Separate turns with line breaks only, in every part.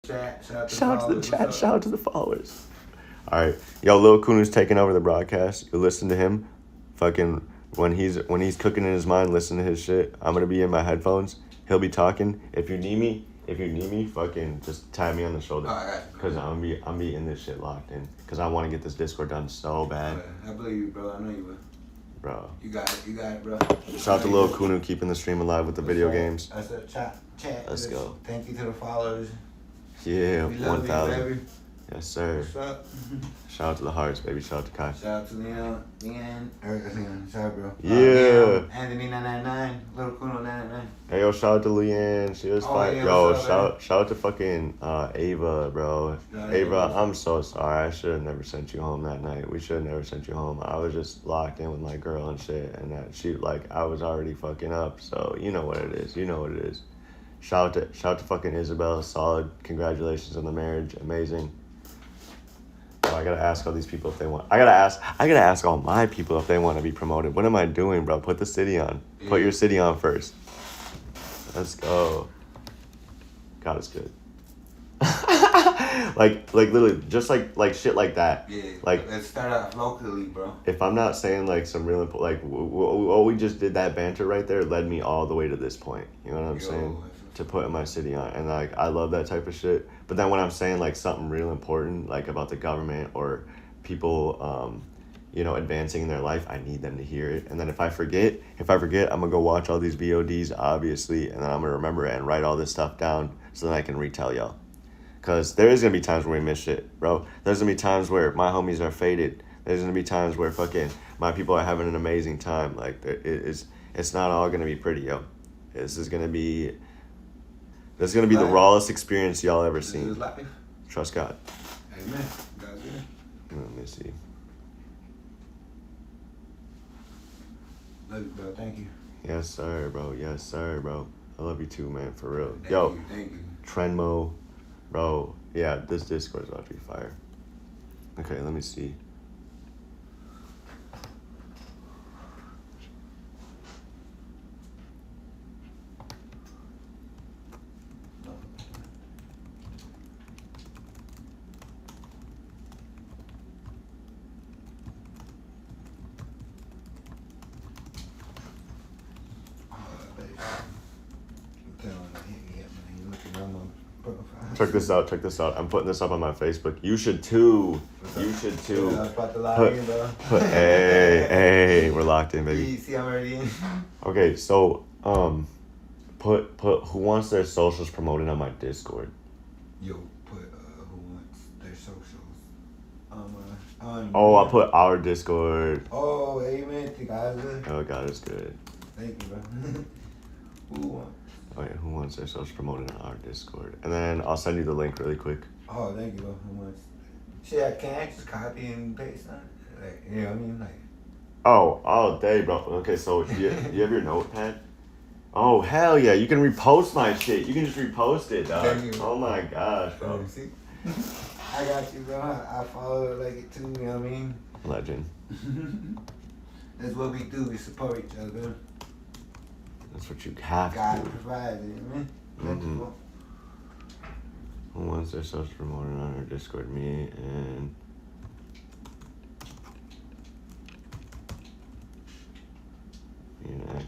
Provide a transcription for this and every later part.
Chat,
Shout out to the chat. Shout out to the followers. All right, yo, Lil Kunu's taking over the broadcast. You listen to him, fucking when he's cooking in his mind. Listen to his shit. I'm gonna be in my headphones. He'll be talking. If you need me, fucking just tap me on the shoulder. Cause I'm be in this shit locked in. Cause I want to get this Discord done so bad.
I believe you, bro. I know you will.
Bro.
You got it, bro.
Shout out to Lil Kunu keeping the stream alive with the video games.
I said chat.
Let's go.
Thank you to the followers.
Yeah, 1,000. Yes, sir.
What's up?
Shout out to the hearts, baby. Shout out to Kai.
Shout out to Leon. Sorry, bro.
Yeah.
Anthony 999. Little Kuno 999.
Hey, yo, shout out to Leanne. She was fine.
Yeah,
yo,
up,
shout out to fucking Ava, bro. Ava, I'm so sorry. I should have never sent you home that night. We should have never sent you home. I was just locked in with my girl and shit. And that she, like, I was already fucking up. So, you know what it is. You know what it is. Shout out to fucking Isabel. Solid. Congratulations on the marriage. Amazing. Oh, I gotta ask all these people if they want. I gotta ask all my people if they want to be promoted. What am I doing, bro? Put the city on. Put your city on first. Let's go. God is good. like literally, just like shit like that.
Yeah.
Like,
let's start off locally, bro.
If I'm not saying like some real what we just did, that banter right there led me all the way to this point. You know what I'm saying? To put my city on, and like I love that type of shit. But then when I'm saying like something real important, like about the government or people, advancing in their life, I need them to hear it. And then if I forget, I'm gonna go watch all these VODs, obviously, and then I'm gonna remember it and write all this stuff down so then I can retell y'all. Cause there is gonna be times where we miss shit, bro. There's gonna be times where my homies are faded. There's gonna be times where fucking my people are having an amazing time. Like it's not all gonna be pretty, yo. There's gonna be the rawest experience y'all ever seen. Trust God.
Amen. God's good.
Let me see.
Love you, bro. Thank you.
Yes, sir, bro. Yes, sir, bro. I love you too, man. For real.
Thank you.
Trenmo, bro. Yeah, this Discord's about to be fire. Okay, let me see. Check this out. I'm putting this up on my Facebook. You should too.
Yeah, I was about to log in, bro.
Hey, we're locked in, baby.
You see, I'm already in.
Okay, so put who wants their socials promoted on my Discord.
Yo, put who wants their socials on.
I'll put our Discord.
Oh, amen. God is good.
Oh, God is good.
Thank you, bro. Who wants?
Okay, who wants their socials promoted on our Discord? And then I'll send you the link really quick.
Oh, thank you, bro. Who wants? Shit, can I just copy and paste on it? Like, you know what I mean? Like.
Oh, day, bro. Okay, so you have your notepad? Oh, hell yeah. You can repost my shit. You can just repost it, dog.
Thank you.
Oh, my gosh, bro.
See? I got you, bro. I follow it like it too, you know what I mean?
Legend.
That's what we do. We support each other.
That's what you have
God
to.
provides it, man.
Mm-hmm. Who wants their social promoted on our Discord? Me and...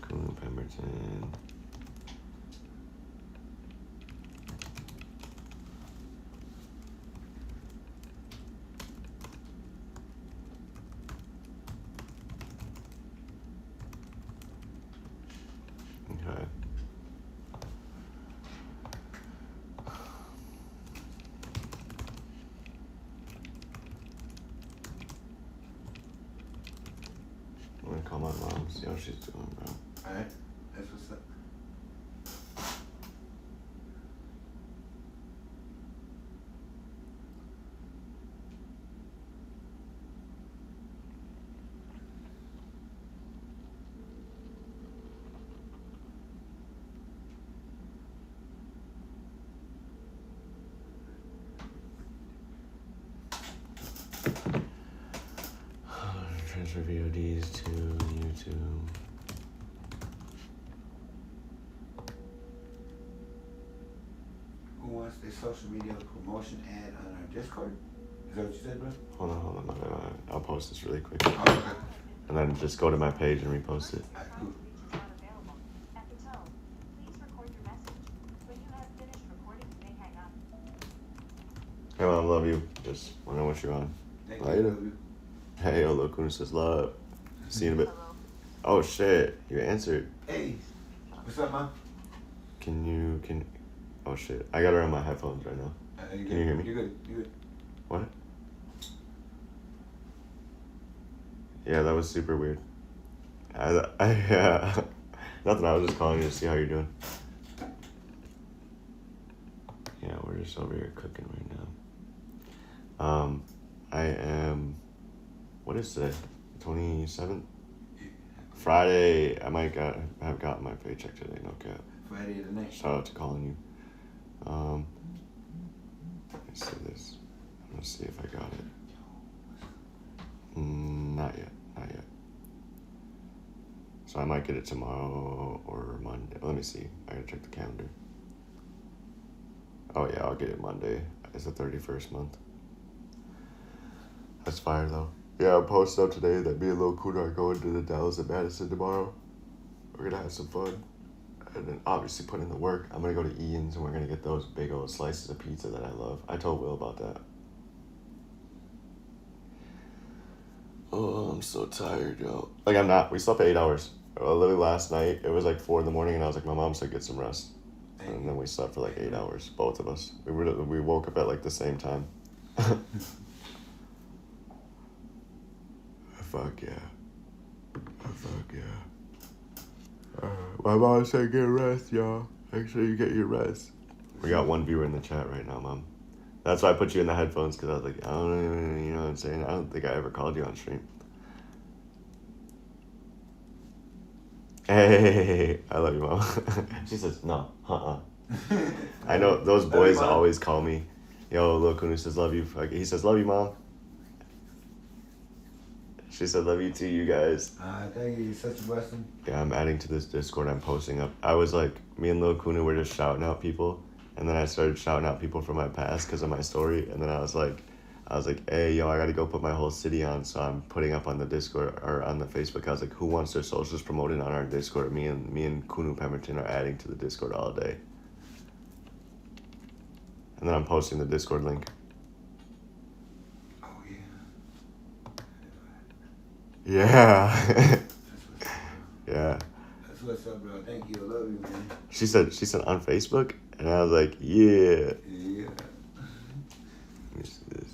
Kuno Pemberton. Okay. I'm gonna call my mom, see how she's doing, bro.
Alright, that's what's up.
Transfer VODs to YouTube.
Who wants a social media promotion ad on our Discord. Is that what you said, bro?
Hold on. I'll post this really quick.
Oh, okay.
And then just go to my page and repost it.
Alright, cool.
Hey, Mom, love you. Just want to wish you on.
Thank you.
Later.
Love you.
Hey, yo, Lil Kuna says love. See you in a bit. Oh, shit. You answered.
Hey, what's up, Mom?
Can oh, shit. I got her on my headphones right now.
Can
you hear me?
You're good. You're good.
What? Yeah, that was super weird. Yeah. Nothing, I was just calling you to see how you're doing. Yeah, we're just over here cooking right now. I am, what is today? 27th? Friday, I might have gotten my paycheck today, no cap.
Friday the next.
Shout out to calling you. Let me see this. I'm gonna see if I got it. Not yet. So I might get it tomorrow or Monday. Let me see. I gotta check the calendar. Oh yeah, I'll get it Monday. It's the 31st month. That's fire though. Yeah, I posted up today that me and Lil Kuna are going to the Dallas and Madison tomorrow. We're gonna have some fun. And then obviously put in the work. I'm gonna go to Ian's and we're gonna get those big old slices of pizza that I love. I told Will about that. Oh, I'm so tired, yo. Like, I'm not. We slept for 8 hours. Literally last night, it was like 4 in the morning, and I was like, my mom said get some rest. And then we slept for like 8 hours, both of us. We woke up at like the same time. Fuck yeah. My mom said get rest, y'all. Make sure you get your rest. We got one viewer in the chat right now, Mom. That's why I put you in the headphones, because I was like, I don't even, you know what I'm saying? I don't think I ever called you on stream. Hey, I love you, Mom. She says, no, I know those boys always call me. Yo, Lil Kuna says, love you. He says, love you, Mom. She said, love you too, you guys.
Thank you. You're such a blessing.
Yeah, I'm adding to this Discord I'm posting up. I was like, me and Lil Kuna were just shouting out people. And then I started shouting out people from my past because of my story. And then I was like, hey, yo, I got to go put my whole city on. So I'm putting up on the Discord or on the Facebook. I was like, who wants their socials promoted on our Discord? Me and Kunu Pemberton are adding to the Discord all day. And then I'm posting the Discord link.
Oh, yeah.
Yeah. Yeah.
That's what's up, bro. Thank you. I love you, man.
She said on Facebook, and I was like, yeah.
Yeah.
Let me see this.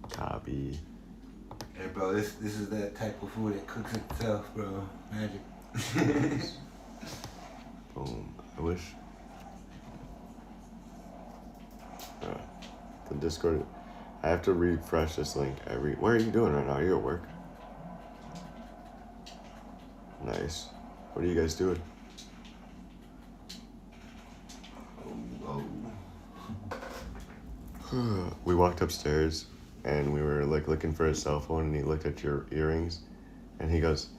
Copy.
Hey, bro, this is that type of food that cooks itself, bro. Magic.
Boom. I wish. The Discord. I have to refresh this link every. What are you doing right now? Are you at work? Nice. What are you guys doing? We walked upstairs and we were like looking for his cell phone and he looked at your earrings and he goes,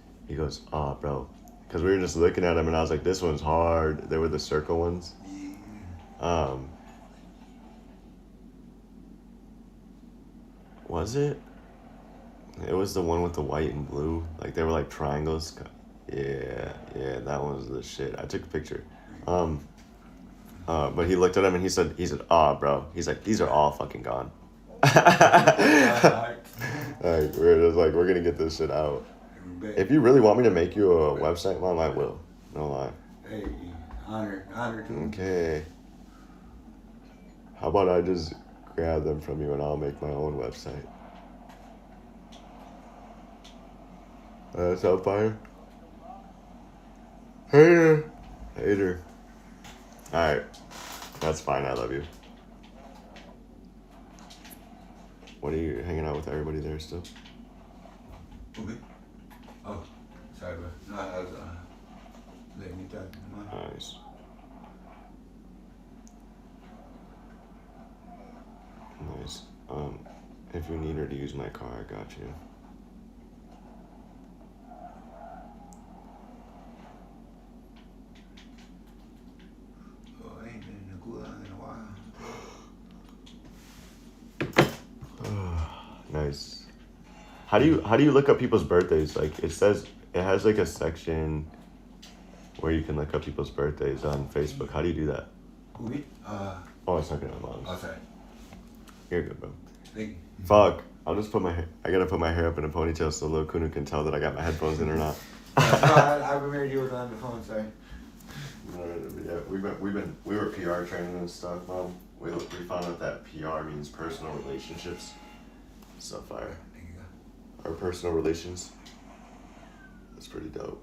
oh, bro. Because we were just looking at them and I was like, this one's hard. They were the circle ones. Was it? It was the one with the white and blue. Like they were like triangles. Yeah, that one was the shit. I took a picture. But he looked at him and he said, bro. He's like, these are all fucking gone. Like, we're gonna get this shit out. If you really want me to make you a website, Mom, I will. No lie.
Hey, honor to
Okay. How about I just grab them from you and I'll make my own website? That's on fire. Hater. Alright. That's fine, I love you. What are you hanging out with everybody there still?
Okay. Oh, sorry, bro. No, I was letting you talk.
Nice. Nice. If you need her to use my car, I got you.
Oh, I ain't been in the gulag in a while.
How do you look up people's birthdays? Like it says it has like a section where you can look up people's birthdays on Facebook. How do you do that?
We,
Oh, it's not gonna mom.
oh, sorry.
You're good, bro.
Thank you.
Fuck. I'll just put my hair. I gotta put my hair up in a ponytail so Lil Kunu can tell that I got my headphones in or not.
I remember you was on the phone, sorry.
Yeah, we were PR training and stuff, Mom. We found out that PR means personal relationships. So fire.
There you
Our personal relations. That's pretty dope.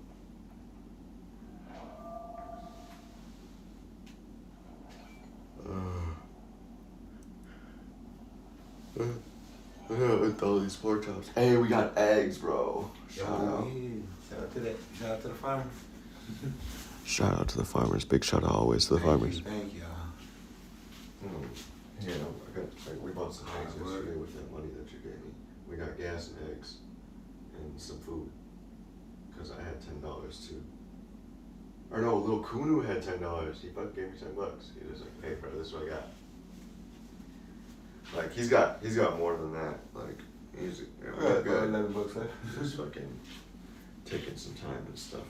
With all these pork chops. Hey, we got eggs, bro. Shout out.
Shout out to that. Shout out to the farmers.
Shout out to the farmers. Big shout out always to the farmers.
Thank you.
Yeah, we bought some eggs yesterday with that money that you gave me. We got gas and eggs and some food. Cause I had $10 too. Or no, Lil Kunu had $10. He fucking gave me $10. He was like, "Hey, bro, this is what I got." Like he's got more than that. Like he's
Got $11 left.
just fucking taking some time and stuff.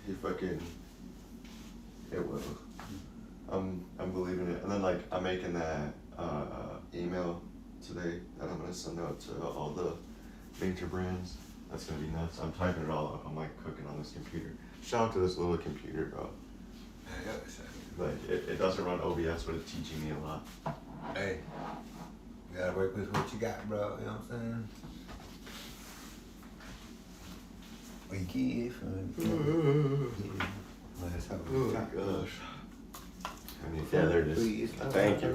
He fucking it will. I'm believing it. And then like I'm making that email today that I'm gonna send out to all the major brands. That's gonna be nuts. I'm typing it all out. I'm like cooking on this computer. Shout out to this little computer, bro. Like it doesn't run OBS, but it's teaching me a lot.
Hey, you gotta work with what you got, bro. You know what I'm saying? We give
Oh gosh. Yeah, there it is.
Please.
Thank you.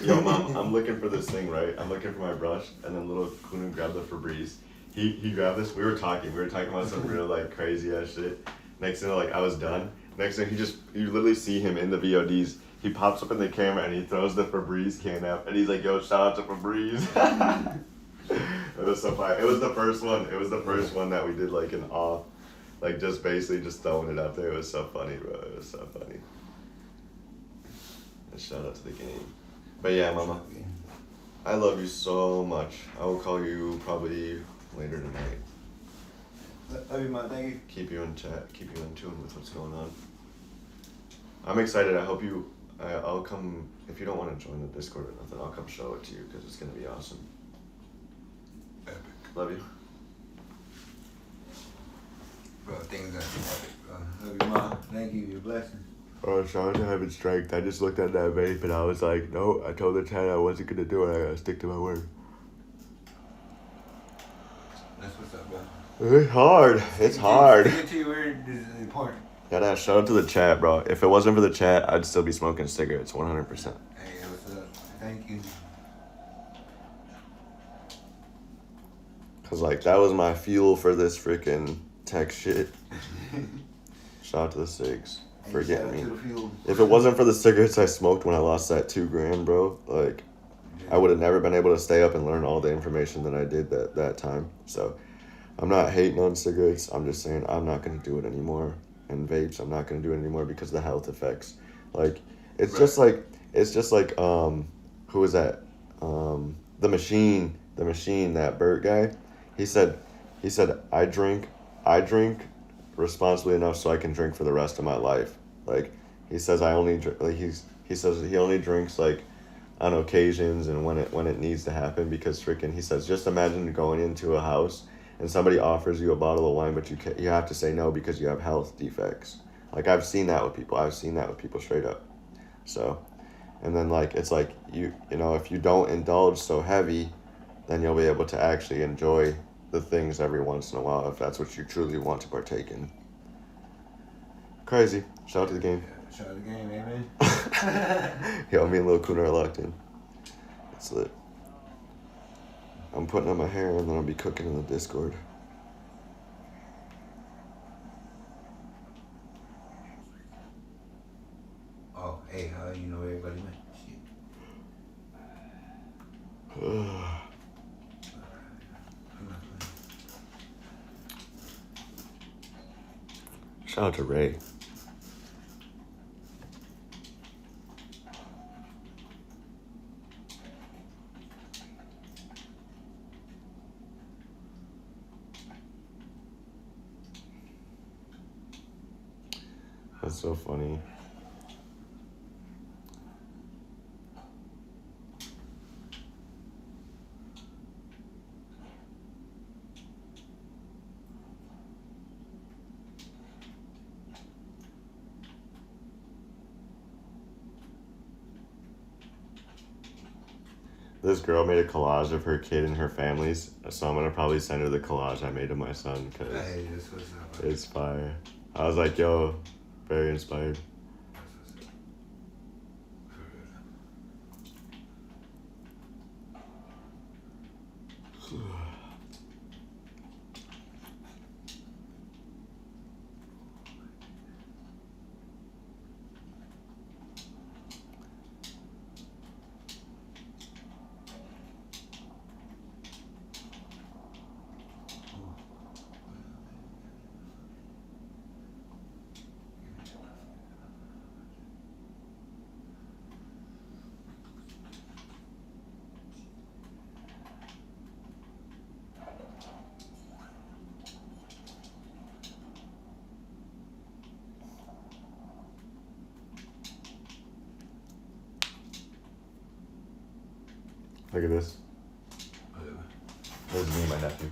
Yo, Mom, I'm looking for this thing, right? I'm looking for my brush, and then little Kunu grabbed the Febreze. He grabbed this. We were talking about some real like crazy ass shit. Next thing, like I was done. Next thing, you literally see him in the VODs. He pops up in the camera and he throws the Febreze can up, and he's like, "Yo, shout out to Febreze." It was so fire. It was the first one. It was the first one that we did like an off, like just basically just throwing it up there. It was so funny, bro. It was so funny. And shout out to the game. But yeah, Mama, I love you so much. I will call you probably later tonight.
Love you, man. Thank you.
Keep you in chat. Keep you in tune with what's going on. I'm excited. I hope you. I'll come if you don't want to join the Discord or nothing. I'll come show it to you because it's gonna be awesome.
Epic.
Love you.
Bro, things are epic, bro. Love you, mom. Thank you. Your blessing.
Oh, shout out to Having Strength. I just looked at that vape and I was like, no. I told the chat I wasn't gonna do it. I gotta stick to my word.
That's what's up, bro.
It's hard. It's hard.
Get to your word is important.
Yeah, shout out to the chat, bro. If it wasn't for the chat, I'd still be smoking cigarettes, 100%.
Hey, what's up? Thank you.
Cause like that was my fuel for this freaking tech shit. Shout out to the cigs for
Hey, shout
getting
out
me.
to the fuel.
If it wasn't for the cigarettes I smoked when I lost that $2 grand, bro, like I would have never been able to stay up and learn all the information that I did that time. So I'm not hating on cigarettes. I'm just saying I'm not gonna do it anymore. And vapes, I'm not gonna do it anymore because of the health effects. Like it's just like who was that? The machine, that Bert guy. He said I drink responsibly enough so I can drink for the rest of my life. Like he says I only drink, like he says he only drinks like on occasions and when it needs to happen because freaking he says just imagine going into a house and somebody offers you a bottle of wine but you have to say no because you have health defects. Like I've seen that with people straight up. So and then like it's like you know if you don't indulge so heavy then you'll be able to actually enjoy the things every once in a while if that's what you truly want to partake in. Crazy. Shout out to the game.
Yeah, shout out to the game, amen.
Yo, me and Lil Kunu are locked in. It's lit. I'm putting on my hair and then I'll be cooking in the Discord.
Oh, hey, how you know everybody went? Shit.
Shout out to Ray. That's so funny. This girl made a collage of her kid and her families, so I'm gonna probably send her the collage I made of my son because
Hey, that's what's up.
it's fire. I was like, yo, very inspired.
That's what's up. For real.
Look at this.
Whatever.
This is me and my nephew.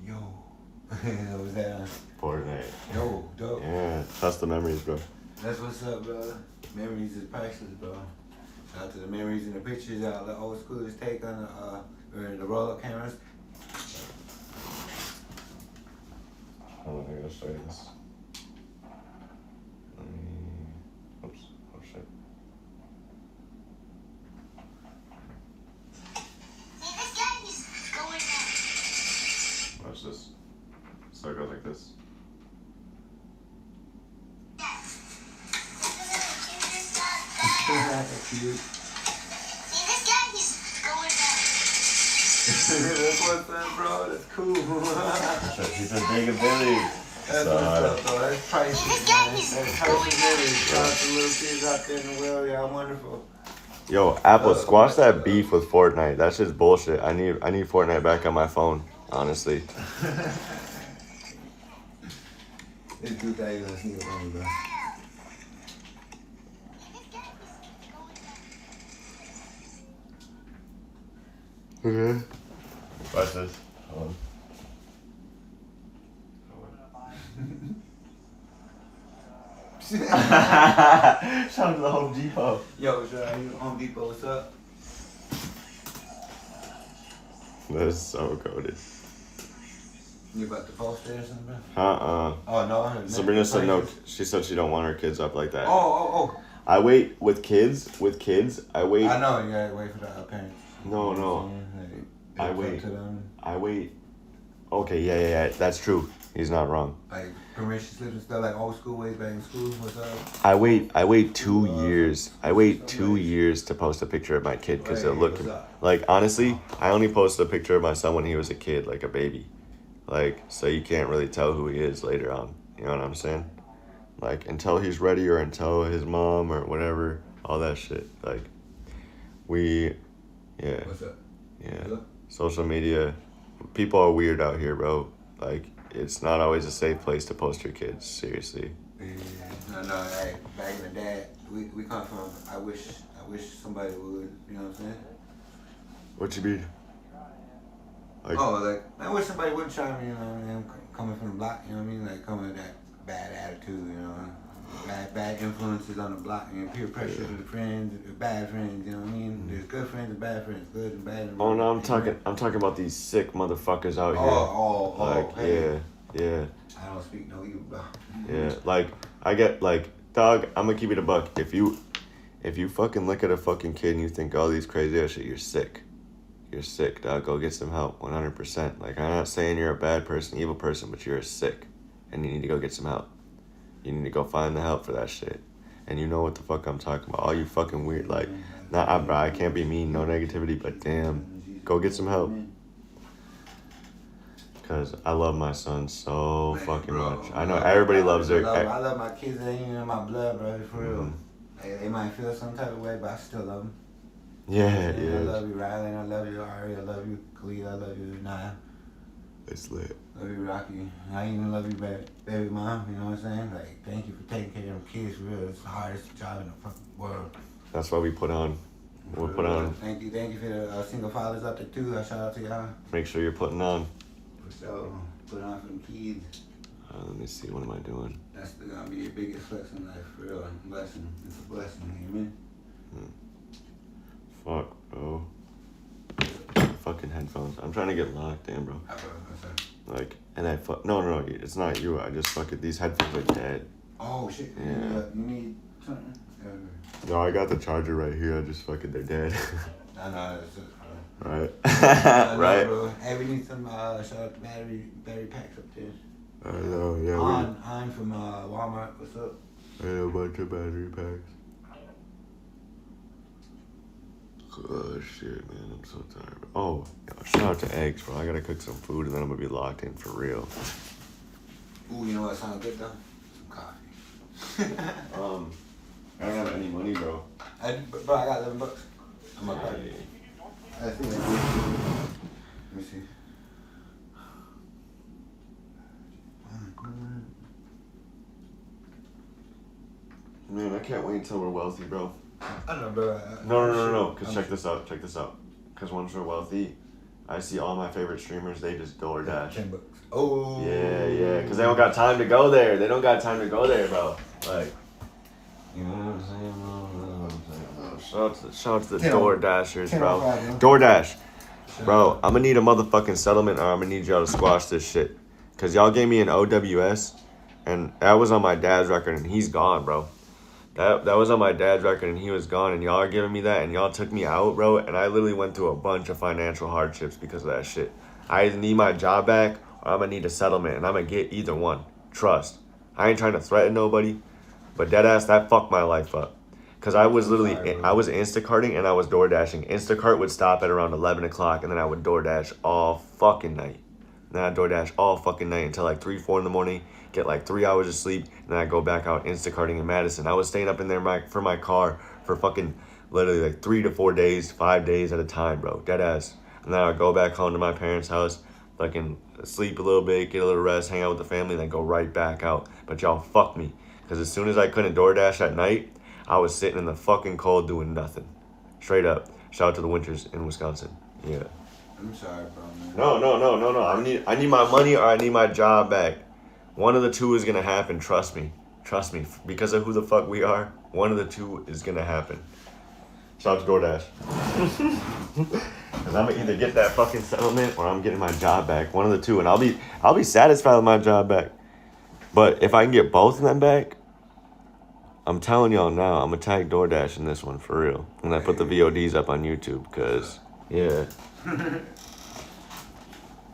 Yo. What was that?
Fortnite.
Yo, dope.
Yeah, that's the memories, bro.
That's what's up, bro. Memories is priceless, bro. Shout out to the memories and the pictures out the old schoolers take on the roll-up cameras.
Hold on, I gotta show you this. Oops. Oh shit. Watch this. So it goes like this.
Cute. That's what's up, bro. That's cool.
He's a big ability.
That's what's up, though. That's priceless, man. That's priceless memories. Shout out to little kids out there in the world. Y'all wonderful.
Yo, Apple, squash that beef with Fortnite. That's just bullshit. I need Fortnite back on my phone, honestly.
This dude that you gonna sneak up on me, bro.
Okay. Watch this. Hold on. Shout out to the Home Depot.
Yo, shout out to Home Depot. What's up?
That's so coded.
You about to post it or something?
Uh-uh.
Oh, no. I heard
Sabrina said no.
priceless.
She said she don't want her kids up like that.
Oh.
I wait with kids. I wait.
I know, you gotta wait for the parents.
No.
You know what I'm saying? Like,
I
it's up
wait.
to them.
I wait. Okay, yeah. That's true. He's not wrong.
Like permission slips and stuff, like old school ways back in school. What's up?
I wait 2 years. I wait 2 years to post a picture of my kid because it'll look
What's up?
like, honestly, I only posted a picture of my son when he was a kid, like a baby. Like, so you can't really tell who he is later on. You know what I'm saying? Like, until he's ready or until his mom or whatever, all that shit. Like, yeah,
What's up?
yeah.
What's up?
Social media, people are weird out here, bro. Like, it's not always a safe place to post your kids, seriously.
Yeah. No, hey, back in the day, we come from, I wish somebody would, you know what I'm saying?
What you mean? Like,
I wish somebody would try me, you know what I mean? Coming from the block, you know what I mean? Like, coming with that bad attitude, you know? Bad influences on the block, and peer pressure to the friends, the bad friends, you know what I mean? There's good friends and bad friends, good and bad. And
oh no, I'm talking about these sick motherfuckers out here.
Oh, hey.
Yeah.
I don't speak no evil, bro.
Yeah, like, I get, like, dog, I'm gonna keep it a buck. If you fucking look at a fucking kid and you think all these crazy ass shit, you're sick. You're sick, dog. Go get some help, 100%. Like, I'm not saying you're a bad person, evil person, but you're sick. And you need to go get some help. You need to go find the help for that shit. And you know what the fuck I'm talking about. All you fucking weird, like, bro, I can't be mean, no negativity, but damn, go get some help. Because I love my son so fucking much. I know everybody loves their...
I love my kids, they ain't in my blood, bro, for real. They might feel some type of way, but I still love them.
Yeah.
I love you, Riley, I love you, Ari, I love you, Khalid, I love you, Naya.
It's lit.
Love you, Rocky. I even love you, baby mom. You know what I'm saying? Like, thank you for taking care of them kids. For real, it's the hardest job in the fucking world.
That's what we put on. We'll put on.
Thank you for the single fathers out there too. I shout out to y'all.
Make sure you're putting on.
For sure. Put on for them kids.
Let me see. What am I doing?
That's gonna be your biggest flex in life, for real. Blessing. It's a blessing. Amen.
Fuck, bro. Fucking headphones. I'm trying to get locked in, bro. Like, and I fuck. No, it's not you. I just fucking. These headphones are dead.
Oh shit.
Yeah.
You need something?
No, I got the charger right here. I just fucking. They're dead.
I know. It's just,
right. Right.
Bro. Hey, we need some shout out to battery packs up there.
I know. Yeah.
I'm from Walmart. What's up?
I had a bunch of battery packs. Oh shit, man, I'm so tired. Oh, yo, shout out to eggs, bro. I gotta cook some food and then I'm gonna be locked in for real.
Ooh, you know what sounds good though? Some coffee.
I don't have any money, bro.
Bro, I got $11 on my card. I think I do. Let me see.
Man, I can't wait until we're wealthy, bro.
I don't know, bro.
No. Cause check this out. Cause once we're wealthy, I see all my favorite streamers. They just DoorDash.
$10. Oh.
Yeah. Cause they don't got time to go there. Bro. Like, you know what I'm saying? Shout out to the DoorDashers, bro. DoorDash, bro. I'm gonna need a motherfucking settlement, or I'm gonna need y'all to squash this shit. Cause y'all gave me an OWS, and that was on my dad's record, and he's gone, bro. That was on my dad's record, and he was gone, and y'all are giving me that, and y'all took me out, bro, and I literally went through a bunch of financial hardships because of that shit. I either need my job back, or I'm gonna need a settlement, and I'm gonna get either one. Trust. I ain't trying to threaten nobody, but deadass, that fucked my life up. Because I was I was Instacarting, and I was DoorDashing. Instacart would stop at around 11 o'clock, and then I would DoorDash all fucking night. And then I'd DoorDash all fucking night until like 3, 4 in the morning, get like 3 hours of sleep, and then I'd go back out Instacarting in Madison. I was staying up in there for my car for fucking literally like 3 to 4 days, 5 days at a time, bro. Deadass. And then I'd go back home to my parents' house, fucking sleep a little bit, get a little rest, hang out with the family, and then go right back out. But y'all fucked me. Because as soon as I couldn't DoorDash at night, I was sitting in the fucking cold doing nothing. Straight up. Shout out to the winters in Wisconsin. Yeah.
I'm sorry, bro, man.
No. I need my money or I need my job back. One of the two is gonna happen. Trust me. Because of who the fuck we are, one of the two is gonna happen. Shout out to DoorDash. Cause I'm gonna either get that fucking settlement or I'm getting my job back. One of the two, and I'll be satisfied with my job back. But if I can get both of them back, I'm telling y'all now, I'm gonna tag DoorDash in this one for real. And I put the VODs up on YouTube, cause yeah.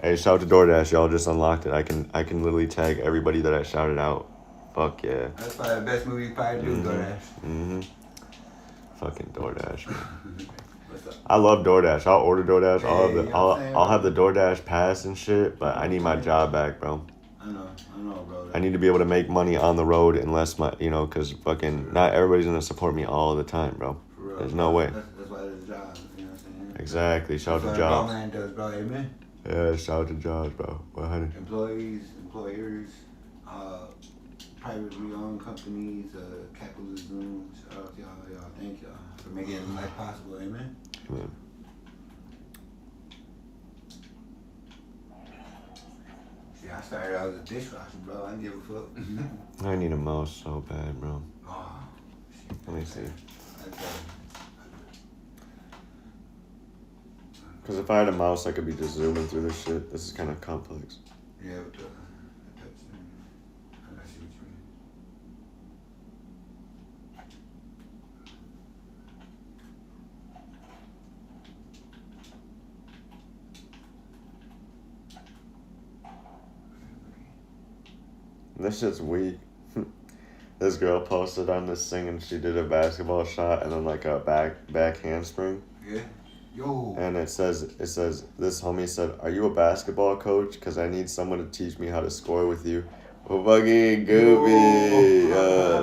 Hey, shout out to DoorDash, y'all just unlocked it. I can literally tag everybody that I shouted out. Fuck yeah.
That's probably the best movie you probably do, DoorDash.
Mm-hmm. Fucking DoorDash, man.
What's up?
I love DoorDash. I'll order DoorDash.
Hey,
I'll have the DoorDash pass and shit, but I need my job back, bro.
I know, bro.
I need to be able to make money on the road unless cause fucking not everybody's gonna support me all the time, bro.
For real,
There's no way.
That's why there's jobs, you know what I'm saying?
Exactly. Shout out to
That's
jobs.
what a man does, bro. Amen.
Yeah, shout out to jobs, bro. 100.
Employees, employers, privately owned companies, capitalism. Shout out to y'all. Thank y'all for making life possible. Amen.
Amen.
Yeah, I started out as a dishwasher, bro. I didn't give a fuck.
I need a mouse so bad, bro.
Oh, shit.
Let me see.
That's,
Because if I had a mouse, I could be just zooming through this shit. This is kind of complex.
yeah, with the touch thing. I see what you mean.
This shit's weak. This girl posted on this thing and she did a basketball shot and then like a back handspring.
Yeah. Yo.
And it says this homie said, "Are you a basketball coach? Because I need someone to teach me how to score with you." Oh, fucking goopy.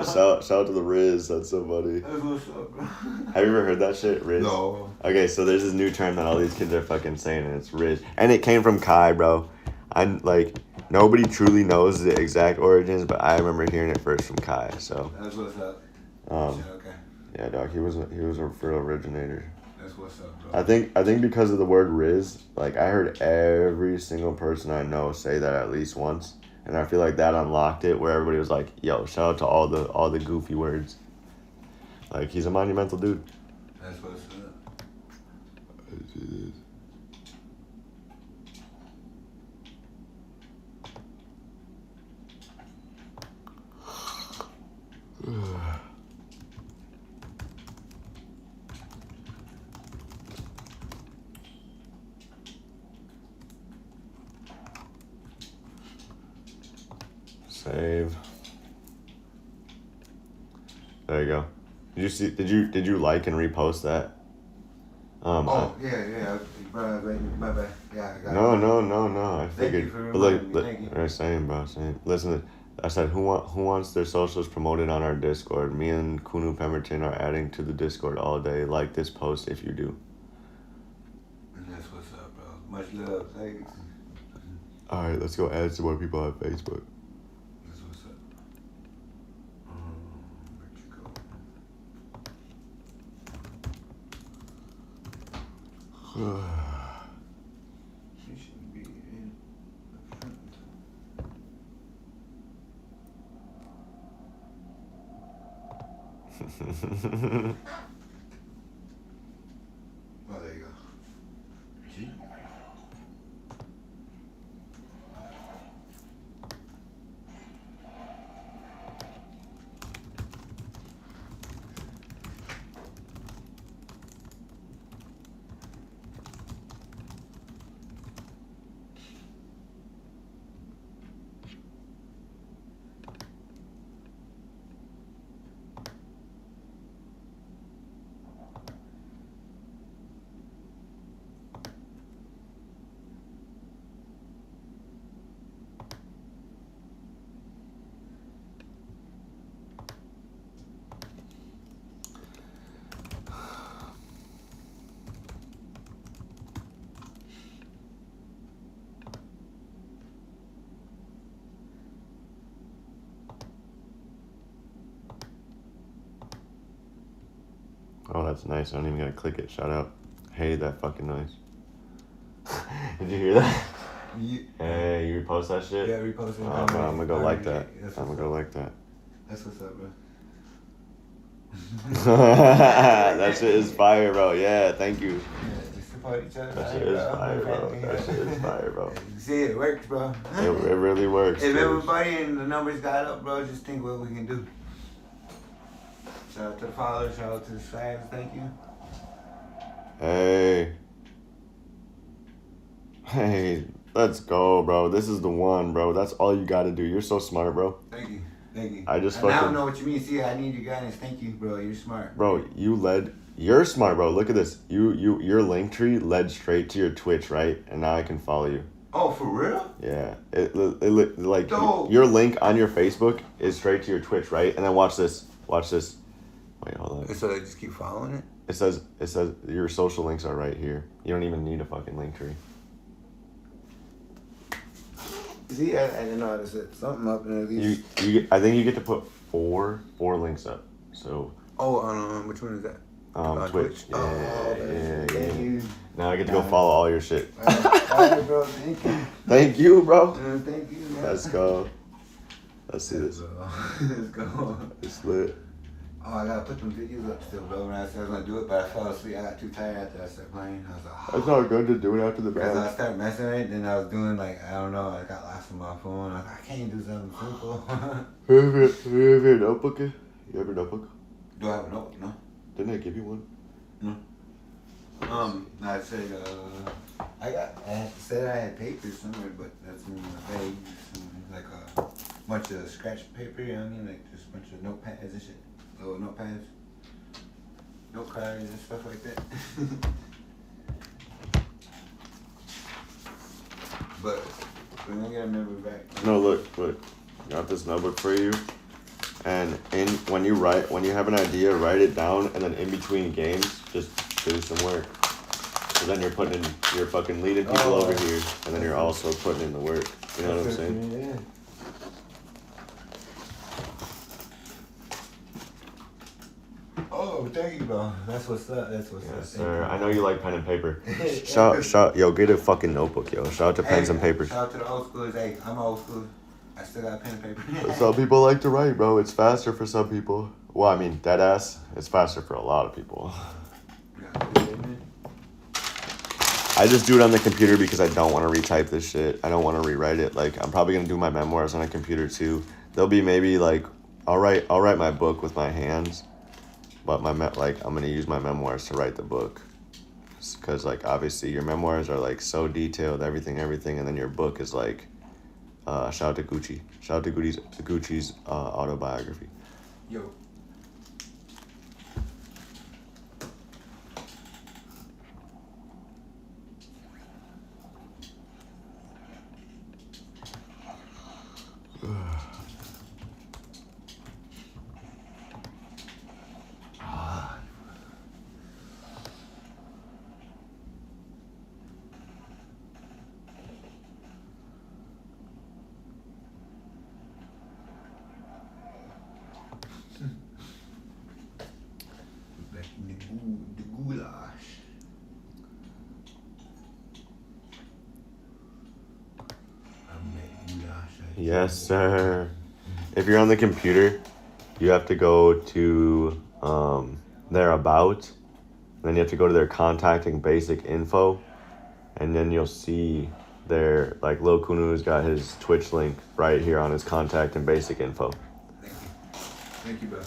Shout out to the Riz. That's so funny.
That's what's up, bro.
Have you ever heard that shit, Riz?
No.
Okay, so there's this new term that all these kids are fucking saying, and it's Riz. And it came from Kai, bro. Nobody truly knows the exact origins, but I remember hearing it first from Kai. So
That's what's up.
um,
Okay.
yeah, dog, he was a real originator.
That's what's up, bro.
I think because of the word Riz, like I heard every single person I know say that at least once, and I feel like that unlocked it where everybody was like, "Yo, shout out to all the goofy words." Like he's a monumental dude.
That's what's up.
Save. There you go. Did you like and repost that?
Yeah. My bad. Yeah, I got
No,
it.
no. I figured.
you for
But look,
reminding me. Thank you.
all right, same, bro. Same. Listen, I said who wants their socials promoted on our Discord? Me and Kunu Pemberton are adding to the Discord all day. Like this post if you do.
That's what's up, bro. Much love. Thanks.
All right, let's go add some more people on Facebook.
That's what's up. Where'd you go? You shouldn't be in the front. Oh, there you go. Gee.
Oh, that's nice. I don't even gotta click it. Shout out. Hated that fucking noise. Did you hear that?
Yeah.
Hey, you repost that shit?
Yeah, repost it.
I'm gonna go like that.
That's
I'm gonna go like that.
That's what's up, bro.
That shit is fire, bro. Yeah, thank you.
Yeah, just support each other.
That shit is fire, bro. That shit is fire, bro.
See, it works, bro.
It really works.
If
dude.
everybody and the numbers got up, bro, just think what we can do. Shout out to the followers, shout out to the fans, thank you.
Hey, let's go, bro. This is the one, bro. That's all you gotta do. You're so smart, bro.
Thank you.
I just
and now I
fucking
know what you mean. See, I need your guidance. Thank you, bro. You're smart.
Bro, you're smart, bro. Look at this. Your link tree led straight to your Twitch, right? And now I can follow you.
Oh, for real?
Yeah. It like
Dope.
your link on your Facebook is straight to your Twitch, right? And then watch this. Watch this. Wait, hold on.
So they just keep following it?
It says your social links are right here. You don't even need a fucking link tree.
See, I didn't know how to set something up and at least.
I think you get to put four links up. So.
Oh, which one is that?
Twitch. Yeah.
Thank you.
Now I get to go follow all your shit.
All right, bro. Thank you.
Thank you, bro.
Thank you, man.
Let's go. Let's see this.
Let's go.
It's lit.
Oh, I gotta put them videos up still, bro. When I said I was gonna do it, but I fell asleep. I got too tired after I started playing. I was like,
That's all good to do it after the
Because I
band.
started messing with it, then I was doing like, I don't know, I got lost on my phone. I was like, I can't do something simple.
You have your notebook? You have your notebook?
Do I have a notebook? No.
Didn't I give you one?
No. I said, I said I had papers somewhere, but that's in my bag. Like a bunch of scratch paper, you know what I mean? Like just a bunch of notepads and shit. Little notepads. Note cards and stuff like that. But we're gonna get a member back.
No, look. Got this notebook for you. And when you have an idea, write it down, and then in between games, just do some work. So then you're fucking leading people over here, and then you're also putting in the work. You know what I'm saying?
Yeah. Oh, thank you, bro. That's what's up. That's what's up.
Yes, sir. I know you like pen and paper. Yo, get a fucking notebook, yo. Shout out to pens and papers.
Shout out to the old schools. Hey, I'm old school. I still got pen and paper.
Some people like to write, bro. It's faster for some people. Well, I mean, dead ass. It's faster for a lot of people. I just do it on the computer because I don't want to retype this shit. I don't want to rewrite it. Like, I'm probably gonna do my memoirs on a computer too. There'll be maybe like, I'll write my book with my hands, but I'm gonna use my memoirs to write the book. Because like obviously your memoirs are like so detailed, everything, and then your book is like, shout out to Gucci. Shout out to Gucci's autobiography.
Yo. The goulash.
Yes, sir. If you're on the computer, you have to go to their about, then you have to go to their contacting basic info, and then you'll see their, like, Lil Kunu's got his Twitch link right here on his contact and basic info.
Thank you, bro.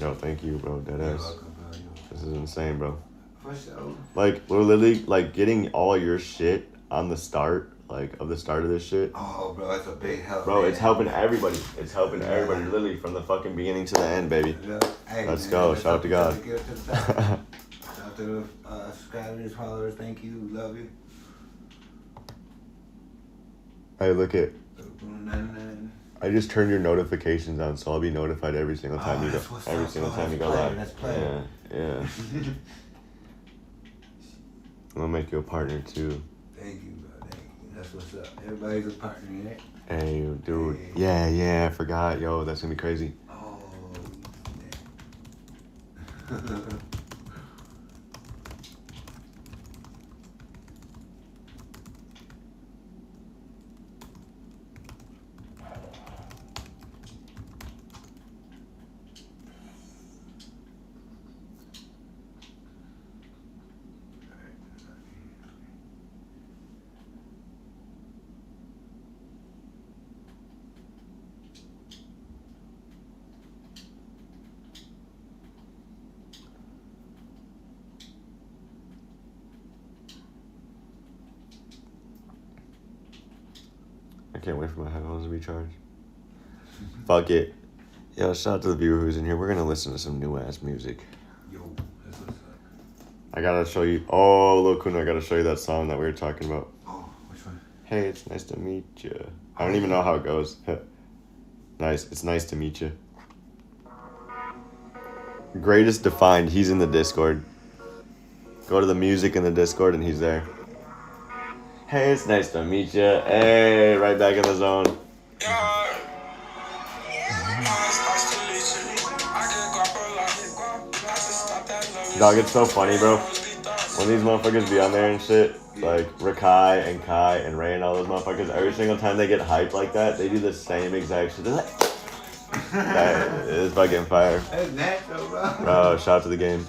Yo, thank you, bro. Deadass.
You're welcome, bro.
This is insane, bro.
For sure.
Like, we're literally, like, getting all your shit on the start, like, of the start of this shit.
Oh, bro, that's a big help.
Bro,
man.
it's helping everybody. It's helping everybody, literally, from the fucking beginning to the end, baby.
Yeah. Hey,
Let's
man,
go.
that's
Shout out to God.
Shout out to the subscribers, followers. Thank you. Love you.
Hey, look at.
99.
I just turned your notifications on, so I'll be notified every single time you go.
That's what's
Every
up,
single
bro.
time you
That's
go
player,
live.
that's player.
Yeah. I'm gonna make you a partner too.
Thank you, bro. Thank you. That's what's up. Everybody's a partner, right?
Hey, dude.
Hey.
Yeah. I forgot. Yo, that's gonna be crazy.
Oh, damn.
I can't wait for my headphones to be charged. Fuck it. Yo, shout out to the viewer who's in here. We're gonna listen to some new ass music.
Yo, that's what's up.
I gotta show you. Oh, Lil Kuna, I gotta show you that song that we were talking about.
Oh, which one?
Hey, it's nice to meet you. I don't even know how it goes. Nice. It's nice to meet you. Greatest Defined. He's in the Discord. Go to the music in the Discord and he's there. Hey, it's nice to meet you. Hey, right back in the zone. Dog, it's so funny, bro. When these motherfuckers be on there and shit, like Rakai and Kai and Ray and all those motherfuckers, every single time they get hyped like that, they do the same exact shit. They're like, that is fucking fire.
That's natural, bro.
Bro, shout out to the game.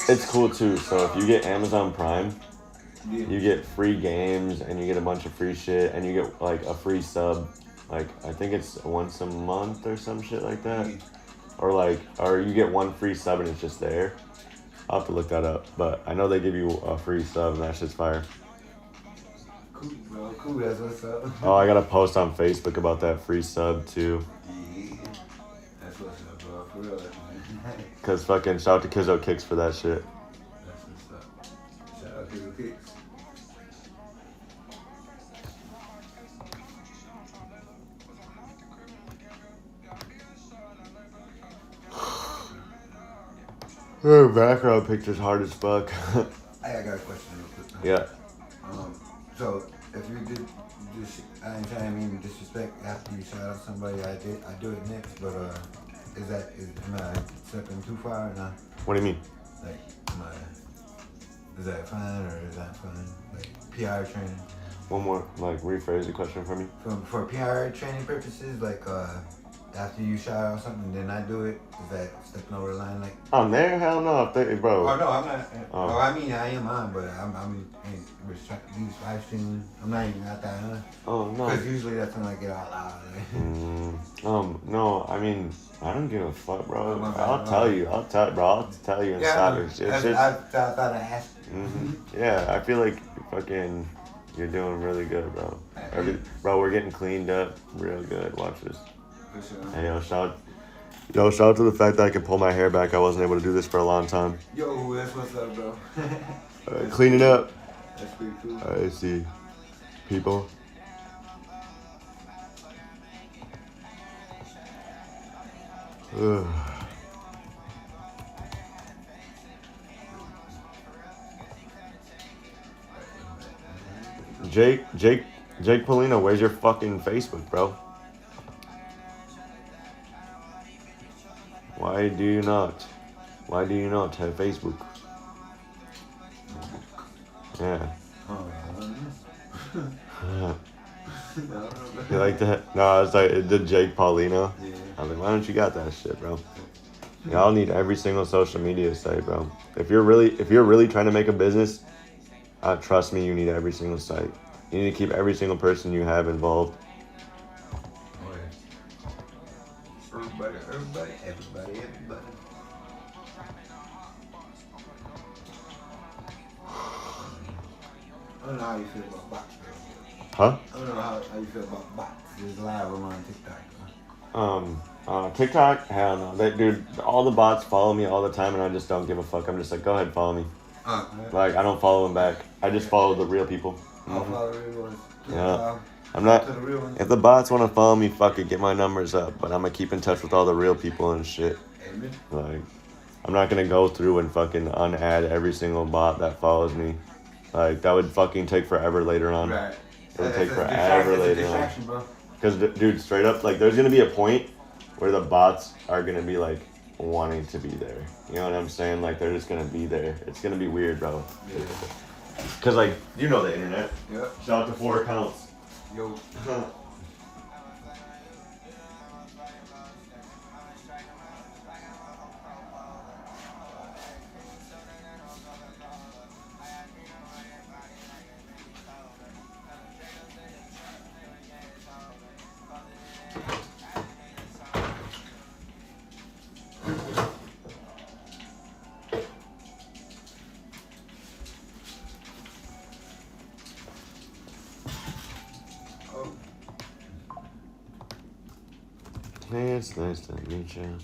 It's cool too. So if you get Amazon Prime, you get free games and you get a bunch of free shit and you get like a free sub. Like I think it's once a month or some shit like that. Or you get one free sub and it's just there. I'll have to look that up. But I know they give you a free sub and that shit's fire.
Cool, bro. Cool, that's what's up.
Oh, I got a post on Facebook about that free sub too.
Yeah. That's what's up, bro. For real, man.
Cause fucking shout out to Kizzo Kicks for that shit.
That's what's up. Shout out to the Kicks.
Background picture's hard as fuck.
I got a question real quick.
Yeah.
So if you did this, I ain't trying to mean disrespect after you shout out somebody. I do it next, but am I stepping too far or not?
What do you mean?
Like, is that fine or is that fine? Like PR training.
One more, like, rephrase the question for me.
For PR training purposes, like after you shout out something, then I do it. Is that stepping over the line? Like,
I'm there? Hell no, bro.
oh no, I'm not. Oh, I mean I am on, but I'm these live streaming. I'm not even at that.
Oh no.
Because usually that's when I get all loud.
No, I mean, I don't give a fuck, bro.
Oh,
I'll tell you in silence.
I thought I asked.
Yeah, I feel like fucking you're doing really good, bro. Bro, we're getting cleaned up real good. Watch this.
For sure.
Hey, shout out to the fact that I can pull my hair back. I wasn't able to do this for a long time.
Yo, that's what's up, bro.
Cleaning up.
That's pretty cool.
I see people. Ugh. Jake Polino, where's your fucking Facebook, bro? Why do you not have Facebook? Yeah. You like that? No, I was like, the Jake Paulino.
Yeah.
I was like, why don't you got that shit, bro? Y'all need every single social media site, bro. If you're really trying to make a business, trust me, you need every single site. You need to keep every single person you have involved.
Everybody. I don't know how you feel about bots, bro.
Huh?
I don't know how you feel about bots. There's live on TikTok.
TikTok? Hell no. Dude, all the bots follow me all the time and I just don't give a fuck. I'm just like, go ahead, follow me. Like, I don't follow them back. I just follow the real people.
I'll follow the real ones.
Yeah. I'm not, if the bots want to follow me, fuck it, get my numbers up. But I'm going to keep in touch with all the real people and shit.
Amen.
Like, I'm not going to go through and fucking unadd every single bot that follows me. Like, that would fucking take forever later on.
Right.
It would take forever later on. Because, dude, straight up, like, there's going to be a point where the bots are going to be, like, wanting to be there. You know what I'm saying? Like, they're just going to be there. It's going to be weird, bro.
Yeah.
Because, like, you know the internet.
Yep.
Shout out to 4 accounts.
Yo.
Hey, it's nice to meet you.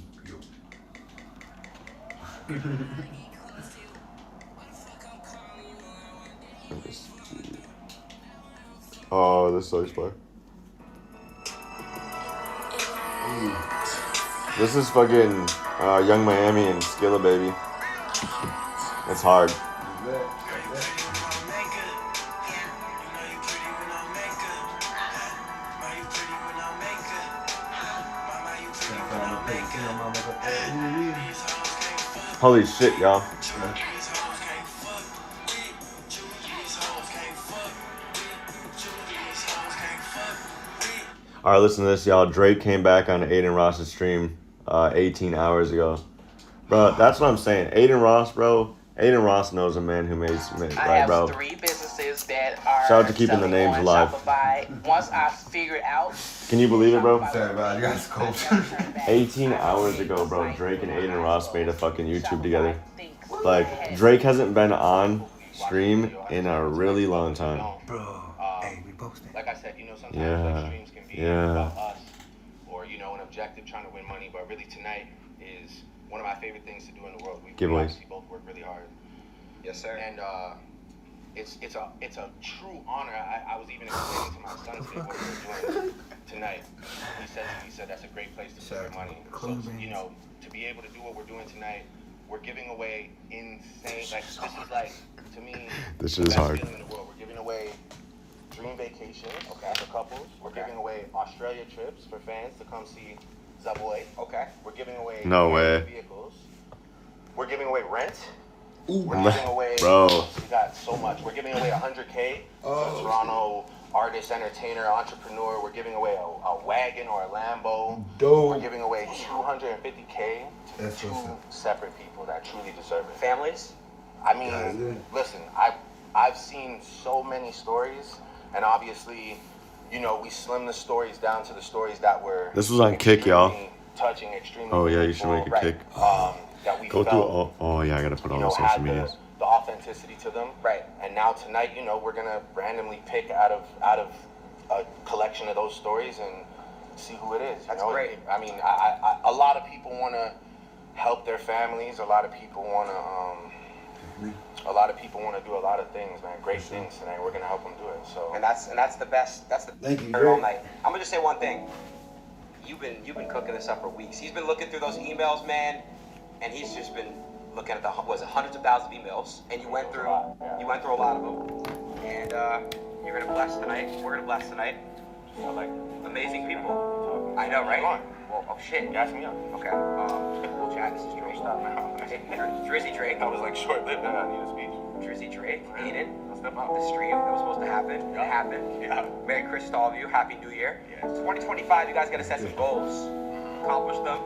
Oh, this song's fire. This is fucking Young Miami and Skilla Baby. It's hard. Holy shit, y'all. Alright, listen to this, y'all. Drake came back on Aiden Ross's stream 18 hours ago. Bro, that's what I'm saying. Aiden Ross, bro. Aiden Ross knows a man who made
I have
bro.
3 businesses that are
Shout out to keeping the names alive.
Shopify. Once I figured out.
Can you believe it, bro?
Sorry, bro. You guys cold.
18 hours ago, bro, Drake and Aiden Ross made a fucking YouTube together. Like, Drake hasn't been on stream in a really long time.
Bro, hey, we posted.
Like I said, you know, sometimes
Yeah.
like streams can be
Yeah.
about us, or you know what I'm
objective, trying to win money, but really tonight is one of my favorite things to do in the world. We
Giveaways.
obviously both work really hard.
Yes, sir.
And it's a true honor. I was even explaining to my son today what we were doing tonight. He said that's a great place to spend your money. So you know, to be able to do what we're doing tonight, we're giving away insane. Like this is like to me
This
the
is
best
hard.
feeling in the world. We're giving away dream vacations for couples. We're giving away Australia trips for fans to come see Zaboy.
Okay.
We're giving away
No way.
vehicles. We're giving away rent.
Ooh.
We're giving away,
Bro.
we got so much. We're giving away $100K to a Toronto artist, entertainer, entrepreneur. We're giving away a wagon or a Lambo.
Dope.
We're giving away $250K to
That's
two
what's up.
separate people that truly deserve it.
Families?
I mean,
Yeah, yeah.
listen, I've seen so many stories, and obviously, you know, we slim the stories down to the stories that were.
This was on Kick, y'all.
extremely touching, extremely.
Oh, yeah, you should make a
meaningful,
Kick.
That we
Go
felt,
through all. Oh yeah, I gotta put
you
all
know,
the social
had
medias.
the authenticity to them.
Right.
And now tonight, you know, we're gonna randomly pick out of a collection of those stories and see who it is. You
That's
know?
great.
I mean, a lot of people want to help their families. A lot of people want to. A lot of people want to do a lot of things, man. Great things tonight. We're gonna help them do it. So.
And that's the best. That's the
Thank you,
all
Greg.
night. I'm gonna just say one thing. You've been cooking this up for weeks. He's been looking through those emails, man, and he's just been looking at hundreds of thousands of emails, and you went through a lot of them, and you're gonna bless tonight. We're gonna bless tonight.
like
Amazing people. I know, right?
Come on.
Well, oh shit.
Gas me up.
Okay. Well, Chad, this is Drake.
Stop now.
Drizzy Drake.
I was like short-lived. I need a speech.
Drizzy Drake. Aiden.
I'll step out.
The stream that was supposed to happen. It happened.
Yeah.
Merry Christmas to all of you. Happy New Year.
Yes.
2025, you guys got to set some goals, accomplish them,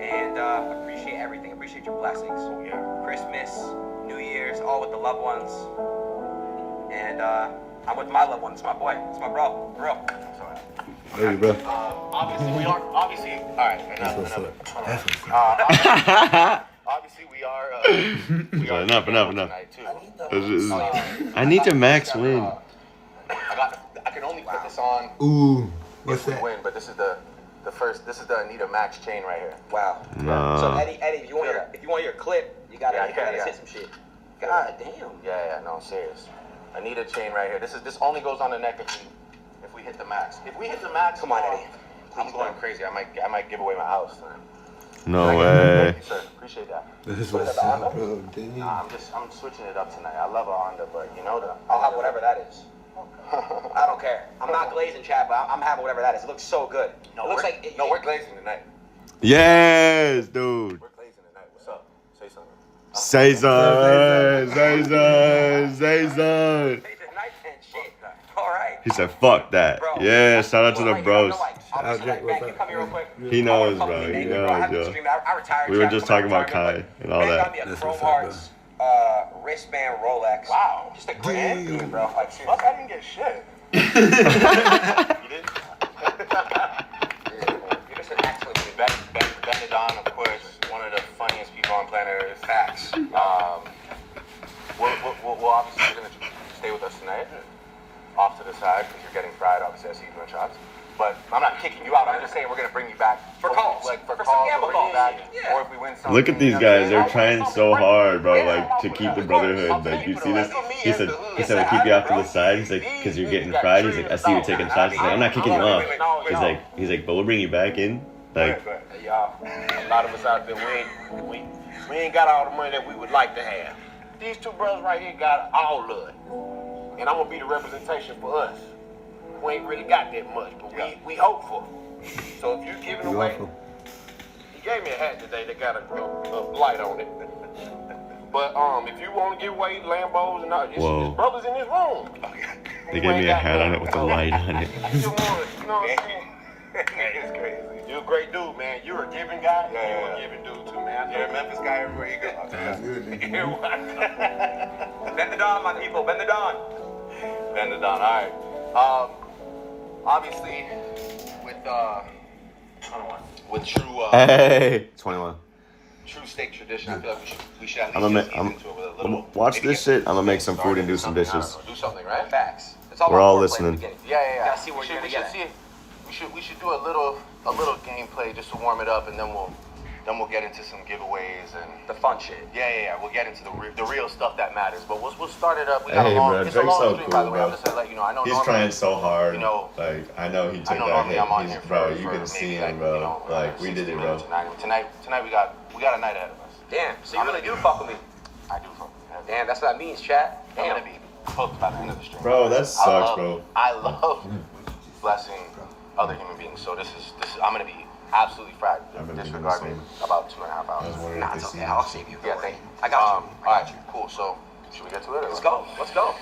and appreciate everything. Appreciate your blessings.
Yeah.
Christmas, New Year's, all with the loved ones. And I'm with my loved ones. It's my boy. It's my bro. For real.
So,
Hey, bro.
obviously we are. Obviously, all right.
That's what's
Enough.
up. That's what's up.
Obviously, we are. We are
Enough.
tonight, too.
I need to max win.
I can only put this on
Ooh. What's
if we
that?
win, but this is the first. This is the Anita Max chain right here.
Wow.
No.
So Eddie, if you want your clip, you gotta
Yeah.
say some shit. God damn.
Yeah, no, I'm serious. Anita chain right here. This only goes on the neck if we hit the max. If we hit the max,
Come on, Eddie.
I'm
Please,
going
man.
crazy. I might give away my house.
No
Thank
way.
you, sir. Appreciate that.
This is
What is
what's
that, the
up,
Honda?
bro. Damn.
Nah, I'm switching it up tonight. I love a Honda, but you know
I'll have whatever that is. I don't care. I'm not glazing, Chad, but I'm having whatever that is. It looks so good.
No,
it looks
we're,
like
no, we're glazing tonight.
Yes, dude.
We're glazing tonight. What's up? Say something.
Say something. Say something. Say something.
Nice and shit. All right.
He said, "Fuck that."
Bro.
Yeah. Shout out to the
Right,
bros.
Shout out, Jake, what's
Can you
up?
come here real quick?
He knows,
I wanna
bro.
come
He
to you, bro. I haven't
knows, yo.
streamed. I retired.
We were
Chad,
just
from
talking about
retirement,
Kai
but
and all
man
that.
got me a
That's
Chrome
what's up,
Hearts wristband Rolex.
Wow.
Just a grand,
Dude.
dude, bro. Like
Fuck, I didn't get shit. You did?
You're just an excellent dude.
Ben Don, of course, one of the funniest people on planet Earth.
Facts.
We'll obviously you're gonna stay with us tonight, off to the side because you're getting fried. Obviously, I see you doing shots. But I'm not kicking you out. I'm just saying we're gonna bring you back
For calls.
like for
For
calls,
some gamble
we'll bring you
calls.
back,
Yeah.
or if we win something.
Look at these
you know what I
guys.
mean?
They're trying so hard, bro. Like to keep the brotherhood. Like you see this? He said we keep you off to the side. He's like, because you're getting fried. He's like, I see you taking shots. He's like, I'm not kicking you off. He's like, but we'll bring you back in. Like,
Hey, y'all, a lot of us out there, we ain't got all the money that we would like to have. These two brothers right here got all of it. And I'm gonna be the representation for us. We ain't really got that much, but we hopeful. So if you're giving
You
away,
awful.
he gave me a hat today that got a light on it. But if you want to give away Lambos and all,
Whoa.
there's brothers in this room.
they gave me a hat on it with a light on it.
I still want it, you know what I'm saying? It's crazy. You're a great dude, man. You're a giving guy. You're a giving dude too, man.
You're a Memphis guy everywhere you go.
That's good. Nigga.
Bend the dawn, my people. Bend the dawn.
Ben the Don. All right. Obviously, with true
Hey, 21.
true steak tradition, I feel like we should at
I'ma
least
make-
get into it with a little.
Watch
maybe
this
get
shit. I'ma make some food and do some
something, I don't
dishes.
know, do something, right?
Facts. It's all
We're
about
all
foreplay
listening.
at the beginning.
Yeah.
You gotta see where
we
you're
should,
gonna
we
get
should see. We should do a little a little gameplay just to warm it up, and then we'll get into some giveaways and
The fun shit.
yeah. We'll get into the real stuff that matters. But we'll start it up. We
Hey, bro,
it's a
Drake's
long
so
stream,
cool,
by the way.
bro.
I'm just gonna let you know. I know
He's
normally,
trying so hard.
you know,
Like, I know he took
I know
that
normally
hit.
I'm on here
Bro,
for
you can see
maybe
him, bro.
you know,
Like, we
60
did it, bro.
minutes, 90 minutes. Tonight we got a night ahead of us.
Damn. So you really do fuck with me.
I do fuck.
Damn, that's what that means, chat.
I'm
Damn.
gonna be hooked by the end of the stream.
Bro, that sucks, bro.
I love blessing other human beings. So this is I'm gonna be absolutely fried.
I've been doing
Disregard
the
me
same.
about 2.5
I was
hours.
wondering
Nah,
if
it's
they
okay.
see
I'll
this.
save you.
Yeah,
Don't
thank
worry.
you.
I got you.
All right, cool. So should we get to it? Or
Let's go. Let's go.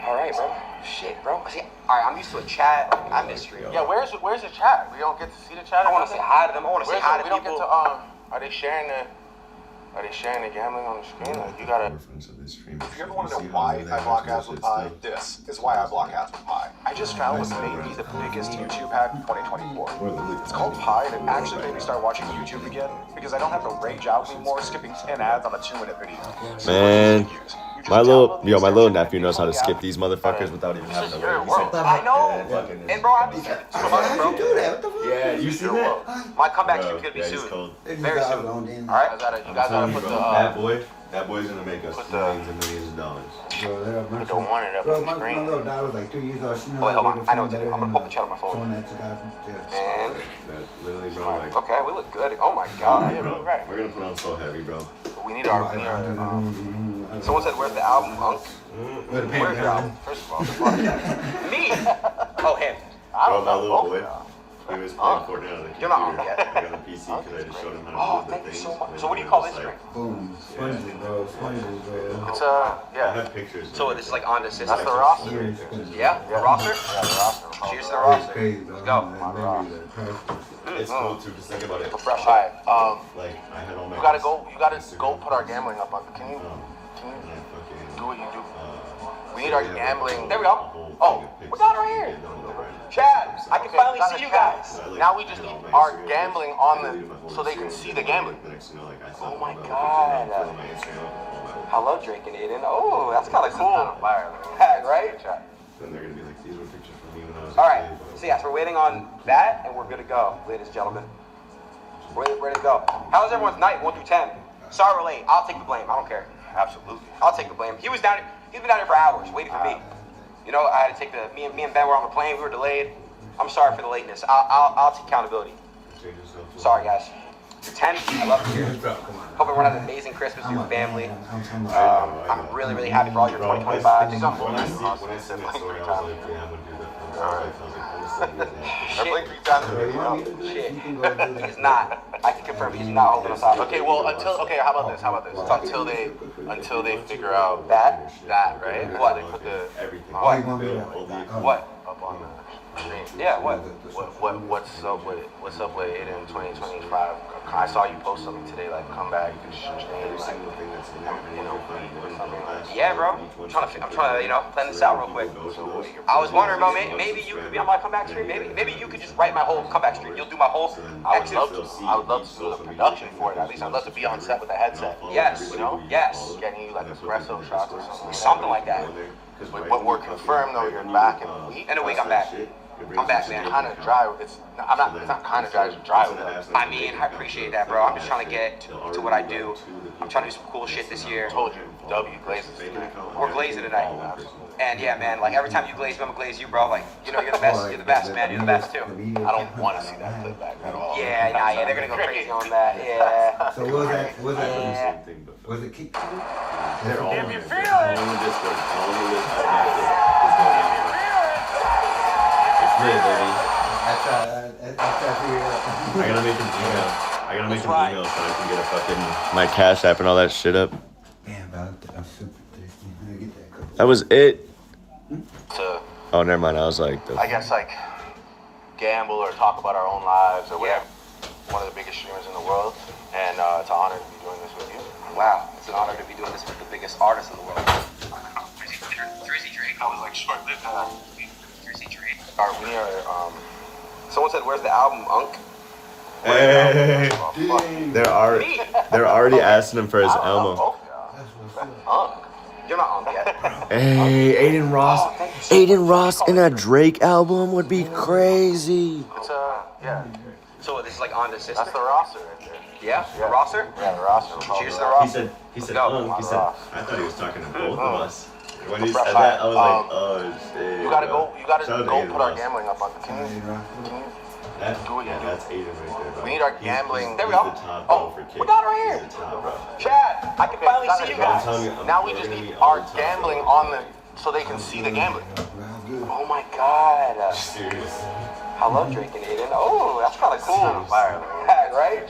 All right, bro. Shit, bro. See, all right, I'm used to a chat. I miss stream.
Yeah, where's the chat? We don't get to see the chat.
I want to say hi to them. I want to say hi to
We don't
people.
get to Are they sharing the gambling on the screen? Like you gotta.
Reference of this stream.
If you ever want to know why I block ads with pie, this is why I block ads with pie. I just found what may be the biggest YouTube hack in 2024. It's called Pie, and it actually made me start watching YouTube again because I don't have to rage out anymore skipping 10 ads on a 2-minute video.
Man, my little nephew knows how to skip these motherfuckers without even having to
your
wait.
world.
I know. And bro, I'm
How'd you do that? What the fuck?
Yeah, you see that?
my comeback
Bro,
stream's gonna be
yeah, he's
soon.
cold.
Very soon.
All
All
right.
right.
You guys gotta put
That boy's gonna make us
put the-
millions and millions of dollars.
put the warning up
Bro,
on the
my
screen.
little daughter was like 2 years old. She knows
Wait, hold
how
on.
to
I know what
do
to do.
better
I'm gonna
than
pull the chat on my phone.
someone that's got
And
That literally, bro. Like,
okay, we look good. Oh my god.
Yeah, bro, right.
we're gonna put on so heavy, bro.
We need our.
Someone said, "Where's the album, Unk?" Where's your album?
First of all,
Me. Oh, him.
Bro, my little boy, he was playing Fortnite on the computer.
You're not on yet.
Like on the PC because I just showed him how
Oh,
to do the
thank you
things.
so much.
and
So what do you
it
call
was
this
like-
drink?
Boom. Sponges, bro. Sponges, bro.
it's
I
yeah.
have pictures.
So it's like on the system.
That's the roster.
Serious.
Yeah, the roster.
Yeah, the roster.
Cheers to the
It's
roster.
crazy, bro.
Let's go.
It's cool too. Just think about it.
Fresh.
All right.
Like I had all my.
You gotta go put our gambling up. Can you do what you do? We need our gambling.
There we go. Oh, we got it right here. Chad, I can finally see you guys.
Now we just need our gambling on the so they can see the gambling.
Oh my god. Hello, Drake and Aiden. Oh, that's kind of cool. Right?
Then they're gonna be like, these were pictures from me when I was.
All right. So yes, we're waiting on that, and we're good to go, ladies and gentlemen. We're ready to go. How was everyone's night, 1 through 10? Sorry we're late. I'll take the blame. I don't care.
Absolutely.
I'll take the blame. He's been down here for hours, waiting for me. You know, I had to take me and Ben were on the plane. We were delayed. I'm sorry for the lateness. I'll take accountability. Sorry, guys. To 10, I love it here. Hope everyone has an amazing Christmas with your family. I'm really, really happy for all your 2025.
When I see that story, I was like, yeah, I'm gonna do that.
I blink 3 times.
Shit. He's not. I can confirm he's not holding us hostage.
Okay, well how about this? Until they figure out
That?
right?
What?
They put the
Everything.
What?
What?
up on the screen.
Yeah, what?
What's up with it in 2025? I saw you post something today, like come back,
Every single thing that's in there,
you know,
Yeah, bro. I'm trying to, plan this out real quick. I was wondering, bro, maybe you could be on my comeback stream. Maybe you could just write my whole comeback stream. You'll do my whole
I would
exit.
love to do the production for it. At least I'd love to be on set with a headset.
Yes.
You know?
Yes.
Getting you like espresso shots or something.
Something like that.
But we're confirmed though. You're back in a week.
In a week, I'm back. I'm back, man.
Kind of dry. It's not kind of dry. It's dry with us.
I mean, I appreciate that, bro. I'm just trying to get to what I do. I'm trying to do some cool shit this year.
I told you, W glazes.
We're glazing tonight. And yeah, man, like every time you glaze me, I'm gonna glaze you, bro. Like, you know, you're the best, man. You're the best too.
I don't want to see that clip back at all.
Yeah, they're gonna go crazy on that. Yeah.
So what was that? Was that?
Yeah.
Was it kick?
They're all
If you feel it.
It's lit, baby.
I tried to figure it out.
I gotta make an email. I gotta make an email so I can get a fucking my Cash App and all that shit up.
Damn, bro, I'm super thirsty. I'm gonna get that couple.
That was it.
To,
Oh, never mind. I was like,
I guess, like, gamble or talk about our own lives or whatever. One of the biggest streamers in the world, and it's an honor to be doing this with you.
Wow, it's an honor to be doing this with the biggest artist in the world. Drizzy Drake.
I was like, short-lived.
Drizzy Drake.
We are,
Someone said, "Where's the album, Unk?"
hey,
fuck.
they're already asking him for his Elmo.
Both y'all.
Unk. You're not Unk yet.
Hey, Aiden Ross.
Oh, thank you so
Aiden Ross in a Drake album would be crazy.
It's
Yeah.
So this is like on the system.
That's the roster right there.
Yeah? The roster?
Yeah, the roster.
Cheers to the roster.
He said,
Go.
he said, I thought he was talking to both of us. When he said that, I was like, oh shit.
You gotta go. You gotta
Shout out to
go
Aiden
put our
Ross.
gambling up on. Can you?
That's,
Do it,
yeah,
dude.
that's Aiden right there, bro.
We need our
He's-
gambling-
There we
he's
go.
the top
Oh,
bro for
we got it right here.
He's the top, bro.
Chad, I can finally see you
Bro, I'm
guys.
telling you,
Now we
we're
just
gonna
need
be
our
on top,
gambling
bro.
on the so they can see the gambling.
Oh my god.
Serious.
I love drinking Aiden. Oh, that's kind of cool.
Fire.
Right?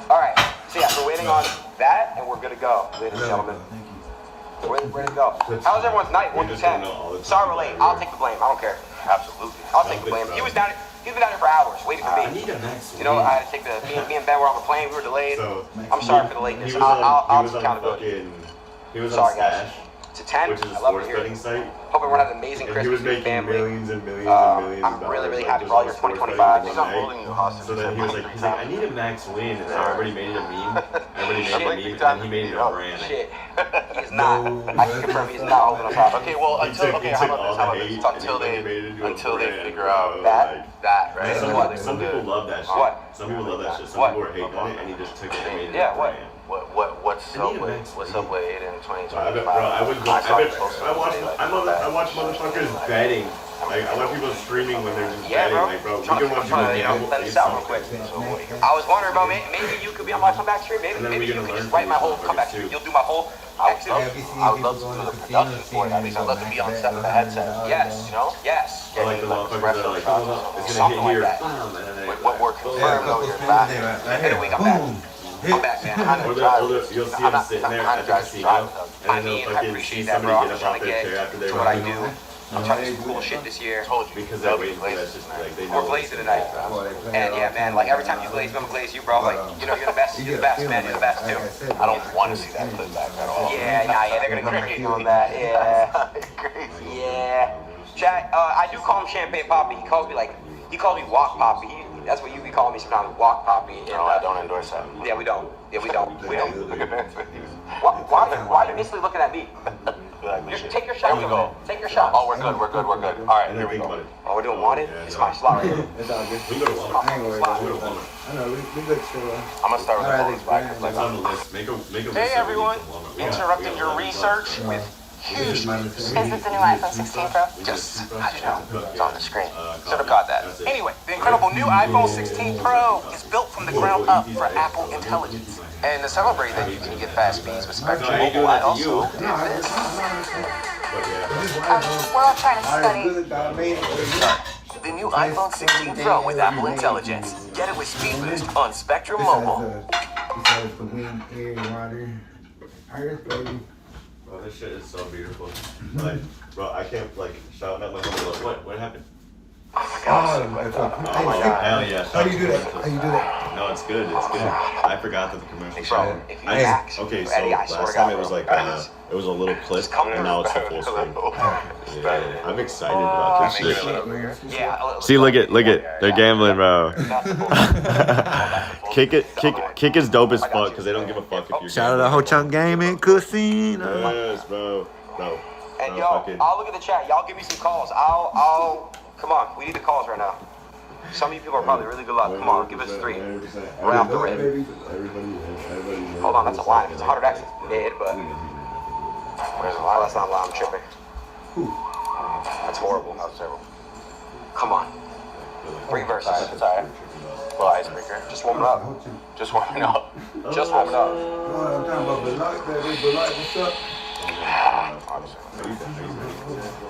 Alright, so yeah, we're waiting on that and we're good to go, ladies and gentlemen. We're ready to go. How's everyone's night? 1 to 10. Sorry we're late. I'll take the blame. I don't care.
Absolutely.
I'll take the blame. He was down. He's been down here for hours waiting for me.
a max.
You know, I had to take the. Me and Ben were on the plane. We were delayed.
So,
I'm sorry for the lateness.
He was on,
I'll
he was
take
on
accountability.
he was
Sorry,
on
guys.
Stash,
To 10.
which is a
I love to
sports
hear
betting
it.
site.
Hope everyone has an amazing
And he was
Christmas with
making
family.
millions and millions and millions.
I'm
of
really, really
dollars,
happy
like,
for all
just
your
on sports
2025.
betting
He's
one
not
night.
holding you hostage.
So then he was like, I need a max win, and then everybody made it a meme. Everybody made it a meme, and then he made it a brand.
Shit. He is not. I can confirm he's not holding us hostage.
Okay, well,
He
until
took
how
all
about
the
this?
hate,
How about this?
and he made it into a
Until they
brand,
figure
bro,
out
That?
that, right?
Some,
What?
some people love that shit.
What?
Some people love that shit. Some
What?
people were hating on it, and he just took it and made it
Yeah,
a
what?
brand.
What's
I need
up
a
with
max
what's
win.
up with Aiden in
Bro,
2025?
I would go.
saw
I
it posted on
watch.
today,
I watch motherfuckers betting. Like, I watch people streaming when they're just
Yeah,
betting.
bro.
Like, bro, we
Trying
can
to
watch people gamble.
let this out real quick. I was wondering about maybe you could be on my comeback stream. Maybe
And then
maybe
we're
you
gonna
could just
learn
write my
from
whole
these
comeback
motherfuckers,
stream.
too.
You'll do my whole
I would
exit.
love to do the production for it. At least I'd love to be on set with a headset.
Yes.
You know?
Yes.
Or like the motherfuckers that are like, oh, it's gonna
Something
hit
like
here.
that.
Bam, and then they
What we're confirmed though, you're back.
Hey, wait, I'm back. I'm back, man.
Or you'll see
I'm
them
not
sitting there
trying
at
to
the
drive
casino,
I
and then
mean,
they'll
I
fucking
appreciate
see
that, bro.
somebody
I'm
get
just
up
trying
off
to
their
get
chair after they
to what I
run.
do. I'm trying to do cool shit this year.
Told you.
Because they're waiting for that shit. Like, they know
We're blazing tonight. And yeah, man, like every time you glaze me, I'm gonna glaze you, bro. Like, you know, you're the best. You're the best, man. You're the best, too.
I don't want to see that clip back at all.
Yeah, they're gonna critique you on that. Yeah.
Crazy.
Yeah. Chat, I do call him Champagne Poppy. He calls me Walk Poppy. That's what you be calling me sometimes, Walk Poppy. And,
No, I don't endorse that.
Yeah, we don't. We don't. Why are you instantly looking at me? Take your shot.
There we go.
Take your shot.
Oh, we're good. All right,
And
here
then
we
think about
go.
it.
Oh, we're doing wanted? It's my slot right here.
It's all good.
We go to Walmart.
I ain't worried
Slot.
about it. I know, we good still.
I'm gonna start with the police back.
It's on the list. Make a list.
Hey
of
everyone,
what we need from Walmart. We got
interrupting your
11
research
bucks.
with huge news.
Is it the new iPhone 16 Pro?
We got
Just,
two
I don't know,
bucks.
it's on the screen.
Should
have caught that.
That's it.
Anyway, the incredible new iPhone 16 Pro is built from the ground up for Apple Intelligence. And to celebrate that, you can get fast speeds with Spectrum
I ain't
Mobile.
doing
I
that to you.
also did this.
But yeah.
We're all trying to study.
The new iPhone 16 Pro with Apple Intelligence. Get it with Speed Boost on Spectrum Mobile.
Besides the wind, air, water, earth, baby.
Bro, this shit is so beautiful. Like, bro, I can't like shout at my homie. Like, what happened?
Oh my God.
Oh my god, hell yeah.
How you do that? How you do that?
No, it's good. It's good. I forgot that the commercial
Bro,
started.
if you max,
Okay, so
Eddie, I swear
last
to God,
time it was
bro.
like it was a little clip, and now it's a full screen. Yeah, I'm excited about this shit.
Yeah.
See, look at, they're gambling, bro. Kick is dope as fuck because they don't give a fuck if you're.
Shout out to Ho Chunk Gaming Casino.
Yes, bro.
And yo, I'll look at the chat. Y'all give me some calls. I'll. Come on, we need the calls right now. Some of you people are probably really good luck. Come on, give us 3. Right off the rip. Hold on, that's a line. It's 100x. It's mid, but where's the line? That's not a line. I'm tripping. That's horrible. That was terrible. Come on. Reverse.
It's alright. Well, icebreaker.
Just warm it up.
Just warming up.
Just warm it up.
No, I'm talking about Belight, baby. Belight, what's up?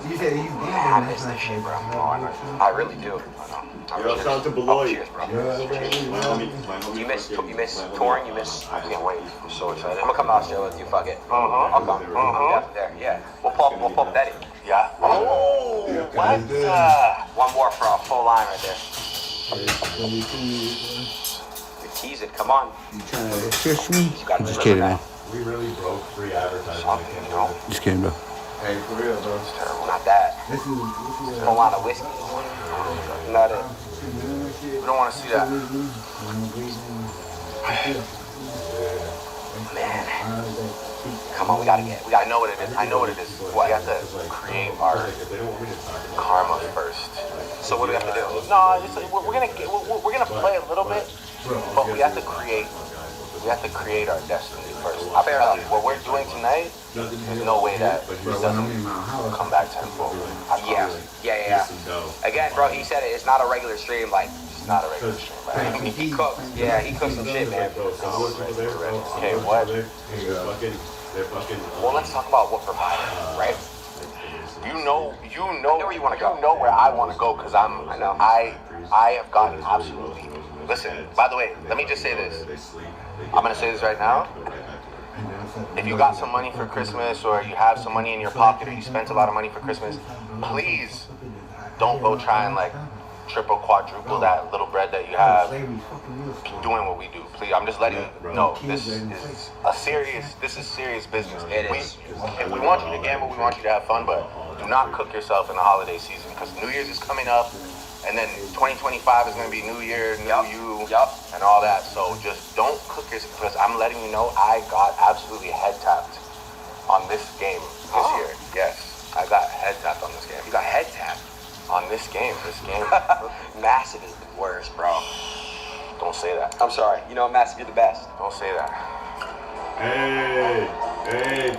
You said he's gambling.
I miss this shit, bro. I really do.
Yo, shout out to Beloit.
Cheers, bro.
My homie.
You miss touring. You miss. I can't wait. I'm so excited. I'm gonna come out show with you. Fuck it. I'll come. I'm definitely there. Yeah. We'll pop that in.
Yeah. Oh, what?
One more for a full line right there. You tease it. Come on.
You trying to fish me?
You gotta
Just
deliver
kidding,
that.
man.
We really broke free advertising.
Something, you know.
Just kidding, bro.
Hey, for real, bro.
It's terrible. Not that.
This is
Full line of whiskey. Not it.
We don't want to see that.
Man. Come on. We gotta.
I know what it is. We have to create our karma first.
So what do we have to do?
No, we're gonna play a little bit, but we have to create our destiny first.
Fair enough.
What we're doing tonight, there's no way that this doesn't come back tenfold.
Yeah. Again, bro, he said it. It's not a regular stream. Like,
It's not a regular stream, right?
he cooks. Yeah, he cooks some shit, man.
Okay, what?
Well, let's talk about what provided, right?
You know
where you wanna go.
You know where I want to go because I have gotten absolutely. Listen, by the way, let me just say this. I'm gonna say this right now. If you got some money for Christmas, or you have some money in your pocket, or you spent a lot of money for Christmas, please don't go try and like triple, quadruple that little bread that you have doing what we do. Please, I'm just letting you know this is serious business. If we want you to gamble, we want you to have fun, but do not cook yourself in the holiday season because New Year's is coming up, and then 2025 is going to be New Year, new you, and all that. So just don't cook yourself because I'm letting you know I got absolutely head tapped on this game this year. Yes, I got head tapped on this game.
You got head tapped
on this game.
Massive is the worst, bro.
Don't say that.
I'm sorry. You know, Massive, you're the best.
Don't say that.
Hey,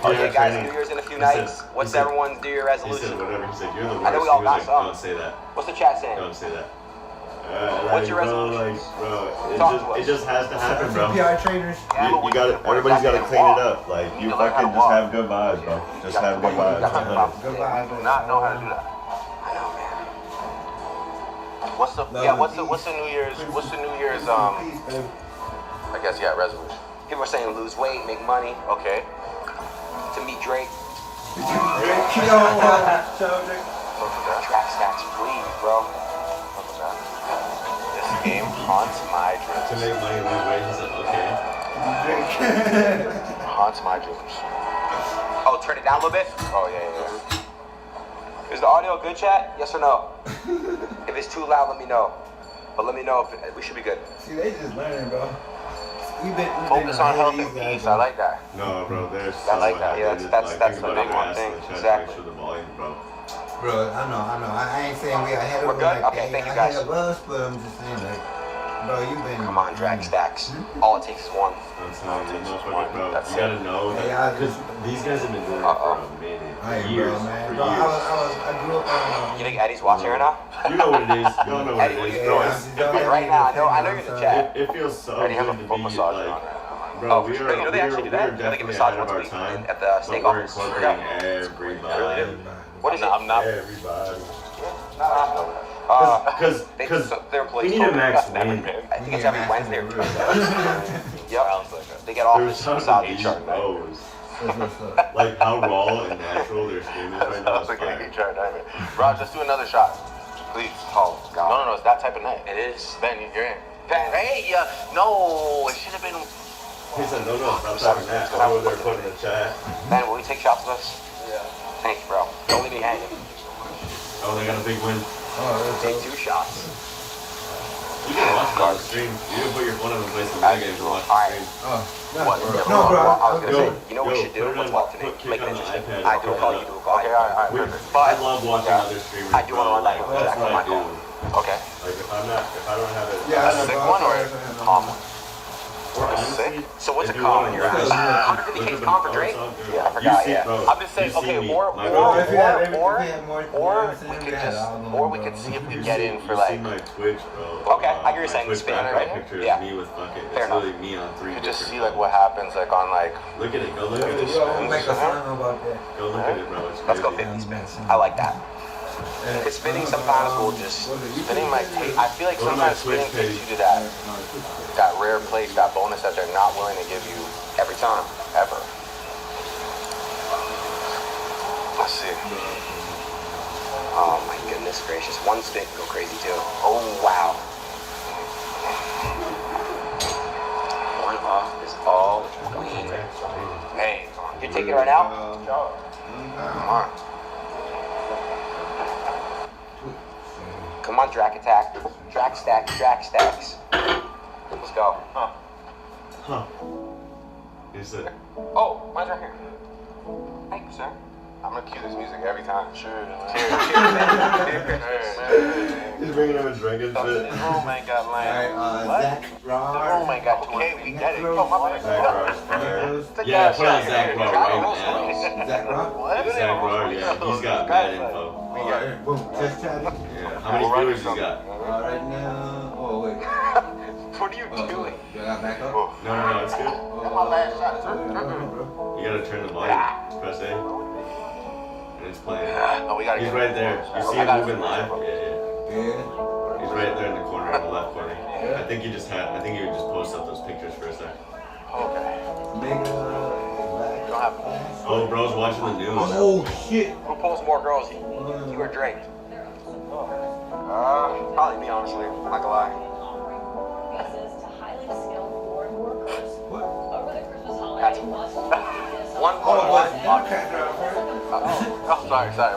okay, guys, New Year's in a few nights. What's everyone's New Year resolution?
He said whatever. He said you're the worst.
I know we all got some.
Don't say that.
What's the chat saying?
Don't say that.
What's your resolution?
It just has to happen, bro.
CPI traders.
You got it. Everybody's got to clean it up. Like you fucking just have good vibes, bro. Just have good vibes.
Good vibes.
Do not know how to do that.
I know, man.
What's the New Year's I guess resolution.
People are saying lose weight, make money.
Okay.
To meet Drake.
Track
stacks, please, bro.
This game haunts my dreams.
To make money, lose weight. He said, okay.
Haunts my dreams.
Oh, turn it down a little bit.
Oh yeah.
Is the audio good, chat? Yes or no? If it's too loud, let me know. But let me know if we should be good.
See, they just learning, bro.
Focus on health and peace. I like that.
No, bro. There's.
I like that. Yeah, that's the big one thing. Exactly.
The volume, bro.
Bro, I know. I ain't saying we ahead of
We're
them.
good?
Like,
Okay, thank you, guys.
ahead of us, but I'm just saying, like, bro, you been.
Come on, drag stacks. All it takes is one.
I'm telling you, motherfucker, bro.
That's
You gotta know because these guys have been doing it for a minute. Years,
bro, man.
for
Bro,
years.
I grew up on.
You think Eddie's watching right now?
You know what it is. You don't know what it is, bro.
Right now, I know you're in the chat.
It feels so
Eddie
good
have
to
a
be
foot massage
like.
on.
Bro,
Oh,
we
for
are,
sure. You know they actually do that? You know they get
definitely
massage
ahead of
once a
our
week
time,
at the steak
but we're
office.
incorporating everybody.
What is it?
I'm not.
Everybody.
Because their
We
employees
need a
told me
max
that.
win.
I think it's every Wednesday or Tuesday. Yep. They get
There's
office
some
massage
of these
each other.
bros. Like how raw and natural their skin is right now.
Sounds like an HR nightmare. Raj, let's do another shot, please.
Oh, God.
No, it's that type of night.
It is.
Ben, you're in.
Ben.
Hey, no, it should have been.
He said, no, I'm sorry, that. I'm over there putting in the chat.
Ben, will you take shots with us? Yeah. Thank you, bro. Don't leave me hanging.
Oh, they got a big win.
Take 2 shots.
You can watch it on the stream. You can put your phone on the place and games and watch the stream.
What?
No, bro.
I was going to say, you know what we should do? Let's walk today. Make it interesting. I do a call, you do a call.
Okay, all right, perfect.
I love watching other streamers.
I do want to run that.
That's what I do.
Okay.
Like if I don't have it.
A sick one or a calm one?
Honestly,
So what's a calm in your eyes? 150K calm for Drake? Yeah, I forgot, yeah.
I'm just saying, okay, or we could see if we get in for like.
my Twitch, bro.
Okay, I hear you're saying
Twitch
spin,
background
right?
picture
Yeah.
is me with fucking.
Fair
It's
enough.
literally me on 3
You just
different
see like what happens like on like.
Look at it. Go look at it.
Make a song about that.
Go look at it, bro. It's
Let's go
crazy.
50 spins. I like that. Because spinning sometimes will just...
Spinning might take. I feel like
Go to my
sometimes spinning
Twitch
takes you to that rare place, that bonus that they're not willing to give you
Every time.
ever. Let's see.
Oh my goodness gracious. One spin can go crazy too. Oh wow. One off is all we need.
Hey,
You're taking it right now?
come on.
Come on, Drac attack. Drac stacks. Let's go.
Huh. He said,
Oh, mine's right here. Thank you, sir. I
I'm gonna cue this music every time. Sure.
Cheers.
He's bringing him a drink and shit.
This room ain't got lame.
Alright, Zach
The
Ross.
room ain't got okay, we get it. Oh, my bad.
Zach Ross.
Take
Yeah,
that
put on
shot.
Zach Ross right now.
Zach Ross.
What?
Zach Ross, yeah, he's got bad info.
Alright, boom, just chatting.
Yeah. How many viewers he's got?
Right now, oh wait.
What are you doing?
Do I got back up?
No, it's good.
My last shot.
You gotta turn the volume. Press A. And it's playing.
Oh, we gotta
He's
get
right there. You see him moving live? Yeah.
Yeah.
He's right there in the corner, in the left corner. I think you just post up those pictures for a sec.
Okay.
Nigga.
You don't have
Oh, bro's watching the news.
Oh shit.
Who pulls more girls? You or Drake? Probably me, honestly. I'm not gonna lie. That's one.
Oh, sorry. My bad.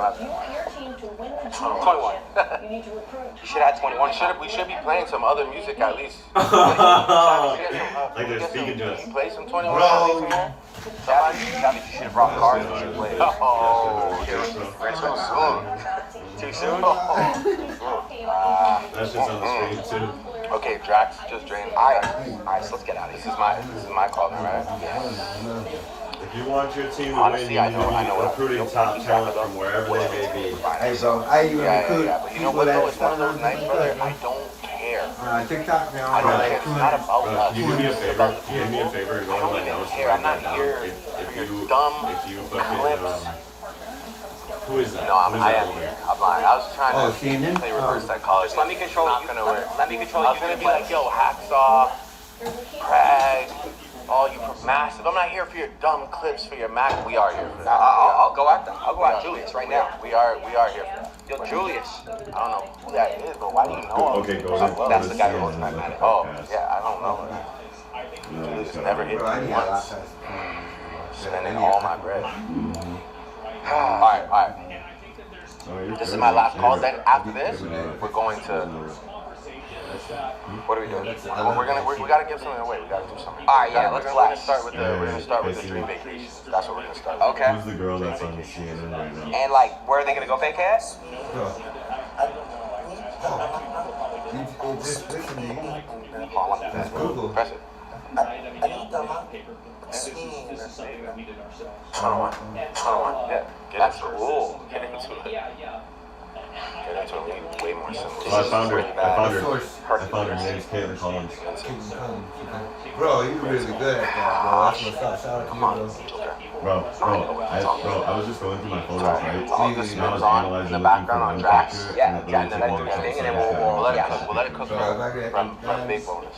21. You should have had 21.
We should be playing some other music at least.
Like they're speaking to us.
Play some 21.
Bro. That means you should have brought cards and you played.
Oh,
Too soon?
That shit's on the screen too.
okay, Drax, just drain.
Alright, so let's get out of
This
here.
is my call now, right?
If you want your team to
Honestly,
win,
I
you
know
need to be
what
recruiting top talent from wherever they may be.
Hey, so I even recruit
Yeah. But you know what though? It's one of those nights, brother. I don't care.
TikTok now.
I don't care. It's not about
Bro,
us.
can you do me a favor? Can you do me a favor and go
I
to
don't
my
even
notes?
care. I'm not here
If
for
you
your dumb
fucking
clips.
who is that?
No,
Who is
I
that
am
woman?
here. I'm lying. I was trying
Oh,
to
CNN?
play reverse psychology.
Let me control
Not
you.
gonna work.
Let me control
I
you.
was gonna be like, yo, Hacksaw, Craig, all you massive. I'm not here for your dumb clips for your Mac. We are here for that.
I'll go at them. I'll go at Julius right now.
We are here for that.
Yo, Julius.
I don't know who that is, but why do you know him?
Okay, go
So
to
well?
That's the guy who owns my man.
Oh, yeah, I don't know. Julius never hit
Bro, I
me
need a lot
once.
of
Spending all my bread. Alright. This is my last call. Then after this, we're going to. What are we doing? We gotta give something away. We gotta do something.
Alright, yeah, let's
We're gonna
flash.
start with the dream vacations. That's what we're gonna start with.
Okay.
Who's the girl that's on CNN right now?
And like, where are they gonna go fake ass?
Just listen to you.
Oh, I want that.
Google.
Press it. Hold on. Yeah. Get into it. Get into it. We need way more simple.
So I found her. Her name's Caitlin Collins.
Bro, you really good at that, bro. That's what's up. Shout out to you, bro.
Bro, I was just going through my photos, right?
All this
And I was
is on
analyzing,
in the
looking
background
for
on
one
Drax.
picture,
Yeah,
and it
and then I do
literally
that
took
thing, and then
one
we'll
We'll let it
yeah.
cook. We'll let it cook from big bonus.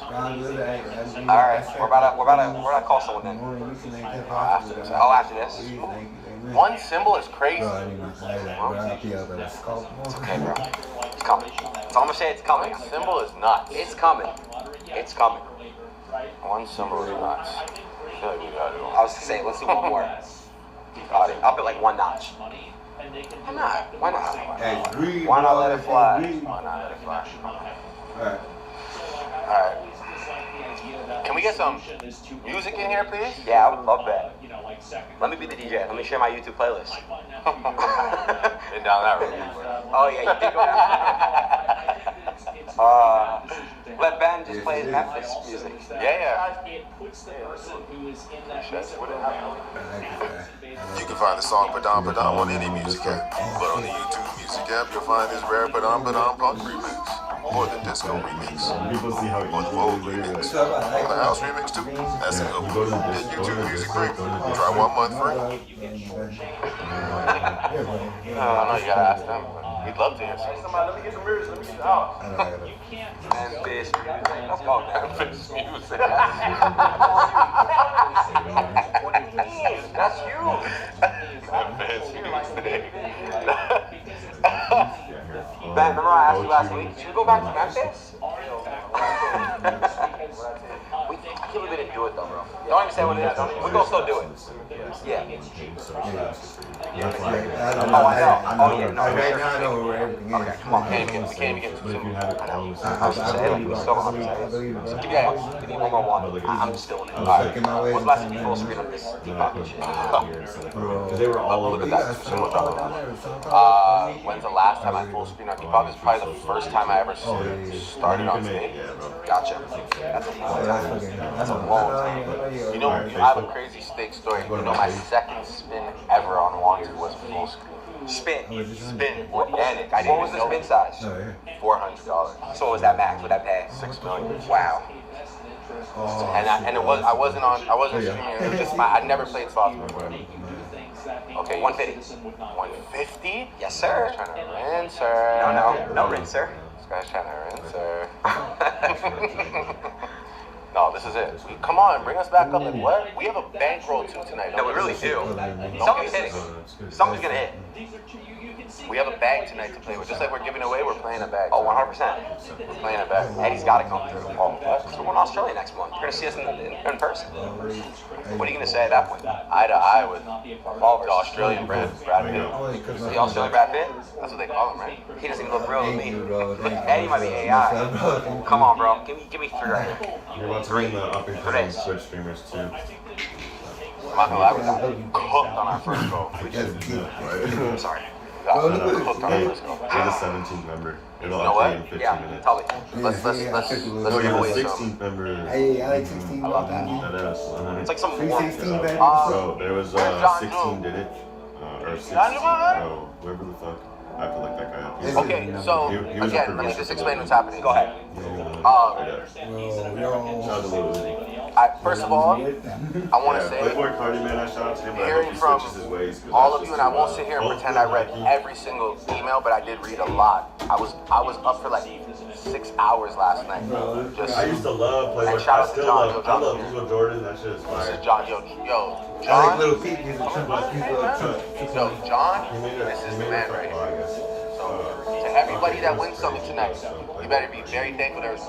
Alright, we're about to call someone then.
After this.
Oh, after this.
One symbol is crazy.
Okay, bro. It's coming. That's all I'm gonna say. It's coming.
One symbol is nuts.
It's coming. It's coming.
One symbol is nuts. I feel like we gotta do
I was gonna say, let's do one more. Up it like one notch. Why not? Why not?
Why not let it fly? Why not let it fly? Alright. Can we get some music in here, please?
Yeah, I would love that. Let me be the DJ. Let me share my YouTube playlist.
Been down that road.
Oh yeah, you did go down. Let Ben just play his Memphis music.
Yeah.
You can find the song Padam Padam on any music app, but on the YouTube music app, you'll find this rare Padam Padam Punk remix, or the disco remix,
People see how
or the Vogue remix, or the house remix too. That's it. Get YouTube Music free. Try 1 month free.
I know you gotta ask them. We'd love to hear somebody. Let me get some mirrors. Let me get out.
Memphis. Let's go,
Memphis music. That's you. Memphis music.
Ben, remember I asked you last week, should we go back to Memphis? I can't believe we didn't do it though, bro. Don't even say what it is. We're gonna still do it. Yeah.
That's why.
Oh, I know. Oh, yeah, no.
Right now, I know where everything is.
Okay, come on. We can't even get
But if you had it closed,
I was just saying, like, we still don't have to say it. Yeah, give me one more one. I'm still in it. Alright. What's last to be full screen on this Deepak shit?
because they were all
Look
over.
at that. So much drama down. When's the last time I full screen on Deepak? It's probably the first time I ever started on stage. Gotcha. That's a long time. That's a long time. You know, I have a crazy steak story. You know, my second spin ever on Wanted was full screen. Spin. Organic. I didn't even know. What was the spin size? $400. So what was that max? What that pay? $6 million. Wow. And I wasn't streaming. It was just I never played soft. Okay, 150. 150? Yes, sir. Trying to rinse, sir. No rinse, sir. This guy's trying to rinse, sir. No, this is it. Come on, bring us back up. Like what? We have a bankroll too tonight. No, we really do. Something's hitting. Something's gonna hit. We have a bag tonight to play with. Just like we're giving away, we're playing a bag. Oh, 100%. We're playing a bag. Eddie's got to come through. Oh, what? So we're in Australia next month. You're gonna see us in person. What are you gonna say at that point? Eye to eye with the Australian Brad Pitt. The Australian Brad Pitt? That's what they call him, right? He doesn't even look real to me. Eddie might be AI. Come on, bro. Give me 3 right here.
You're about to bring the up and coming Twitch streamers too.
I'm not gonna lie, we got cooked on our first go. I'm sorry. We got cooked on our first go.
You're the 17th member. It'll
You know what?
in 15
Yeah,
minutes.
tell me. Let's
No,
give
you're
away
the
some.
16th member.
Hey, I like 16.
I love that.
That is.
It's like some
316, baby.
So there was
Where's John
16
Drew?
did it, or 16.
John Drew?
Oh, whoever the fuck. I have to look that guy up.
Okay, so
He was a
again, let me just
producer.
explain what's happening. Go ahead. First of all, I want to say,
Playboy Cardi, man, I shout out to him. But I hope
hearing
he
from
switches his ways, 'cause
all
that's
of you,
just
and I
too
won't
much.
sit here and
Both
pretend I read
Nike.
every single email, but I did read a lot. I was up for like 6 hours last night. Just
I used to love Playboy.
And shout
I
out to
still
John.
love.
Yo,
I
John
love
here.
Hugo Jordan. That shit is
This
fire.
is John. Yo,
I like
John.
little feet. He's a Trump.
Yo, John. This is the man right here. So to everybody that wins something tonight, you better be very thankful. There's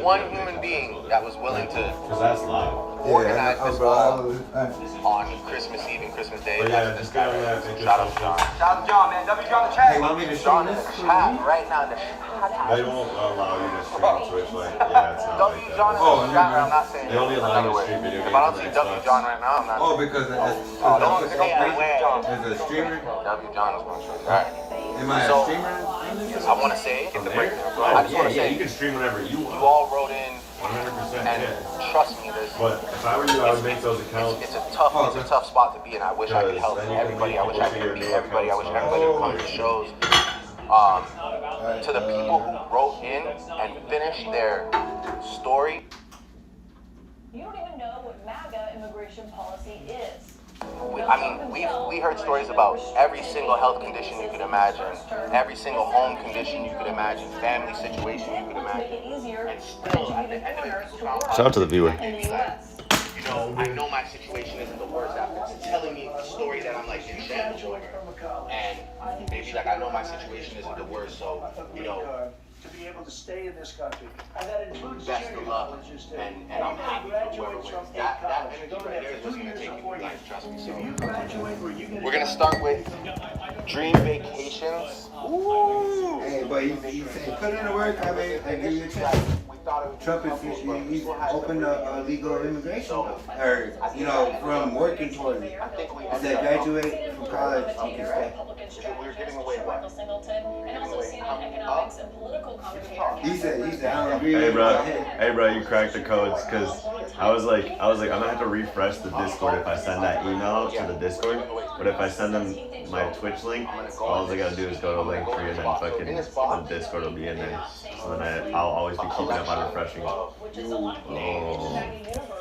one human being that was willing to
Because that's live.
organize this on Christmas Eve and Christmas Day.
But
That's
yeah,
this
just
guy.
go on that. Thank you
Shout out
so
to John.
much.
Shout out to John, man. W John the chat.
Hey, want me to
John
stream
in
this?
the chat right now in the chat.
They won't allow you to stream on Twitch. Like, yeah, it's not
W
like that.
John in the chat. I'm not saying
They only allow
another
you to
way.
stream video
If I don't
games
see
on
W
Xbox.
John right now, I'm not.
Oh, because
Oh, don't say I win.
as a streamer.
W John is going to show you. All right.
Am I a
So,
streamer?
I want to say, get the breakdown. I just want to
Yeah,
say,
you can stream whenever you
you
want.
all wrote in,
100%.
and
Yeah.
trust me, this.
But if I were you, I would make those accounts.
It's a tough spot to be in. I wish I could help everybody. I wish I could meet everybody. I wish everybody would come to shows. To the people who wrote in and finished their story,
You don't even know what MAGA immigration policy is.
we heard stories about every single health condition you could imagine, every single home condition you could imagine, family situation you could imagine, and still at the end of it, people found
Shout out to the viewer.
In the U.S.
You know, I know my situation isn't the worst after telling me a story that I'm like in damage over. And maybe like I know my situation isn't the worst, so you know,
to be able to stay in this country. And that includes
best of luck. And I'm happy for whoever wins. That energy right there is what's gonna take you guys, trust me. So
we're gonna start with Dream Vacations. Ooh.
Hey, but he said, put in the work. I mean, I give you a chance. Trump is he's opened a legal immigration, or from working towards it. He said graduate from college, you can stay.
We're giving away what?
And also CNN economics and political commentator.
He said, I don't agree
Hey
with
bro,
you.
hey bro, you cracked the codes because I was like, I'm gonna have to refresh the Discord if I send that email to the Discord. But if I send them my Twitch link, all they gotta do is go to Linktree and then fucking the Discord will be in there. So then I'll always be keeping up on refreshing. Oh.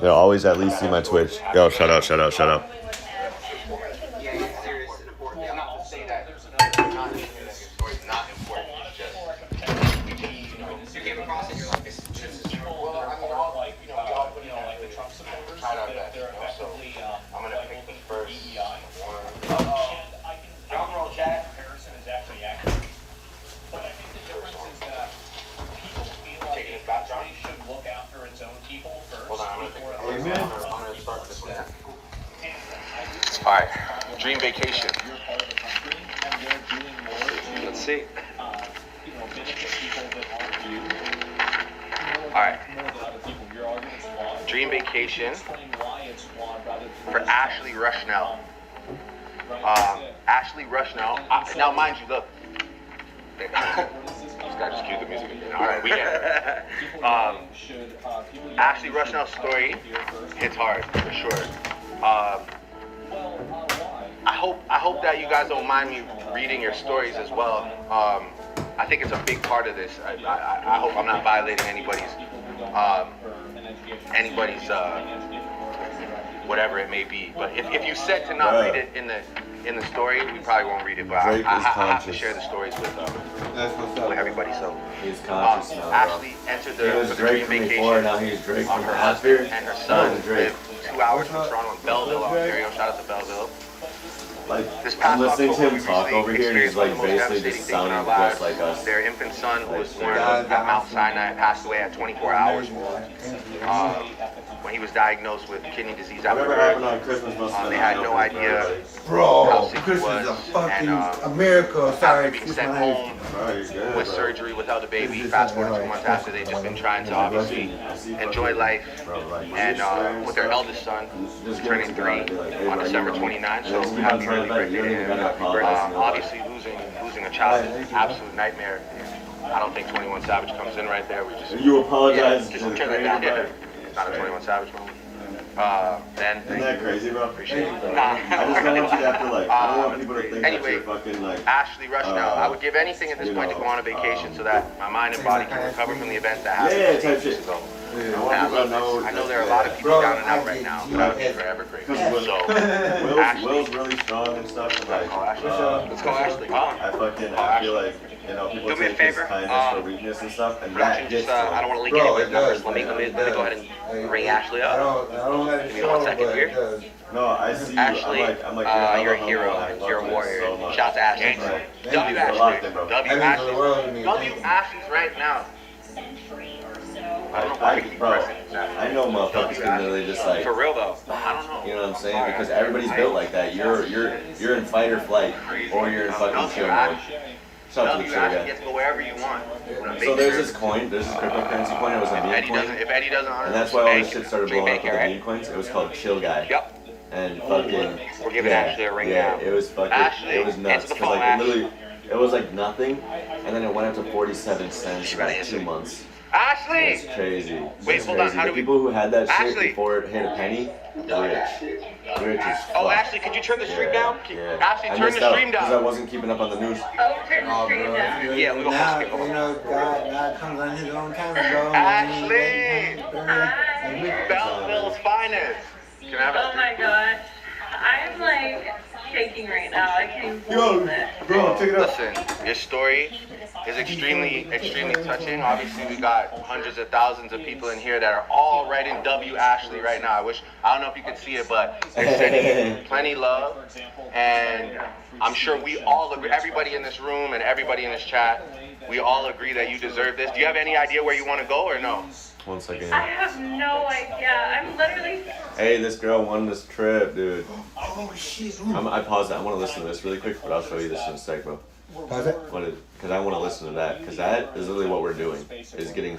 They'll always at least see my Twitch. Yo, shut up.
Yeah, it's serious and important. I'm not to say that not that your story is not important. It's just you came across it, you're like, this is true. Well, I mean, all like we all put in like the Trump supporters. Tried our best, so I'm gonna pick the first one. Drum roll, chat.
Comparison is actually accurate. But I think the difference is that people feel like
Taking us back, John.
they should look after its own people first.
Hold on, I'm gonna pick the
before
first one. I'm gonna start this one.
And I do
Alright,
Dream Vacation.
you're part of the country and they're doing more to,
Let's see.
benefit people that aren't you.
All right.
More than other people. Your argument's flawed.
Dream Vacation
Explain why it's flawed rather than
for
just-
Ashley Rushnell.
Right, that's it.
Ashley Rushnell. Now, mind you, look. This guy just cued the music again. All right, we get it. Ashley Rushnell's story hits hard for sure. I hope that you guys don't mind me reading your stories as well. I think it's a big part of this. I hope I'm not violating anybody's whatever it may be. But if you said to not read it in the story, we probably won't read it. But I have to share the stories with everybody. So
He's conscious now, bro.
Ashley entered
He was
the
Drake
Dream
from before,
Vacation
now he's Drake
on
from
her
after.
husband and her son.
Drake.
Live 2 hours from Toronto in Belleville, Ontario. Shout out to Belleville.
Like,
This
I'm
past
listening to
October,
him talk
we
over here, and he's
experienced one
like
of the most
basically
devastating
just
things in our
sounding
lives.
just like us.
Their infant son, who was born
Yeah.
at Mount Sinai, passed away at 24 hours old. When he was diagnosed with kidney disease after
Whatever happened on
birth.
Christmas must have
They
been
had
on
no
Christmas,
idea
everybody.
Bro,
how sick he
Christmas
was,
is a fucking
and
miracle. Sorry,
after being
excuse
sent
my
home
Bro, you're good,
with
bro.
surgery without a baby,
This is
fast forward
like-
2 months after, they just been trying to obviously enjoy life.
Bro, like,
And with their eldest son, who's turning 3 on December 29th, so happy early birthday to him. Obviously losing a child is an absolute nightmare. I don't think 21 Savage comes in right there. We just
You apologize
just
to the
turn that down.
creator,
It's not a 21 Savage moment. Then
Isn't that crazy, bro?
appreciate it.
I just don't want you to have to like. I don't want people to think that
Anyway,
you're fucking like.
Ashley Rushnell. I would give anything at this point to go on a vacation so that my mind and body can recover from the events that happened
Yeah,
6
type
weeks
shit.
ago.
I
And
want
I
people
love
to know.
this. I know there are a lot of people down and out right now, but I would be forever grateful.
Because
So,
Will's
Ashley,
really strong and stuff. And like,
let's go, Ashley.
I feel like, you know, people
Do me a
take his
favor,
kindness for weakness and stuff, and
Production,
that gets
just,
to him.
I don't want to leak
Bro,
any
it
of the numbers.
does,
Let me
man,
go
it
ahead
does.
and bring Ashley
I
up.
don't let it
Give me
show,
1 second
but
here.
it does.
No, I see you.
Ashley,
I'm like,
you're a
humble,
hero.
I fuck
You're a
with
warrior.
so much.
Shout out to Ashley.
Right.
W
Thank you a
Ashley.
lot, then, bro.
W
That means the world to
Ashley.
me.
W Ashley's right now.
Century or so.
I don't know why we keep
Bro,
pressing that.
I know motherfuckers can literally just like,
For real though.
I don't know.
you know what I'm saying? Because everybody's built like that. You're in fight or flight, or you're in fucking chill mode. Shout out to the
W
chill
Ashley
guy.
gets to go wherever you want.
So there's this coin, there's this cryptocurrency coin. It was a meme coin,
If Eddie doesn't honor
and that's
this
why all
bank,
this shit started
Dream
blowing up with
Bank,
the
right?
meme coins. It was called Chill Guy.
Yep.
And fucking
We're giving Ashley a ring
yeah,
now.
it was fucking
Ashley,
it was nuts
answer the
because
phone,
like
Ash.
it literally it was like nothing, and then it went up to 47 cents in
better
like
answer.
2 months.
Ashley!
It's crazy.
Wait,
It's
hold on,
crazy.
how
The
do we-
people who had that shit
Ashley!
before it hit a penny, rich as fuck.
Oh, Ashley, could you turn the stream down?
Yeah.
Ashley,
I
turn
missed
the
out
stream
because I
down.
wasn't keeping up on the news.
Oh, bro.
Yeah, we gonna
now,
skip over.
you know, God comes on his own time, bro.
Ashley! Belleville's finest. Can I have
Oh
a
my gosh. I'm like shaking right now. I can't believe it.
Bro, check it out.
Listen, your story is extremely touching. Obviously, we got hundreds of thousands of people in here that are all writing W Ashley right now. I don't know if you could see it, but they're sending you plenty love. And I'm sure we all agree, everybody in this room and everybody in this chat, we all agree that you deserve this. Do you have any idea where you want to go or no?
1 second.
I have no idea. I'm literally.
Hey, this girl won this trip, dude.
Oh, shit.
I paused that. I want to listen to this really quick, but I'll show you this in a sec, bro.
Pause it.
Because I want to listen to that. Because that is literally what we're doing. Is getting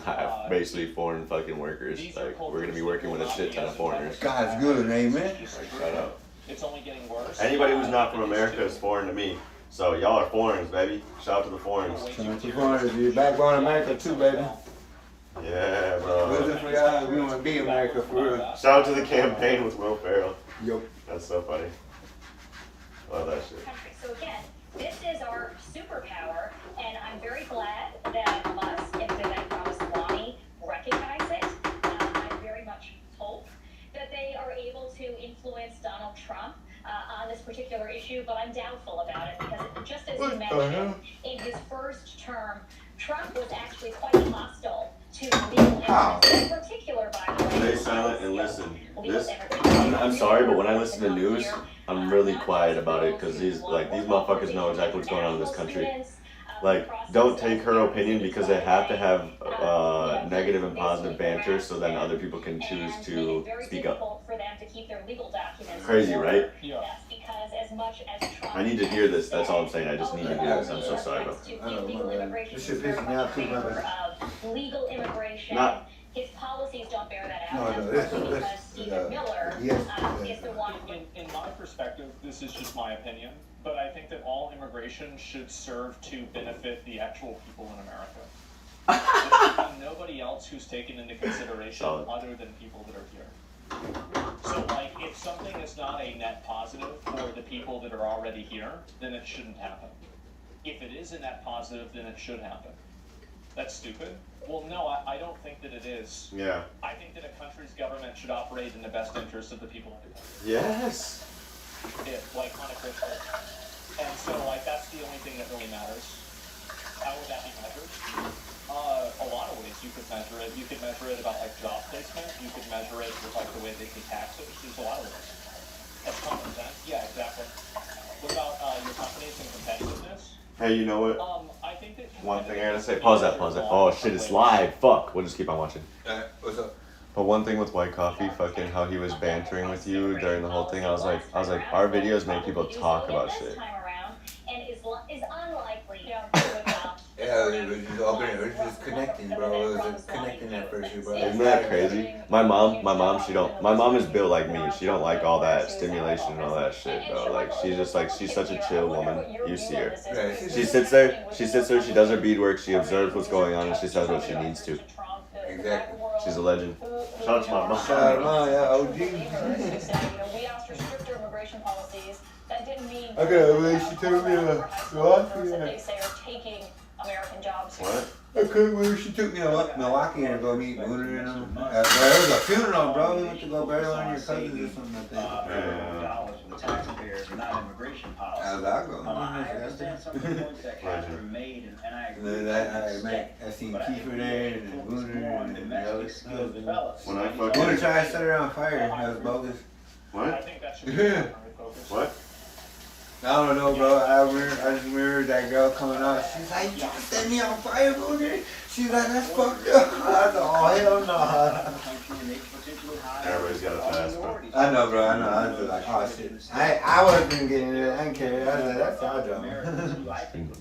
basically foreign fucking workers. Like, we're going to be working with a shit ton of foreigners.
God's good, amen.
Like, shout out.
It's only getting worse.
Anybody who's not from America is foreign to me. So y'all are foreigners, baby. Shout out to the foreigners.
You're backbone America too, baby.
Yeah, bro.
Listen for y'all, we want to be America for real.
Shout out to the campaign with Will Ferrell.
Yo.
That's so funny. Love that shit.
So again, this is our superpower, and I'm very glad that Musk and Vivek Ramaswamy recognize it. I very much hope that they are able to influence Donald Trump on this particular issue, but I'm doubtful about it because just as you mentioned, in his first term, Trump was actually quite hostile to legal immigrants, in particular, by the way.
Stay silent and listen. I'm sorry, but when I listen to news, I'm really quiet about it because these motherfuckers know exactly what's going on in this country. like, don't take her opinion because they have to have negative and positive banter so then other people can choose to speak up. Crazy, right? I need to hear this. That's all I'm saying. I just need to hear this. I'm so sorry, bro.
I know, man. This shit pisses me off too, brother.
Legal immigration.
Not.
His policies don't bear that out.
No,
Because Stephen Miller is the one.
In my perspective, this is just my opinion, but I think that all immigration should serve to benefit the actual people in America. There should be nobody else who's taken into consideration other than people that are here. So, like, if something is not a net positive for the people that are already here, then it shouldn't happen. If it is a net positive, then it should happen. That's stupid. Well, no, I don't think that it is.
Yeah.
I think that a country's government should operate in the best interest of the people of the country.
Yes.
Like, unequivocally. And so, like, that's the only thing that really matters. How would that be measured? A lot of ways you could measure it. You could measure it about, like, job placement. You could measure it with, like, the way they pay taxes. There's a lot of ways. That's common sense. Yeah, exactly. What about your companies and competitiveness?
Hey, you know what?
I think that
One thing I gotta say. Pause that. Oh shit, it's live. Fuck. We'll just keep on watching.
What's up?
But one thing with White Coffee, fucking how he was bantering with you during the whole thing, I was like, our videos make people talk about shit.
And is unlikely.
Yeah, it was just open. It was just connecting, bro. It was just connecting at first, bro.
Isn't that crazy? My mom, my mom is built like me. She don't like all that stimulation and all that shit, bro. Like, she's just like, she's such a chill woman. You see her. She sits there, she does her beadwork, she observes what's going on, and she says what she needs to.
Exactly.
She's a legend. Shout out to my mom.
Shout out to mom, yeah, OG.
We asked for stricter immigration policies. That didn't mean.
Okay, well, she took me to Milwaukee.
That they say are taking American jobs.
What?
Okay, well, she took me to Milwaukee and go meet Booner and them. There was a funeral, bro. We went to go bury one of your cousins or something like that.
Dollars from the taxpayers, not immigration policy.
How's that going?
I understand some of the points that have been made, and I agree.
I seen Kiefer there and Booner and the others.
Skills developed.
When I fucking...
Booner tried to set her on fire. That was bogus.
What?
I think that should be primary focus.
What?
I don't know, bro. I just remember that girl coming out. She's like, "You set me on fire, Booner." She's like, "That's fucked up." I said, "Oh, hell no."
Everybody's got a fast, bro.
I know, bro. I know. I was just like, "Oh shit." I wasn't getting it. I didn't care. I was like, "That's our job."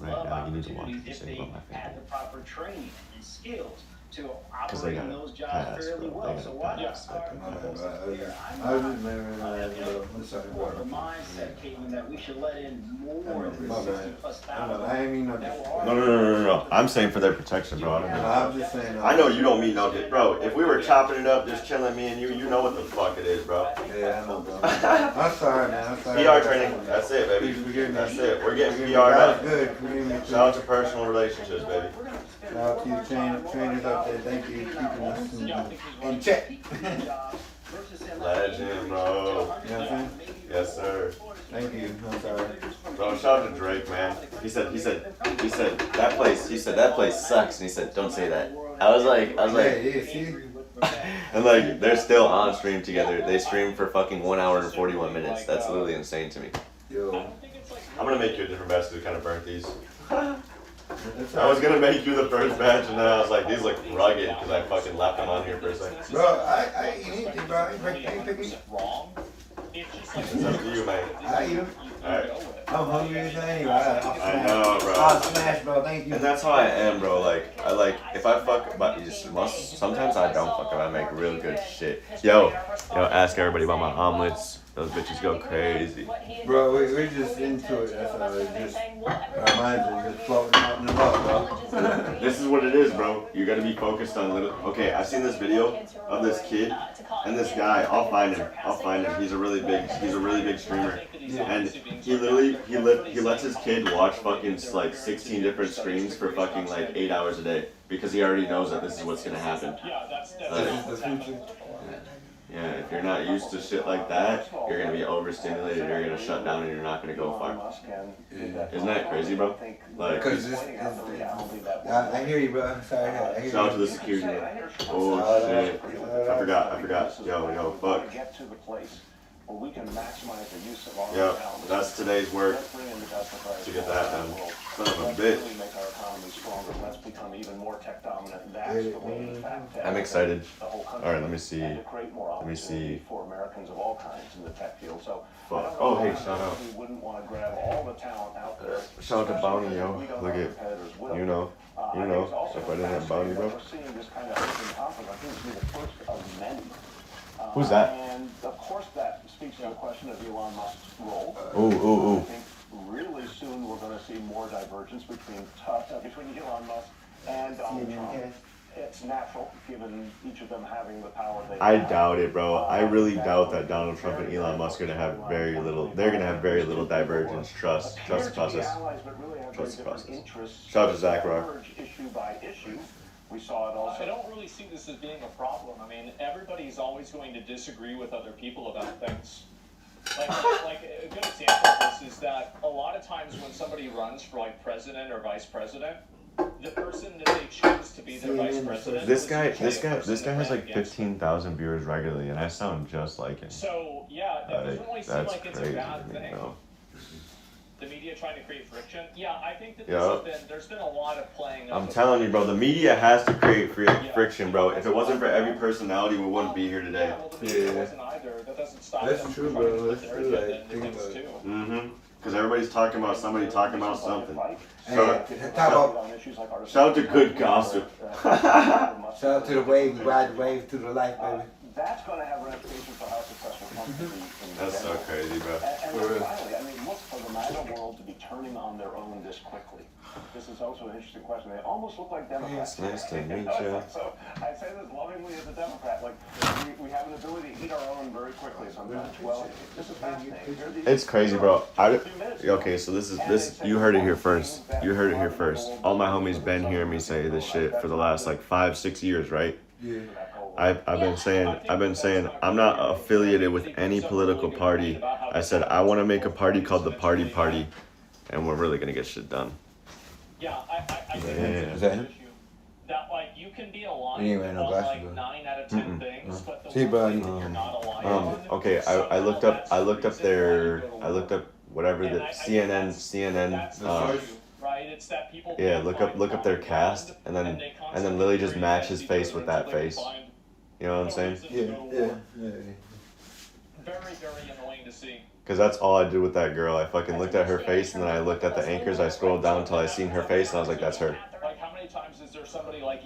Right now, you need to watch this thing about my
had
family.
the proper training and skills to
Because they
operate
got
in
a
those jobs
pass,
fairly
bro.
well.
They
So
got
why
a
not
pass.
start
I was
there?
just remembering that, bro. I'm sorry,
Or the
bro.
mindset, Caitlin, that we should let in more than
My bad.
60+
I know.
thousand.
I ain't mean no
that
difference.
were
No. I'm saying for their protection, bro. I don't know.
I'm just saying.
I know you don't mean no shit, bro. If we were chopping it up, just chilling, me and you know what the fuck it is, bro.
Yeah, I know, bro. I'm sorry, man. I'm sorry.
PR training, that's it, baby.
Please forgive me.
That's it. We're getting
Forgive me.
PR'd
That's
up.
good. Forgive me.
Shout out to personal relationships, baby.
Shout out to you trainers out there. Thank you for keeping us in check.
Legend, bro.
You know what I'm saying?
Yes, sir.
Thank you. I'm sorry.
Bro, shout out to Drake, man. He said that place sucks, and he said, don't say that. I was like,
Yeah, see?
and like they're still on stream together. They stream for fucking 1 hour and 41 minutes. That's literally insane to me.
Yo.
I'm gonna make you a different batch because we kind of burnt these.
That's
I was gonna make you the first batch, and then I was like, these look rugged because I fucking left them on here for a second.
Bro, I eat anything, bro. I ain't picky.
Wrong. It's just like
It's up to you, man.
I eat them.
Alright.
I'm hungry as hell anyway.
I know, bro.
I'll smash, bro. Thank you.
And that's how I am, bro. Like, if I fuck, but sometimes I don't fuck up. I make real good shit. Yo, ask everybody about my omelets. Those bitches go crazy.
Bro, we're just into it. That's all. It's just our minds are just floating out in the boat, bro.
This is what it is, bro. You gotta be focused on little. Okay, I seen this video of this kid and this guy. I'll find him. He's a really big streamer, and he lets his kid watch fucking like 16 different streams for fucking like 8 hours a day because he already knows that this is what's gonna happen.
This is the future.
Yeah, if you're not used to shit like that, you're gonna be overstimulated, you're gonna shut down, and you're not gonna go far. Isn't that crazy, bro? Like,
Because I hear you, bro. Sorry, I hear you.
shout out to the security. Oh shit, I forgot. Yo, fuck.
where we can maximize the use of our
Yep,
talent.
that's today's work
Let's bring in the best of
to get that done. Son of a
Let's
bitch.
really make our economy stronger. Let's become even more tech dominant. That's the way, in fact, to
I'm excited.
the whole country
All right, let me see.
and to create more
Let me
opportunity
see.
for Americans of all kinds in the tech field. So,
Fuck.
I don't
Oh,
know
hey,
why
shout out.
We wouldn't want to grab all the talent out there.
Shout out to
especially
Bounty,
because
yo.
we know
Look
our
at,
competitors will.
you know,
I think it's also
if I didn't have Bounty,
fascinating
bro.
that we're seeing this kind of open conflict. I think it's going to be the first of many.
Who's that?
And of course, that speaks to the question of Elon Musk's role.
Ooh.
I think really soon we're going to see more divergence between Elon Musk and Donald Trump. It's natural, given each of them having the power they
I
have.
doubt it, bro. I really doubt that Donald Trump and Elon Musk are gonna have very little. They're gonna have very little divergence. Trust the process. Trust the process. Shout out to Zach Rock.
Issue by issue. We saw it also.
I don't really see this as being a problem. I mean, everybody's always going to disagree with other people about things. Like a good example of this is that a lot of times when somebody runs for like president or vice president, the person that they choose to be their vice president.
This
is
guy
usually a person
has
that
like
ran against
15,000 viewers regularly, and I sound just like him.
So yeah, that doesn't really seem
That's
like it's a
crazy
bad
to me,
thing.
bro.
The media trying to create friction. Yeah, I think that
Yeah.
there's been a lot of playing.
I'm telling you, bro. The media has to create friction, bro. If it wasn't for every personality, we wouldn't be here today.
Yeah, well, the media wasn't either. That doesn't stop them
That's true,
from trying to
bro.
put
That's
their
true.
agenda
Like,
into
think
things
about
too.
Mm-hmm. Because everybody's talking about somebody talking about something. Shout out to good gossip.
Shout out to the wave, we ride the wave through the life, baby.
That's going to have ramifications for how successful Trump can be.
That's so crazy, bro.
And then finally, I mean, look for the MAGA world to be turning on their own this quickly. This is also an interesting question. They almost look like Democrats.
Nice to meet
It's
you.
like, so I say this lovingly as a Democrat. Like we have an ability to eat our own very quickly sometimes. Well, this is fascinating.
It's crazy, bro. Okay, so this. You heard it here first. You heard it here first. All my homies been hearing me say this shit for the last like 5-6 years, right?
Yeah.
I've been saying I'm not affiliated with any political party. I said I want to make a party called the Party Party, and we're really gonna get shit done.
Yeah, I think
Yeah.
that's
Is that
an
him?
issue. That like you can be
He
aligned
ain't wearing no
on
glasses,
like
though.
9 out of 10 things, but the
See,
one
bud,
thing that you're not aligned on.
Okay, I looked up whatever the CNN.
Right, it's that people
Yeah,
can't
look
find
up their
common
cast,
ground,
and then
they constantly
Lily just
agree
match
against
his
each
face
other
with that
until they
face.
find
You know what I'm
a
saying?
reason to
Yeah,
go
yeah,
for.
yeah.
Very, very annoying to see.
Cause that's all I did with that girl. I fucking looked at her face, and then I looked at the anchors. I scrolled down until I seen her face, and I was like, "That's her."
Like, how many times is there somebody like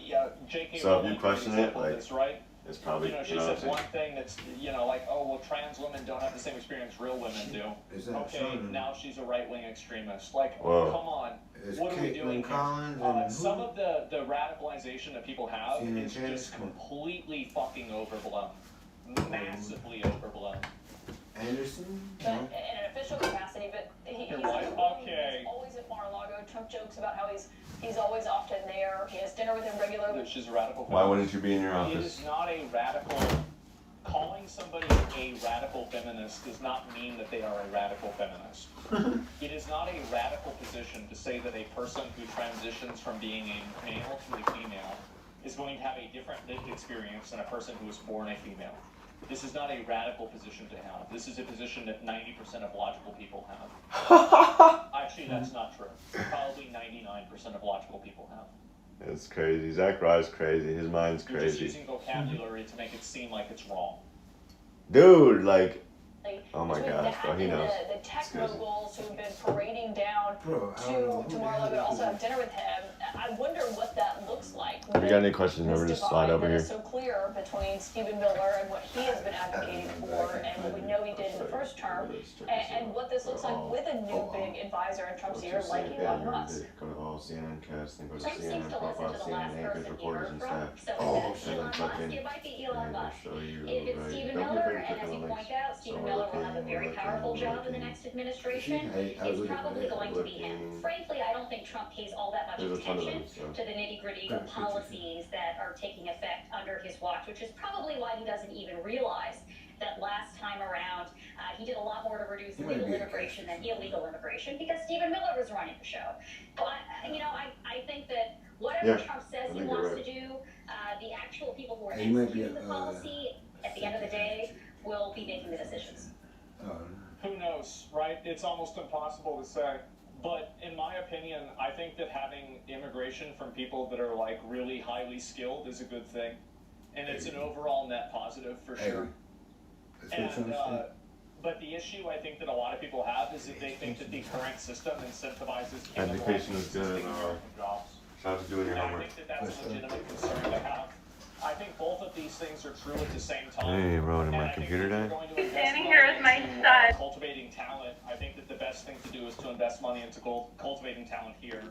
J.K.
So if
Rowling
you question
for
it,
example,
like,
this, right?
it's probably,
You know, she
you know what
said
I'm
one
saying?
thing that's, like, oh, well, trans women don't have the same experience real women do.
Is that
Okay,
something?
now she's a right-wing extremist. Like,
Whoa.
come on.
It's
What are we doing
Caitlin
here?
Collins and
Some
who?
of the radicalization that people have
CNN
is
Channel?
just completely fucking overblown. Massively overblown.
Anderson?
But in an official capacity, but he's
Your wife? Okay.
always at Mar-a-Lago. Trump jokes about how he's always often there. He has dinner with him regularly.
That she's a radical.
Why wouldn't you be in your
It
office?
is not a radical. Calling somebody a radical feminist does not mean that they are a radical feminist. It is not a radical position to say that a person who transitions from being a male to a female is going to have a different lived experience than a person who was born a female. This is not a radical position to have. This is a position that 90% of logical people have. Actually, that's not true. Probably 99% of logical people have.
It's crazy. Zach Ry's crazy. His mind's
You're just
crazy.
using vocabulary to make it seem like it's wrong.
Dude, like,
Like,
oh my
between
gosh,
that
bro, he
and
knows.
The tech
It's crazy.
moguls who've been parading down
Bro, I don't know who
to
the
Mar-a-Lago to
hell
also
that
have dinner with him. I wonder what that looks like.
If you got any questions, remember,
This
just slide
divide
over
that
here.
is so clear between Stephen Miller and what he has been advocating for, and what we know he did in the first term, and what this looks like with a new big advisor in Trump's ear like Elon Musk.
Go to all CNN cast, then go to
Trump seems
CNN
to listen
profile,
to the last
CNN anchors,
person he
reporters,
heard
and
from.
staff.
So
Oh,
if it's Elon Musk, it might be Elon
And
Musk.
they'll show you,
If it's
right?
Stephen
Don't be
Miller,
afraid to
and
click
as
on
you
the
point
links.
out,
So
Stephen
we're
Miller will
looking,
have a very
we're
powerful
looking,
job in the
we're
next administration.
I
It's
was
probably
looking at
going to be him.
looking.
Frankly, I don't think Trump pays all that much
There's a ton of
attention
them, so.
to the nitty-gritty of policies that are taking effect under his watch, which is probably why he doesn't even realize that last time around, he did a lot more to reduce
He might
legal
be a
immigration than illegal immigration because Stephen Miller was running the show. But, I think that whatever
Yeah,
Trump says
I
he
think you're
wants
right.
to do, the actual people who are
He might be
executing the policy, at the end of the day, will be making the decisions.
Who knows, right? It's almost impossible to say. But in my opinion, I think that having immigration from people that are like really highly skilled is a good thing. And it's an overall net positive for sure. And, but the issue I think that a lot of people have is that they think that the current system incentivizes
Education is good.
jobs.
Shout out to doing your
And I
homework.
think that that's a legitimate concern to have. I think both of these things are true at the same time.
Hey, bro, did
And
my
I think
computer
if you're
die?
going to invest
Standing
money
here is my
into,
son.
cultivating talent, I think that the best thing to do is to invest money into cultivating talent here.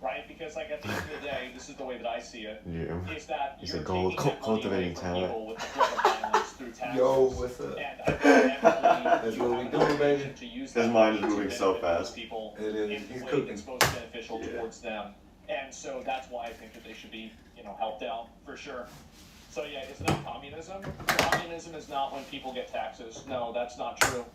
Right? Because like at the end of the day, this is the way that I see it.
Yeah.
Is that
He
you're
said
taking that money
cultivating
away from
talent.
people with the threat of violence through taxes.
Yo, what's up?
And I think inevitably
That's
you
what
have
we
an
doing, baby.
obligation to use
His
that
mind is
money to
moving so
benefit those
fast.
people
It is.
in
He's
the way
cooking.
that's most beneficial towards them. And so that's why I think that they should be, helped out for sure. So yeah, it's not communism. Communism is not when people get taxes. No, that's not true.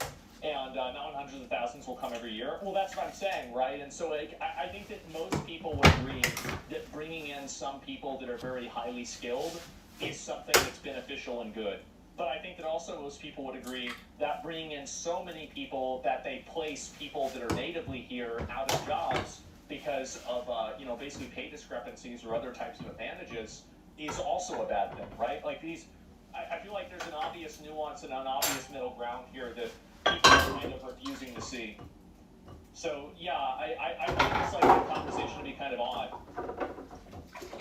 And not when hundreds of thousands will come every year. Well, that's what I'm saying, right? And so like, I think that most people would agree that bringing in some people that are very highly skilled is something that's beneficial and good. But I think that also most people would agree that bringing in so many people that they place people that are natively here out of jobs because of, basically pay discrepancies or other types of advantages is also a bad thing, right? Like I feel like there's an obvious nuance and an obvious middle ground here that people are kind of refusing to see. So yeah, I find this like the conversation to be kind of odd.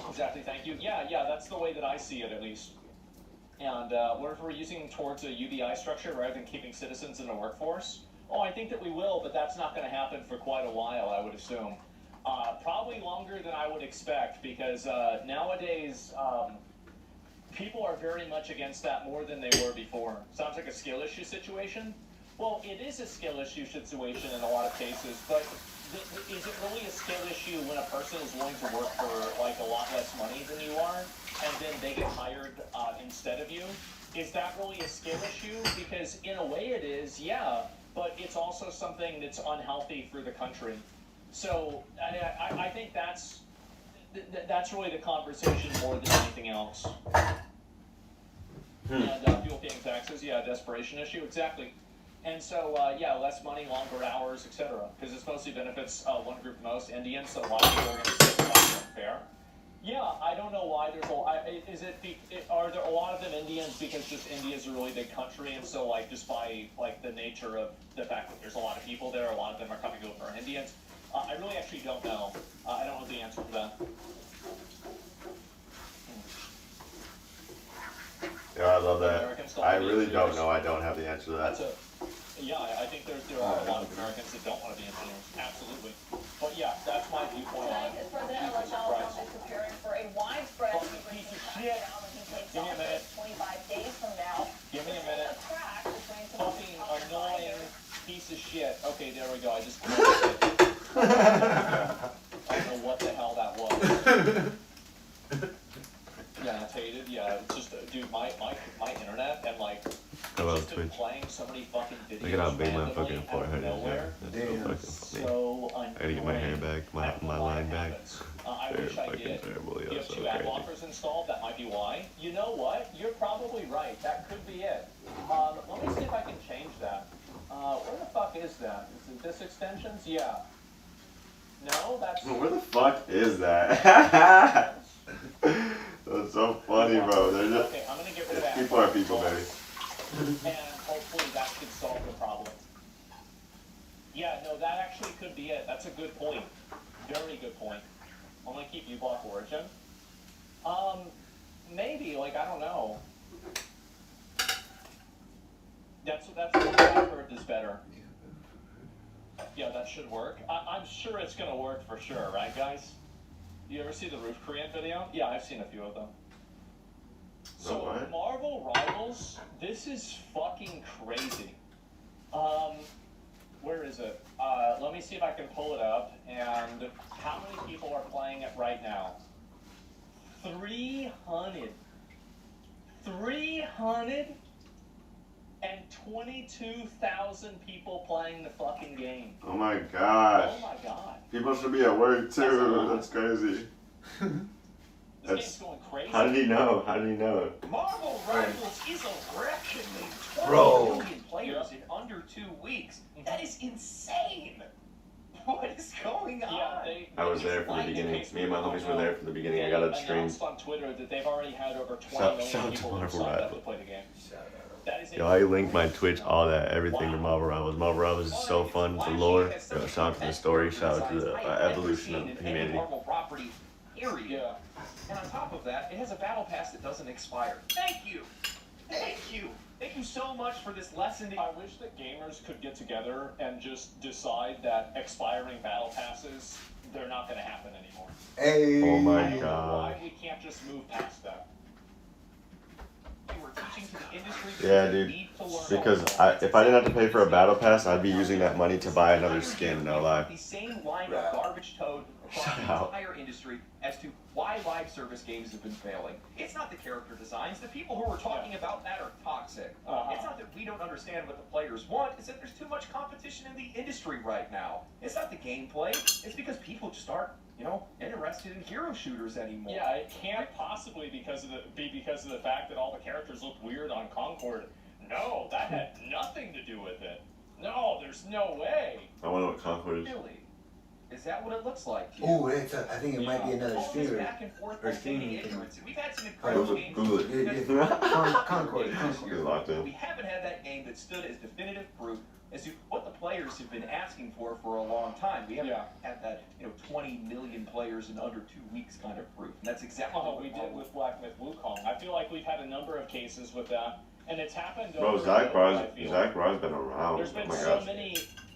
Exactly, thank you. Yeah, that's the way that I see it at least. And what if we're using towards a UBI structure rather than keeping citizens in the workforce? Oh, I think that we will, but that's not going to happen for quite a while, I would assume. Probably longer than I would expect, because nowadays people are very much against that more than they were before. Sounds like a skill issue situation. Well, it is a skill issue situation in a lot of cases, but is it really a skill issue when a person is willing to work for like a lot less money than you are, and then they get hired instead of you? Is that really a skill issue? Because in a way it is, yeah, but it's also something that's unhealthy for the country. So I think that's really the conversation more than anything else. And people paying taxes, yeah, desperation issue, exactly. And so, less money, longer hours, etc. Because this mostly benefits one group most, Indians, so a lot of people are going to say it's not unfair. Yeah, I don't know why there's are there a lot of them Indians because just India is a really big country, and so like just by like the nature of the fact that there's a lot of people there, a lot of them are coming over are Indians. I really actually don't know. I don't know the answer to that.
Yeah, I love that. I really don't know. I don't have the answer to that.
Yeah, I think there are a lot of Americans that don't want to be engineers. Absolutely. But yeah, that's my viewpoint on it.
President Donald Trump is preparing for a widespread immigration crackdown when he takes office 25 days from now.
Give me a minute. Fucking annoying piece of shit. Okay, there we go. I just closed it. I don't know what the hell that was. Yeah, it's hated. Yeah, it's just, dude, my internet and like,
I love
just been
Twitch.
playing so many fucking videos.
Look at how big my
randomly
fucking
out of
forehead is. Yeah.
nowhere.
That's so fucking funny.
So
I gotta get my hair back, my line back.
I
Very
wish I
fucking
did.
terrible.
You
Yeah,
have
so
2 ad
crazy.
blockers installed. That might be why. You know what? You're probably right. That could be it. Let me see if I can change that. Where the fuck is that? Is it this extensions? Yeah. No, that's.
Where the fuck is that? That's so funny, bro. They're just
Okay, I'm gonna get rid of ad
people are
blockers.
people, baby.
And hopefully that should solve the problem. Yeah, no, that actually could be it. That's a good point. Very good point. I'm gonna keep uBlock Origin. Maybe, like, I don't know. That's what I've heard is better. Yeah, that should work. I'm sure it's gonna work for sure, right, guys? You ever see the Roof Korean video? Yeah, I've seen a few of them. So,
what?
Marvel Rivals, this is fucking crazy. Where is it? Let me see if I can pull it up, and how many people are playing it right now? 322,000 people playing the fucking game.
Oh my gosh.
Oh my god.
People should be at work too. That's crazy.
This game's going crazy.
How did he know? How did he know?
Marvel Rivals is a reckoning. 20
Bro.
million players in under 2 weeks. That is insane. What is going on?
I was there from the beginning. Me and my homies were there from the beginning. I got a stream.
Announced on Twitter that they've already had over 20
Shout
million
out to
people who
Marvel
signed up
Rivals.
to play the game. That is
Yo, I linked my Twitch, all that, everything to Marvel Rivals. Marvel Rivals is so fun. The lore, yo, shout out to the story, shout out to the evolution of humanity.
Marvel property, period. Yeah. And on top of that, it has a battle pass that doesn't expire. Thank you. Thank you. Thank you so much for this lesson.
I wish that gamers could get together and just decide that expiring battle passes, they're not going to happen anymore.
Hey.
Oh my
I don't know
god.
why we can't just move past that.
We're teaching to the industry
Yeah,
that
dude.
need to learn
Because if I didn't have to pay for a battle pass, I'd be using that money to buy another skin, no lie.
the same line of garbage toad across
Shout
the
out.
entire industry as to why live service games have been failing. It's not the character designs. The people who are talking about that are toxic. It's not that we don't understand what the players want. It's that there's too much competition in the industry right now. It's not the gameplay. It's because people just aren't, interested in hero shooters anymore.
Yeah, it can't possibly be because of the fact that all the characters look weird on Concord. No, that had nothing to do with it. No, there's no way.
I wonder what Concord is.
Really? Is that what it looks like to you?
Oh, I think it might be another
All this
streamer.
back and forth
Or
by feigning
streaming.
ignorance. We've had some incredible games.
Google it.
Concord.
Get locked in.
We haven't had that game that stood as definitive proof as to what the players have been asking for a long time. We haven't had that, 20 million players in under 2 weeks kind of proof. And that's exactly what
we did with Black Myth Wukong. I feel like we've had a number of cases with that, and it's happened
Bro,
over
Zach
and over,
Raz
I feel.
been around.
There's
Oh
been
my
so
gosh.
many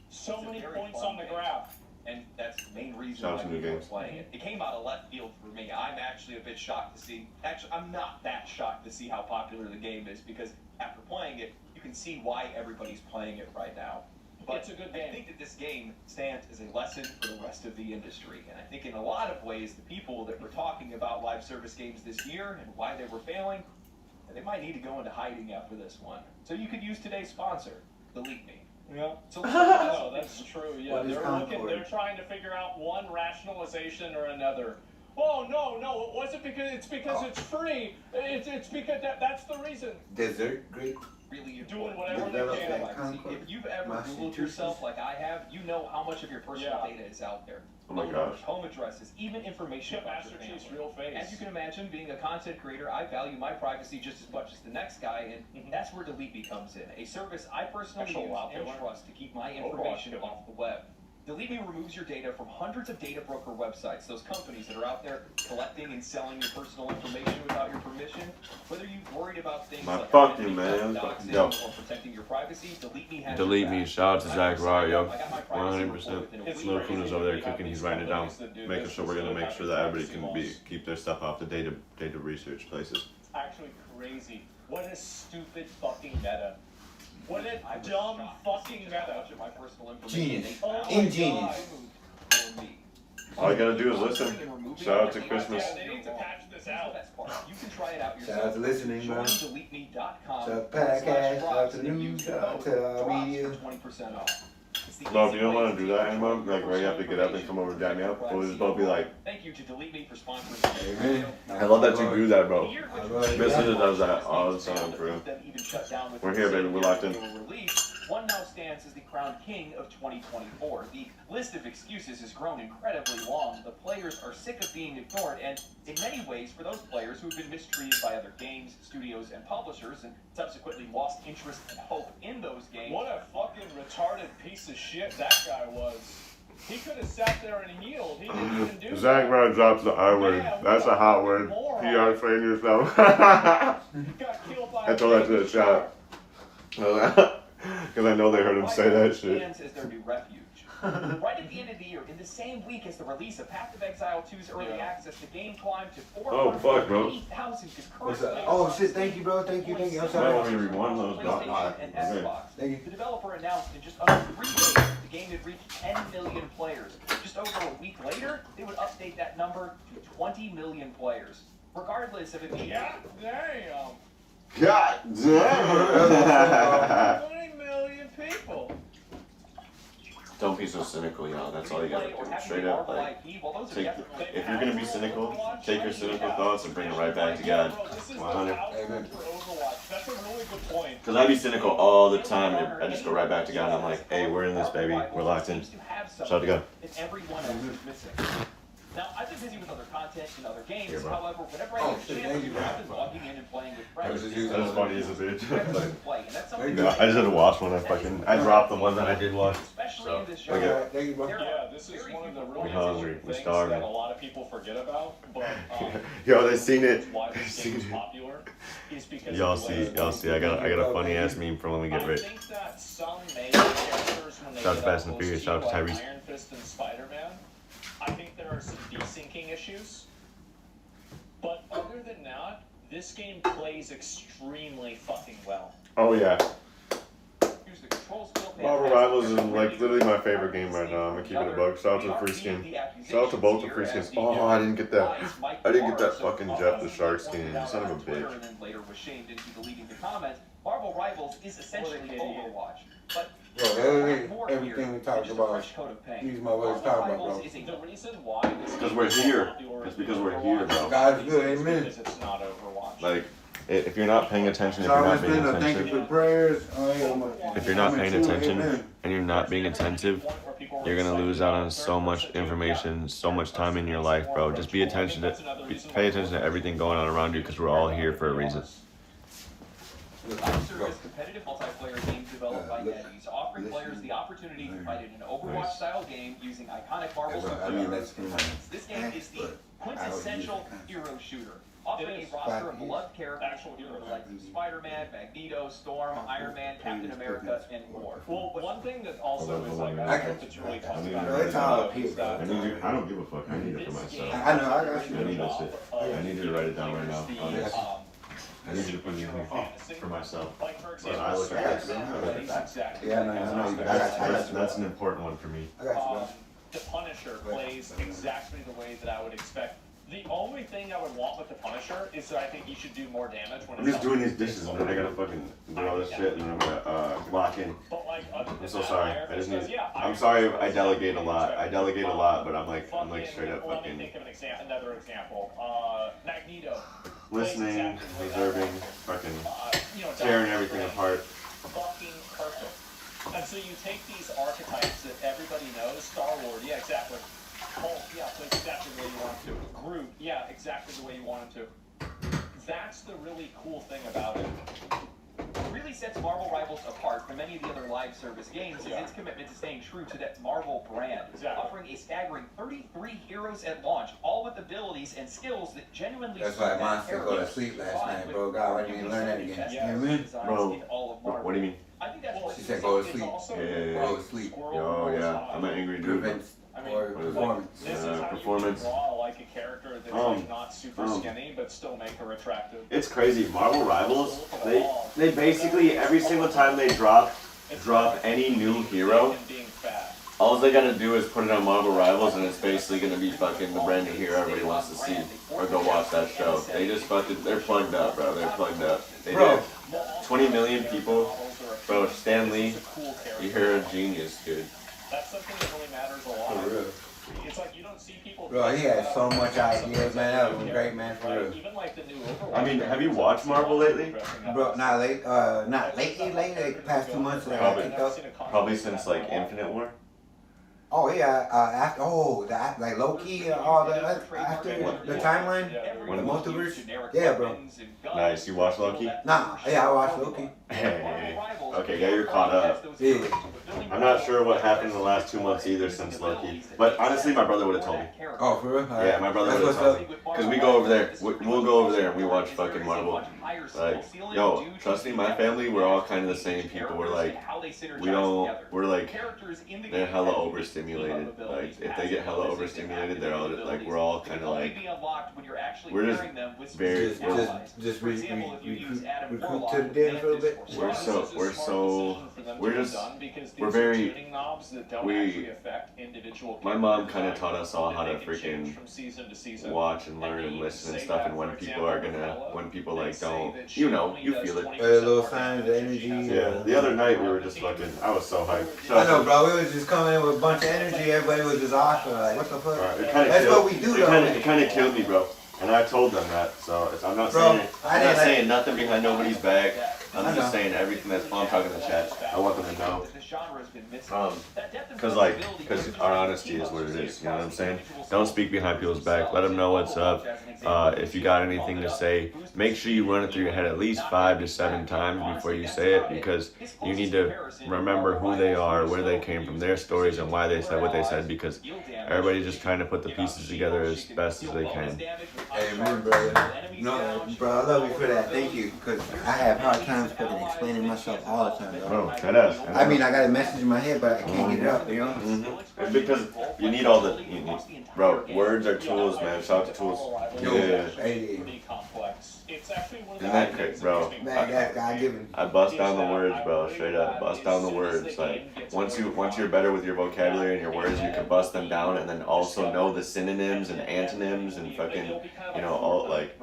It's a very
points
fun
on the
game.
graph.
And that's the main reason
Shout out
why
to New
people are
Games.
playing it. It came out of left field for me. I'm actually a bit shocked to see. Actually, I'm not that shocked to see how popular the game is because after playing it, you can see why everybody's playing it right now. But
It's a good game.
I think that this game stands as a lesson for the rest of the industry. And I think in a lot of ways, the people that were talking about live service games this year and why they were failing, they might need to go into hiding after this one. So you could use today's sponsor, Delete Me.
Yeah.
So
No, that's true. Yeah,
What is Concord?
they're trying to figure out one rationalization or another. Oh no, it wasn't because it's free. It's because that's the reason.
Desert Great.
Really
Doing
important.
whatever they
Develop
can.
that Concord.
If you've ever Googled
Massachusetts.
yourself like I have, you know how much of your personal
Yeah.
data is out there.
Oh my
Phone
gosh.
numbers, home addresses, even information
Chip
about
Master
your
Chief's
family.
real face.
As you can imagine, being a content creator, I value my privacy just as much as the next guy, and that's where Delete Me comes in. A service I personally
Actual
use
lot
and
killer.
trust to keep my
Overwatch
information
killer.
off the web. Delete Me removes your data from hundreds of data broker websites, those companies that are out there collecting and selling your personal information without your permission. Whether you're worried about things
My
like
fucking man.
doxing
Yo.
or protecting your privacy, Delete Me has
Delete
your
Me.
back.
Shout out to
When I
Zach
first
Raw,
signed
yo.
up, I got my privacy report
100%.
within a
It's
week.
Little Kuna's over there
We have
cooking. He's
these
writing it down,
companies that do
making
this,
sure we're gonna
so
make
they
sure
have
that everybody
privacy
can
laws.
keep their stuff off the data research places.
It's actually crazy. What a stupid fucking meta. What a
I was
dumb
shocked
fucking
to see how
meta.
much of my personal
Genius.
information they
Oh
found.
my
Ingenious.
For me.
All you gotta do is listen. Shout out to Christmas.
Yeah, they need to patch this
Here's the
out.
best part. You can try it out yourself.
Shout out to listening, bro.
Join DeleteMe.com.
Shout out to podcast, shout out to the
and
news,
use
shout out
code
to our
DROPS
media.
for 20% off. It's the
No, if
easy
you don't
way
want to do that
keep
anymore,
control
like
of
where you have to get up and
personal
come over and dab me up,
information.
we'll just both be like,
Thank you to Delete Me for sponsoring the
Amen.
I love that you do that, bro.
Here,
All
which
right.
Business does that all the time, for real.
them even shut down with
We're here, baby. We're locked in.
they were released. One now stands as the crowned king of 2024. The list of excuses has grown incredibly long. The players are sick of being ignored, and in many ways, for those players who have been mistreated by other games, studios, and publishers, and subsequently lost interest and hope in those games.
What a fucking retarded piece of shit that guy was. He could have sat there and healed. He didn't even do
Zach
that.
Raw drops the I word.
Yeah,
That's a hot word.
moron.
PR train yourself.
He got killed by
I told that to the shop. Because I know they heard him say that shit.
Stands as their new refuge. Right at the end of the year, in the same week as the release of Path of Exile 2's early access, the game climbed to
Oh, fuck, bro.
480,000 concurrent
What's up?
players
Oh
on
shit,
Steam.
thank you, bro. Thank you. I'm
Might
sorry.
want me to read one of those.
PlayStation and
Okay.
Xbox.
Thank you.
The developer announced in just under 3 days the game had reached 10 million players. Just over a week later, they would update that number to 20 million players. Regardless of it being
God damn.
God damn.
20 million people.
Don't piece so cynical, y'all. That's all you gotta do. Straight up, like, take if you're gonna be cynical, take your cynical thoughts and bring it right back to God. 100. Because I be cynical all the time, and I just go right back to God. And I'm like, hey, we're in this, baby. We're locked in. Shout out to God.
Everyone else is missing. Now, I've been busy with other content and other games. However, whenever I get a chance, I've been logging in and playing with friends.
That's funny as a bitch.
Play, and that's something
No, I just had to watch one. I dropped the one that I did watch.
especially in this show.
Okay.
Yeah, this is one of the really
We're hungry.
interesting
We're
things
starving.
that a lot of people forget about. But
Yo, they seen it.
why this game is popular is because
Y'all
of the way
see. I got a funny ass meme for when we get rich.
I think that some male characters when they
Shout out to
get
Fast and
up
Furious.
close
Shout out to
like
Tyrese.
Iron Fist and Spider-Man, I think there are some desyncing issues. But other than that, this game plays extremely fucking well.
Oh yeah.
Use the control skill pad.
Marvel Rivals is like literally my favorite game right now. I'm gonna keep it a buck. Shout out to the free skin. Shout out to both the free skins. Oh, I didn't get that. I didn't get that fucking Jeff the Shark skin. You son of a bitch.
And then later was shamed into deleting the comment. Marvel Rivals is essentially Overwatch, but
Everything we talked about, these motherfuckers talk about, bro.
The reason why this
Because we're here. It's because we're here, bro.
God's good, amen.
is it's not Overwatch.
Like, if you're not paying attention, if
So
you're
I'm
not paying
gonna thank you
attention,
for prayers.
if you're not paying attention and you're not being attentive, you're gonna lose out on so much information, so much time in your life, bro. Just pay attention to everything going on around you, because we're all here for a reason.
Live service competitive multiplayer game developed by NetEase, offering players the opportunity to fight in an Overwatch-style game using iconic Marvel superheroes. This game is the quintessential hero shooter, offering a roster of beloved characters like Spider-Man, Magneto, Storm, Iron Man, Captain America, and more.
Well, one thing that also is like
I
I
can-
hope that Julie talks
I
about
It's all up here,
is that
I don't give a fuck. I need it for myself.
I know, I got you.
I need that shit. I need you to write it down right now.
the,
I need you to put it in for myself.
like for
But
example,
I look at
Star
that. I look at that.
exactly.
Yeah, no, I know.
That's an important one for me.
I got you, bro.
The Punisher plays exactly the way that I would expect. The only thing I would want with the Punisher is that I think he should do more damage when
I'm
it's
just doing these dishes and then I gotta fucking do all this shit and I'm gonna lock in.
But like, other than
I'm so
that,
sorry.
Iron
I just
Fist
need.
does,
I'm sorry. I delegate a lot. I delegate a lot, but I'm like straight up
Let me
fucking
think of another example. Magneto.
listening, observing, fucking
You know,
tearing everything apart.
Fucking perfect. And so you take these archetypes that everybody knows. Star-Lord, yeah, exactly. Hulk, yeah, plays exactly the way you want him to. Groot, yeah, exactly the way you want him to. That's the really cool thing about it.
What really sets Marvel Rivals apart from many of the other live service games is its commitment to staying true to that Marvel brand, offering a staggering 33 heroes at launch, all with abilities and skills that genuinely
That's why Monster go to sleep last night, bro. God, I didn't learn that again. You know what I mean?
Bro, what do you mean?
I think that's what
She said go to sleep.
Yeah.
Go to sleep.
Yo, yeah. I'm an angry dude.
Prevents
I mean,
or
like,
performance.
this is how
Performance.
you draw like a character that's like not super skinny but still make her attractive.
It's crazy. Marvel Rivals, they basically every single time they drop any new hero, all they gotta do is put it on Marvel Rivals and it's basically gonna be fucking the brand new hero everybody wants to see or go watch that show. They just fucking, they're plugged up, bro. They're plugged up. They did 20 million people. Bro, Stan Lee, you're a genius, dude.
That's something that really matters a lot.
For real.
It's like you don't see people.
Bro, he had so much ideas, man. That was great, man, for real.
Even like the new Overwatch.
I mean, have you watched Marvel lately?
Bro, not lately, like past 2 months.
Probably since like Infinite War.
Oh yeah, after like Loki, all the after the timeline, the multiverse. Yeah, bro.
Nice. You watched Loki?
Nah, yeah, I watched Loki.
Hey. Okay, yeah, you're caught up.
Yeah.
I'm not sure what happened in the last 2 months either since Loki. But honestly, my brother would have told me.
Oh, for real?
Yeah, my brother would have told me. Because we go over there. We'll go over there and we watch fucking Marvel. Like, yo, trust me, my family, we're all kind of the same people. We're like, we're like, they're hella overstimulated. Like, if they get hella overstimulated, they're all like, we're all kind of like, we're just very,
just recruit to the dance a little bit.
we're so we're just we're very my mom kind of taught us all how to freaking watch and learn and listen and stuff, and when people are gonna like don't, you know, you feel it.
Little signs, energy.
Yeah. The other night we were just fucking. I was so hyped.
I know, bro. We was just coming in with a bunch of energy. Everybody was just awesome. Like, what the fuck?
Right.
That's what we do, though.
It kind of killed me, bro. And I told them that, so I'm not saying nothing behind nobody's back. I'm just saying everything that's I'm talking to the chat. I want them to know. Because our honesty is what it is. You know what I'm saying? Don't speak behind people's back. Let them know what's up. If you got anything to say, make sure you run it through your head at least 5 to 7 times before you say it, because you need to remember who they are, where they came from, their stories, and why they said what they said, because everybody's just trying to put the pieces together as best as they can.
Hey, man, bro. No, bro, I love you for that. Thank you, because I have hard times fucking explaining myself all the time, bro. I mean, I got a message in my head, but I can't get it out, you know?
It's because you need all the, bro, words are tools, man. Shout out to tools. Yeah.
Hey.
Isn't that crazy, bro? I bust down the words, bro. Straight up, bust down the words. Like once you're better with your vocabulary and your words, you can bust them down, and then also know the synonyms and antonyms and fucking, you know, all like,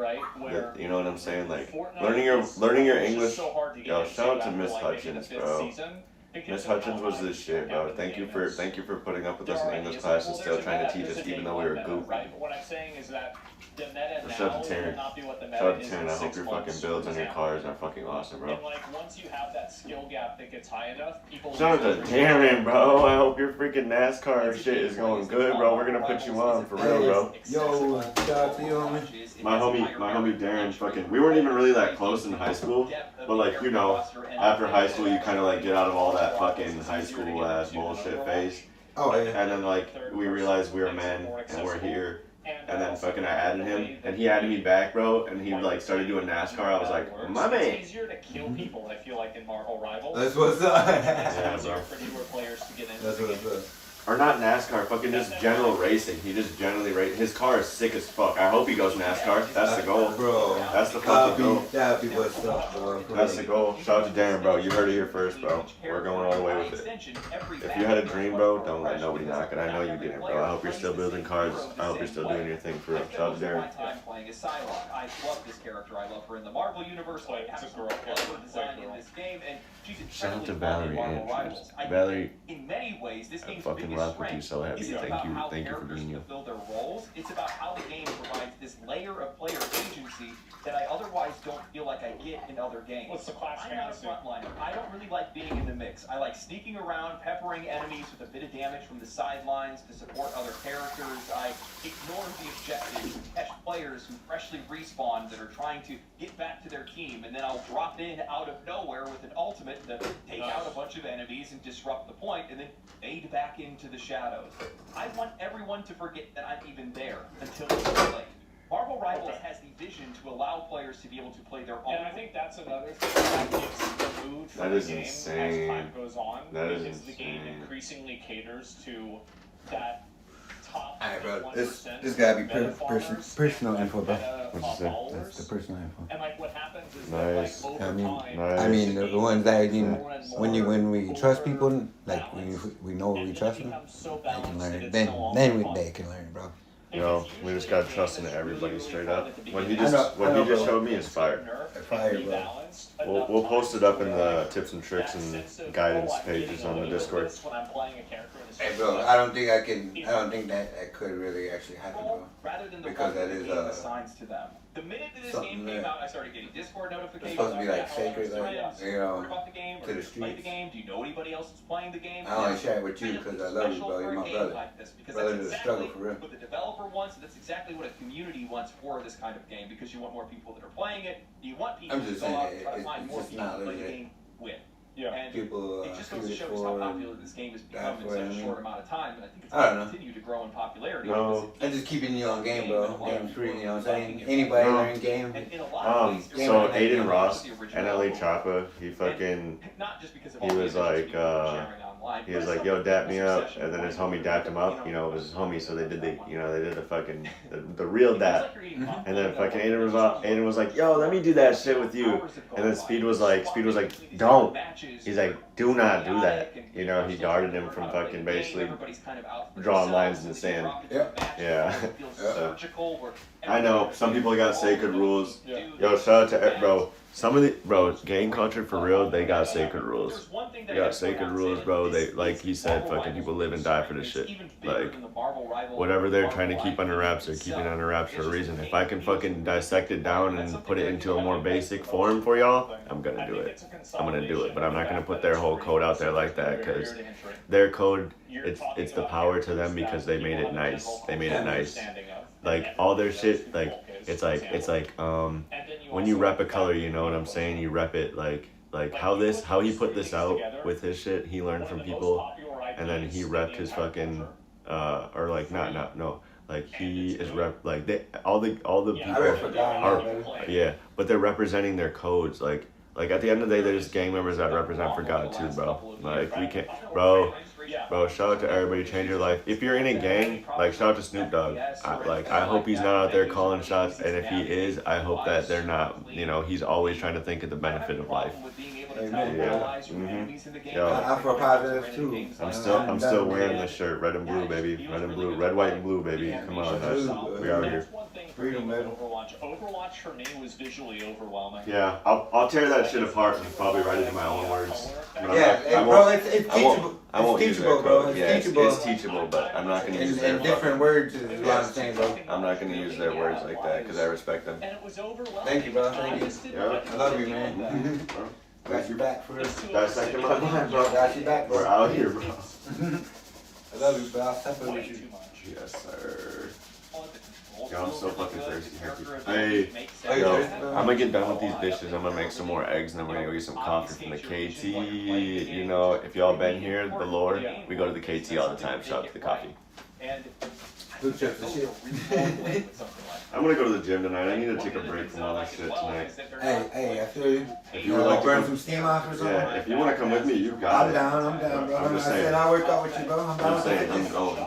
you know what I'm saying? Like learning your English. Yo, shout out to Miss Hutchins, bro. Miss Hutchins was this shit, bro. Thank you for putting up with us in English class and still trying to teach us, even though we were goofy. Shout out to Taryn. Shout out to Taryn. I hope your fucking builds on your cars are fucking awesome, bro. Shout out to Taryn, bro. I hope your freaking NASCAR shit is going good, bro. We're gonna put you on for real, bro.
Yo, shout out to you, homie.
My homie Darren, fucking. We weren't even really that close in high school, but like, you know, after high school you kind of like get out of all that fucking high school ass bullshit phase.
Oh yeah.
And then like we realized we were men and we're here. And then fucking I added him, and he added me back, bro, and he like started doing NASCAR. I was like, my man.
It's easier to kill people, I feel like, in Marvel Rivals.
That's what's up.
Yeah, bro.
For newer players to get into
That's what's up.
Or not NASCAR, fucking just general racing. He just generally his car is sick as fuck. I hope he goes NASCAR. That's the goal.
Bro.
That's the fucking goal.
That'd be what's up, bro.
That's the goal. Shout out to Darren, bro. You heard it here first, bro. We're going all the way with it. If you had a dream, bro, don't let nobody knock it. I know you didn't, bro. I hope you're still building cars. I hope you're still doing your thing for real. Shout out to Darren.
I love this character. I love her in the Marvel universe. I have a design in this game, and she's
Shout out to Valerie Andrews. Valerie,
in many ways, this
I
game's
fucking
biggest
rock with you so heavy.
isn't
Thank
about
you
how
for
characters
being you.
fulfill their roles. It's about how the game provides this layer of player agency that I otherwise don't feel like I get in other games.
What's the class
I'm not a frontliner. I don't really like being in the mix. I like sneaking around, peppering enemies with a bit of damage from the sidelines to support other characters. I ignore the objective to catch players who freshly respawn that are trying to get back to their team, and then I'll drop in out of nowhere with an ultimate to take out a bunch of enemies and disrupt the point, and then fade back into the shadows. I want everyone to forget that I'm even there until it's too late. Marvel Rivals has the vision to allow players to be able to play their own.
And I think that's another thing that gives the mood for the game as time goes on. Because the game increasingly caters to that top
Alright, bro.
1%
This gotta be
meta farmers
personal
and
info, bro.
meta followers.
That's the personal info.
And like what happens is
Nice.
that like over time,
I mean, the ones that when we trust people, like we know we trust them, they can learn. Then they can learn, bro.
Yo, we just got trust in everybody straight up. What he just showed me is fire.
Fire, bro.
We'll post it up in the tips and tricks and guidance pages on the Discord.
Hey, bro, I don't think that could really actually happen, bro.
Rather than the
Because that is
assigns to them. The minute that this game came out, I started getting Discord notifications.
It's supposed to be like sacred, like, you know,
about the game,
to the
play the
streets.
game. Do you know anybody else who's playing the game?
I only share it with you because I love you, bro. You're my brother. Brother to the struggle, for real.
What the developer wants, and that's exactly what a community wants for this kind of game, because you want more people that are playing it. You want people
I'm just
to go out
saying,
and try to find
it's
more
just
people
not
to play the
legit.
game with.
Yeah.
And
People
it just goes to
shoot it
show us how
for
popular this game has become in
for it,
such
I
a
mean.
short amount of time, and I think it's
I don't
going to
know.
continue to grow in popularity.
No.
I'm just keeping you on game, bro. Game free, you know what I'm saying? Anybody learn game?
So Aiden Ross, NLA Choppa, he fucking, he was like, yo, dap me up, and then his homie dapped him up, you know, it was his homie, so they did the fucking, the real dap, and then fucking Aiden was like, yo, let me do that shit with you, and then Speed was like, don't, he's like, do not do that. You know, he guarded him from fucking basically drawing lines in the sand. Yeah. So, I know some people got sacred rules. Yo, shout out to bro. Some of the gang culture for real, they got sacred rules. They got sacred rules, bro. They, like he said, fucking people live and die for this shit. Like, whatever they're trying to keep under wraps, they're keeping it under wraps for a reason. If I can fucking dissect it down and put it into a more basic form for y'all, I'm gonna do it. I'm gonna do it, but I'm not gonna put their whole code out there like that, because their code, it's the power to them because they made it nice. They made it nice. Like all their shit, like it's like when you rep a color, you know what I'm saying? You rep it like how he put this out with his shit. He learned from people, and then he repped his fucking or like like he is rep like they all the people are but they're representing their codes like at the end of the day they're just gang members that represent for God too, bro. Like we can't, bro, shout out to everybody, change your life. If you're in a gang, like shout out to Snoop Dogg. I hope he's not out there calling shots, and if he is, I hope that they're not, you know, he's always trying to think of the benefit of life. Yeah.
I'm for positive too.
I'm still wearing this shirt, red and blue, baby. Red and blue, red, white, and blue, baby. Come on, guys. We out here.
Freedom, man. Overwatch for me was visually overwhelming.
Yeah, I'll tear that shit apart and probably write it in my own words.
Bro, it's teachable.
I won't use
teachable, bro.
It's teachable. It's teachable, but I'm not gonna use their
different words. A lot of things, bro.
I'm not gonna use their words like that because I respect them.
Thank you, bro. Thank you.
Yeah.
I love you, man. Got your back for real.
Dissecting my mind, bro.
Got your back, bro.
We're out here, bro.
I love you, bro. I'll step in with you.
Yes, sir. Yo, I'm so fucking thirsty. Hey, yo, I'm gonna get done with these dishes. I'm gonna make some more eggs, and then we're gonna go get some coffee from the KT. You know, if y'all been here, the Lord, we go to the KT all the time. Shout out to the coffee. I'm gonna go to the gym tonight. I need to take a break from all that shit tonight.
Hey, I feel you.
If you would like to
burn some steam off or something.
Yeah, if you wanna come with me, you got it.
I'm down, bro.
I'm just saying.
I said I'll work out with you, bro.
I'm saying I'm going.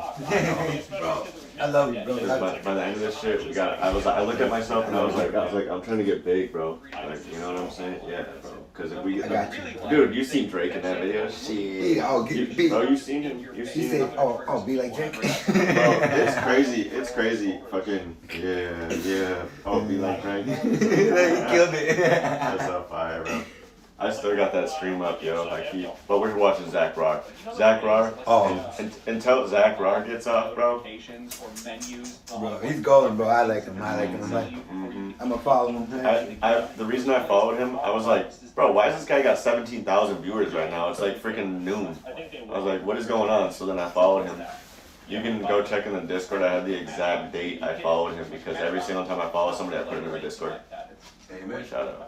Bro.
I love you, bro.
By the end of this shit, we got. I looked at myself and I was like, I'm trying to get big, bro. Like, you know what I'm saying? Yeah, bro. Because if we get, dude, you seen Drake in that video?
Shit. Oh, get beat.
Bro, you seen him? You seen him?
Oh, be like Drake.
Bro, it's crazy. It's crazy. Fucking yeah. Oh, be like Drake.
You killed it.
That's so fire, bro. I still got that stream up, yo. But we're watching Zach Rock. Zach Rock.
Oh.
Until Zach Rock gets off, bro.
Bro, he's golden, bro. I like him. I'm gonna follow him.
The reason I followed him, I was like, bro, why has this guy got 17,000 viewers right now? It's like freaking noon. I was like, what is going on? So then I followed him. You can go check in the Discord. I have the exact date I followed him because every single time I follow somebody, I put it in the Discord.
Amen.
Shout out.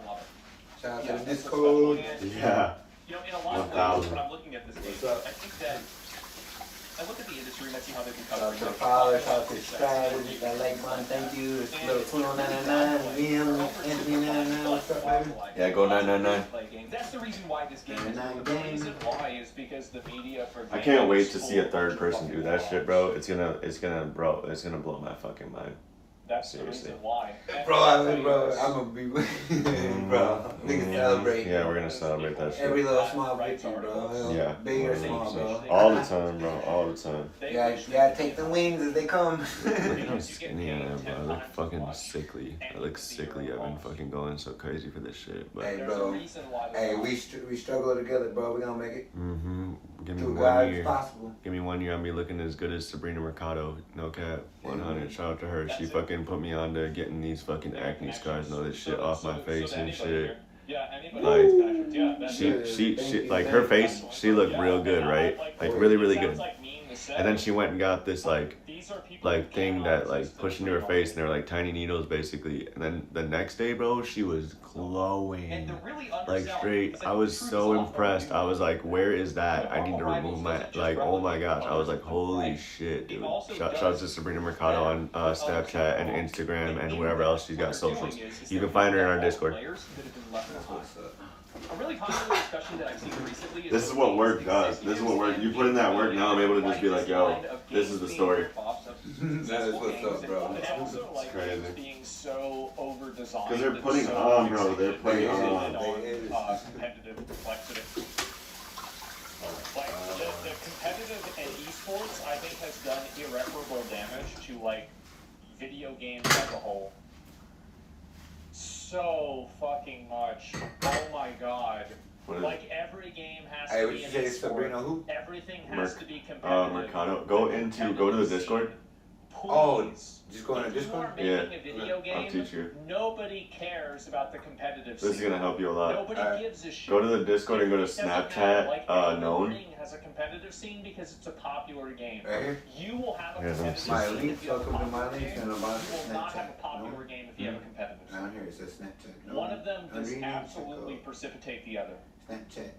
Shout out to the Discord.
Yeah.
You know, in a lot of ways, when I'm looking at this game, I think that I look at the industry and I see how they've been
Shout out
covering
to the
it.
father, shout out to the strategy, that like button, thank you. It's little 2199, Liam, Anthony 99, what's up, baby?
Yeah, go 999.
That's the reason why this game is the reason why is because the media for
I can't wait to see a third person do that shit, bro. It's gonna blow my fucking mind.
That's the reason why.
Bro, I'm gonna be with you, bro. We can celebrate.
Yeah, we're gonna celebrate that shit.
Every little small victory, bro.
Yeah.
Big or small, bro.
All the time, bro. All the time.
You gotta take the wings as they come.
Look how skinny I am, bro. I look fucking sickly. I've been fucking going so crazy for this shit. But
hey, bro. Hey, we struggle together, bro. We gonna make it.
Give me
to
1 year.
Possible.
Give me 1 year. I'll be looking as good as Sabrina Mercado. No cap. 100. Shout out to her. She fucking put me on to getting these fucking acne scars and all this shit off my face and shit. Like, she like her face, she looked real good, right? Like really, really good. And then she went and got this like thing that like pushed into her face, and they're like tiny needles basically. And then the next day, bro, she was glowing, like straight. I was so impressed. I was like, where is that? I need to remove my, like, oh my gosh. I was like, holy shit, dude. Shout out to Sabrina Mercado on Snapchat and Instagram and wherever else she's got socials. You can find her in our Discord.
A really popular discussion that I've seen recently is
This is what work does. This is what work. You put in that work now, I'm able to just be like, yo, this is the story.
That is what's up, bro.
It's
crazy.
Being so over-designed.
Because they're putting on, bro. They're putting on.
Competitive complexity. esports, I think, has done irreparable damage to like video games as a whole. So fucking much. Oh my god. Like every game has to be an esport. Everything has to be competitive.
Mercado. Go to the Discord.
Please.
Just go on a Discord?
Making a video game,
I'll teach you.
nobody cares about the competitive scene.
This is gonna help you a lot.
Nobody gives a shit.
Go to the Discord and go to Snapchat, known.
Has a competitive scene because it's a popular game.
Right here?
You will have a
Here's
competitive
my
scene
link,
if you have a
welcome to my
popular
link,
game.
and I'm on
You will not have a
Snapchat.
popular game if you have a competitive scene.
Down here it says Snapchat. No.
One of them does
Underneath,
absolutely precipitate the other.
Snapchat.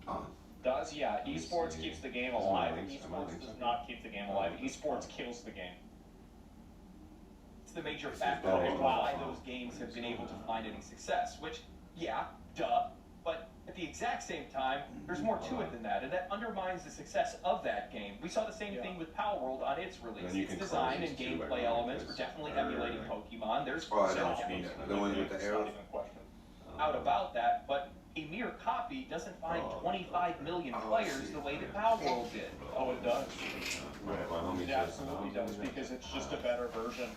On.
Does, yeah. Esports keeps the game alive. Esports does not keep the game alive. Esports kills the game.
It's the major factor in why those games have been able to find any success, which, yeah, duh, but at the exact same time, there's more to it than that, and that undermines the success of that game. We saw the same thing with Power World on its release. Its design and gameplay elements were definitely emulating Pokemon. There's
the one with the arrows.
Out about that, but a mere copy doesn't find 25 million players the way that Power World did.
Oh, it does. It absolutely does, because it's just a better version.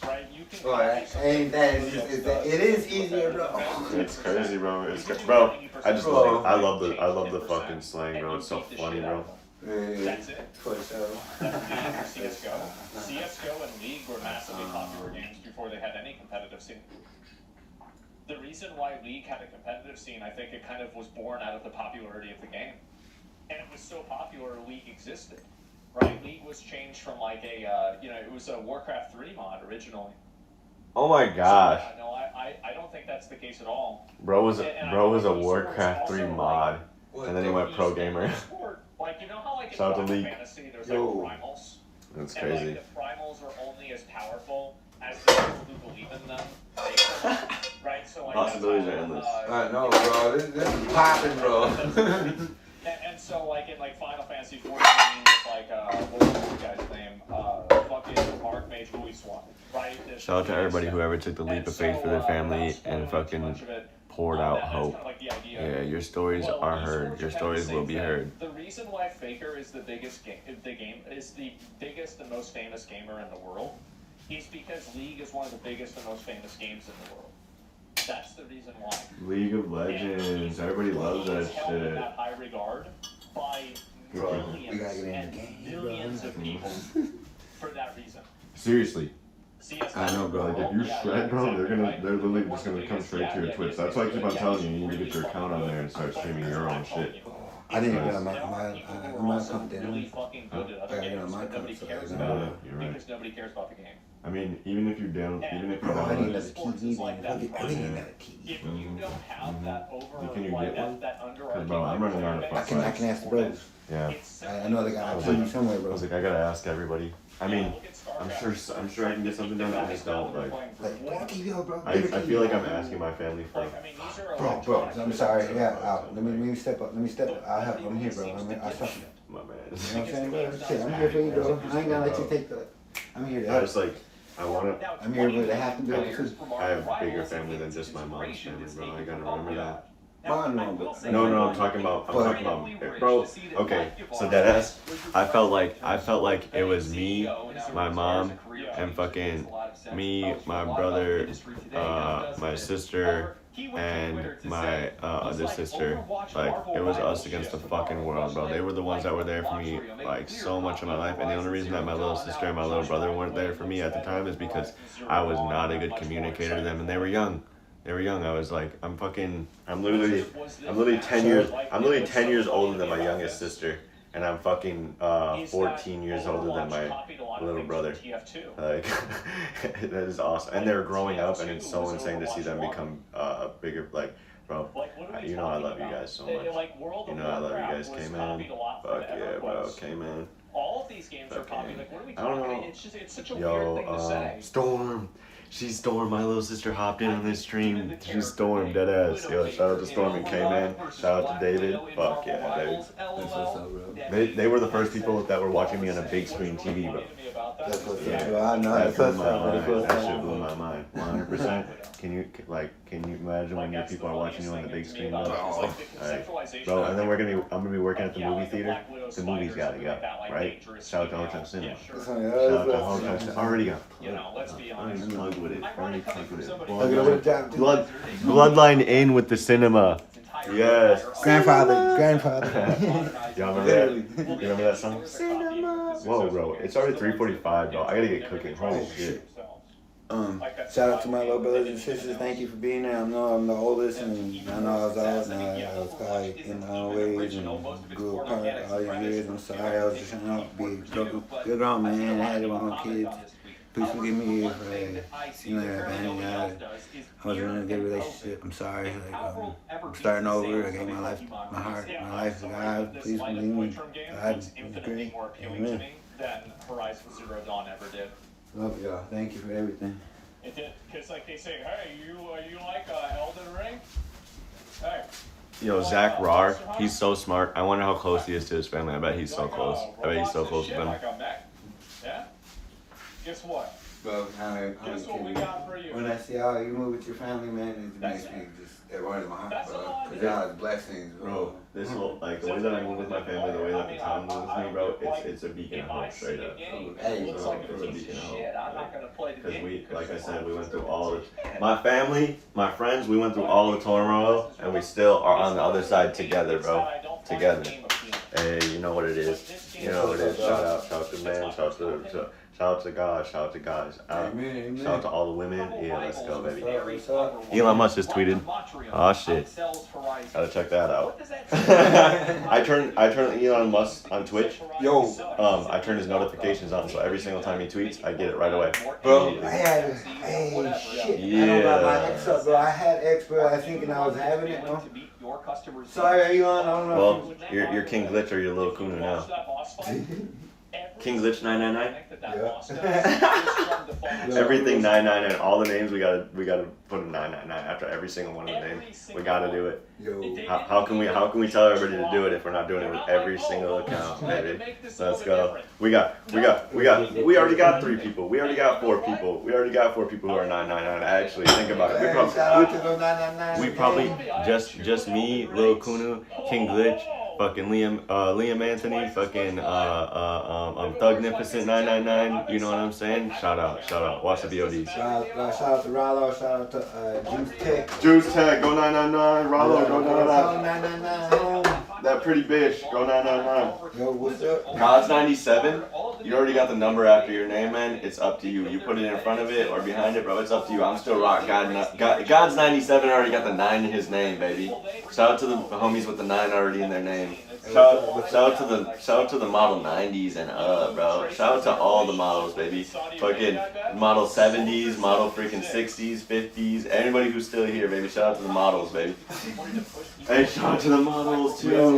Right? You can
it is easier, bro.
It's crazy, bro. Bro, I love the fucking slang, bro. It's so funny, bro.
That's it. CSGO. CSGO and League were massively popular games before they had any competitive scene. The reason why League had a competitive scene, I think it kind of was born out of the popularity of the game. And it was so popular, League existed. Right? League was changed from like a, it was a Warcraft 3 mod originally.
Oh my gosh.
So, no, I don't think that's the case at all.
Bro was a Warcraft 3 mod, and then he went pro gamer.
Like, you know how like in
Shout out to
Final
League.
Fantasy there's like primals?
That's
And
crazy.
like the primals are only as powerful as the people who believe in them. Right? So like
Possibilities are endless.
I know, bro. This is popping, bro.
And so, like, in, like, Final Fantasy 14, it's like, what was this guy's name? Fucking Archmage Louis-Swan, right?
Shout out to everybody who ever took the leap of faith for their family and fucking poured out hope. Yeah, your stories are heard. Your stories will be heard.
The reason why Faker is the biggest the biggest and most famous gamer in the world is because League is one of the biggest and most famous games in the world. That's the reason why.
League of Legends. Everybody loves that
held in
shit.
that high regard by millions and millions of people for that reason.
Seriously.
I know, bro.
Like, if you shred, bro, they're literally just gonna come straight to your Twitch. That's why I keep on telling you, you need to get your account on there and start streaming your own shit.
I didn't get on my account, didn't
really fucking good at other games, but nobody cares about it because nobody cares about the game.
I mean, even if you don't,
I need another TV, man. I need another TV.
If you don't have that over,
Can you
like
get one?
that underarching,
Bro, I'm running out of fucking.
I can ask the bros.
Yeah.
I know they got a TV somewhere,
I
bro.
was like, I gotta ask everybody. I mean, I'm sure I can get something done. I just don't like. I feel like I'm asking my family for.
Bro, I'm sorry. Yeah, let me step up. I'll help. I'm here, bro. I'll stop you.
My man.
You know what I'm saying, bro? Shit, I'm here for you, bro. I ain't gonna let you take the. I'm here to
I
help.
just like, I wanna.
I'm here to have to do it too.
I have a bigger family than just my mom's family, bro. I gotta remember that.
No,
I'm talking about, bro. Okay, so deadass. I felt like it was me, my mom, and fucking me, my brother, my sister, and my other sister. Like, it was us against the fucking world, bro. They were the ones that were there for me, like, so much of my life. And the only reason that my little sister and my little brother weren't there for me at the time is because I was not a good communicator to them, and they were young. They were young. I was like, I'm literally 10 years older than my youngest sister, and I'm fucking 14 years older than my little brother. Like, that is awesome. And they're growing up, and it's so insane to see them become bigger. Like, bro, you know I love you guys so much. You know I love you guys, K-Man. Fuck yeah, bro, K-Man.
All of these games are popular. Like, what are we
I don't
talking
know.
about? It's such a weird thing to say.
Storm. She stormed. My little sister hopped in on this stream. She stormed, dead ass. Yo, shout out to Storm and K-Man. Shout out to David. Fuck yeah, baby.
That's what's up, bro.
They were the first people that were watching me on a big screen TV, bro.
That's what's up, bro. I know.
That blew my
That's
mind. That shit blew my mind. 100%. Can you imagine when your people are watching you on the big screen, bro? Alright, bro. And then I'm gonna be working at the movie theater. The movie's gotta go, right? Shout out to Hotel Cinema. Shout out to Hotel Cinema. Already got. Already plugged with it. Already plugged with it. Bloodline in with the cinema. Yes.
Grandfather.
Y'all remember that? You remember that song? Cinema. Whoa, bro. It's already 3:45, bro. I gotta get cooking. Holy shit.
Shout out to my little brothers and sisters. Thank you for being there. I know I'm the oldest, and I know I was out, and I was probably in my own ways and grew apart all these years. I'm sorry. I was just trying to be a good grown man. I had my own kids. Please forgive me if you know, I was in a good relationship. I'm sorry. I'm starting over. I gave my life, my heart, my life to God. Please forgive me. God is great. Amen.
Than Horizon Zero Dawn ever did.
Love y'all. Thank you for everything.
It did, because like they say, hey, you like Elden Ring? Hey.
Yo, Zach Rar, he's so smart. I wonder how close he is to his family. I bet he's so close. I bet he's so close to them.
Yeah? Guess what?
Bro,
Guess what we got for you?
When I see how you move with your family, man, it makes me just, it warms my heart, bro. Because y'all is blessings,
bro. This whole, like, the way that I move with my family, the way that the town moves with me, bro, it's a beacon of hope, straight up.
Hey,
it's a beacon of hope. Because we, like I said, we went through all the, my family, my friends, we went through all the turmoil, and we still are on the other side together, bro. Together. Hey, you know what it is. You know what it is. Shout out to man, shout out to God, shout out to guys.
Amen.
Shout out to all the women. Yeah, let's go, baby. Elon Musk just tweeted. Oh shit. Gotta check that out. I turned Elon Musk on Twitch.
Yo.
I turned his notifications on, so every single time he tweets, I get it right away.
Bro, I had shit.
Yeah.
I don't got my X up, bro. I had X, bro. I thinking I was having it, bro. Sorry, are you on? I don't know.
Well, you're King Glitch or you're Lil Kuna now. King Glitch 999.
Yeah.
Everything 999. All the names we gotta put a 999 after every single one of the names. We gotta do it.
Yo.
How can we tell everybody to do it if we're not doing it with every single account, baby? Let's go. We already got 3 people. We already got 4 people. We already got 4 people who are 999. Actually, think about it. We probably just me, Lil Kunu, King Glitch, fucking Liam Anthony, fucking Thugnificent 999. You know what I'm saying? Shout out. Watch the VODs.
Shout out to Rollo. Shout out to Juice Tech.
Juice Tech, go 999. Rollo, go 999.
999.
That pretty bitch, go 999.
Yo, what's up?
God's 97. You already got the number after your name, man. It's up to you. You put it in front of it or behind it, bro. It's up to you. I'm still rock. God's 97 already got the 9 in his name, baby. Shout out to the homies with the 9 already in their name. Shout out to the model 90s and bro. Shout out to all the models, baby. Fucking model 70s, model freaking 60s, 50s. Anybody who's still here, baby. Shout out to the models, baby. Hey, shout out to the models too.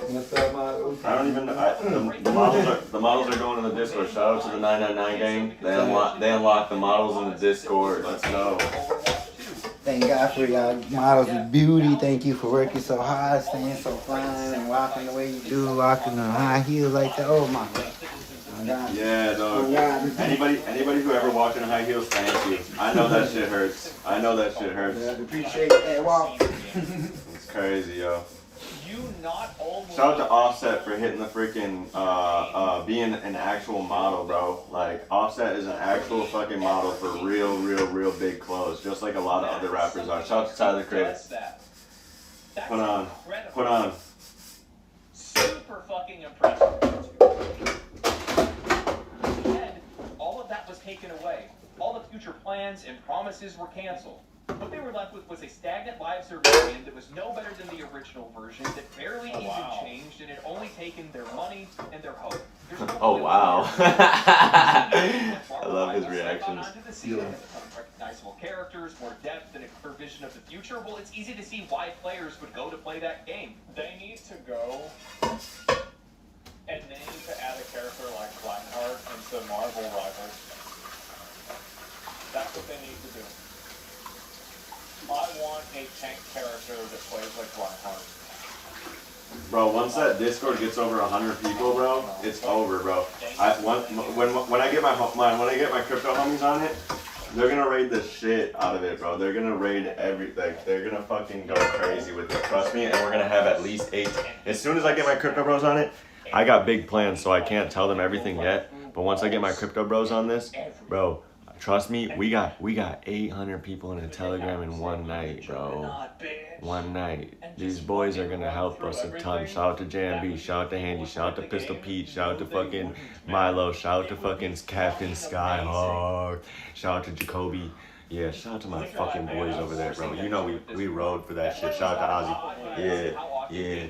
What's up, models?
I don't even know. The models are going in the Discord. Shout out to the 999 gang. They unlock the models in the Discord. Let's go.
Thank God for y'all models of beauty. Thank you for working so hard, staying so fine, and walking the way you do, walking on high heels like that. Oh my God. Oh God.
Yeah, dog. Oh God. Anybody who ever walked in high heels, thank you. I know that shit hurts.
Yeah, appreciate that walk.
It's crazy, yo. Shout out to Offset for hitting the freaking, being an actual model, bro. Like, Offset is an actual fucking model for real big clothes, just like a lot of other rappers are. Shout out to Tyler Creator. Put on.
Super fucking impressive. And all of that was taken away. All the future plans and promises were canceled. What they were left with was a stagnant live service game that was no better than the original version, that barely even changed, and had only taken their money and their hope.
Oh wow. I love his reactions.
Recognizable characters, more depth, and a clear vision of the future. Well, it's easy to see why players would go to play that game.
They need to go and they need to add a character like Blackheart into Marvel Rivals. That's what they need to do. I want a tank character that plays like Reinhardt.
Bro, once that Discord gets over 100 people, bro, it's over, bro. When I get my crypto homies on it, they're gonna raid the shit out of it, bro. They're gonna raid everything. They're gonna fucking go crazy with it. Trust me, and we're gonna have at least 8. As soon as I get my crypto bros on it, I got big plans, so I can't tell them everything yet. But once I get my crypto bros on this, bro, trust me, we got 800 people in a Telegram in one night, bro. One night. These boys are gonna help us a ton. Shout out to JMB, shout out to Handy, shout out to Pistol Pete, shout out to fucking Milo, shout out to fucking Captain Skyhawk, shout out to Jacoby. Yeah, shout out to my fucking boys over there, bro. You know we rode for that shit. Shout out to Ozzy. Yeah.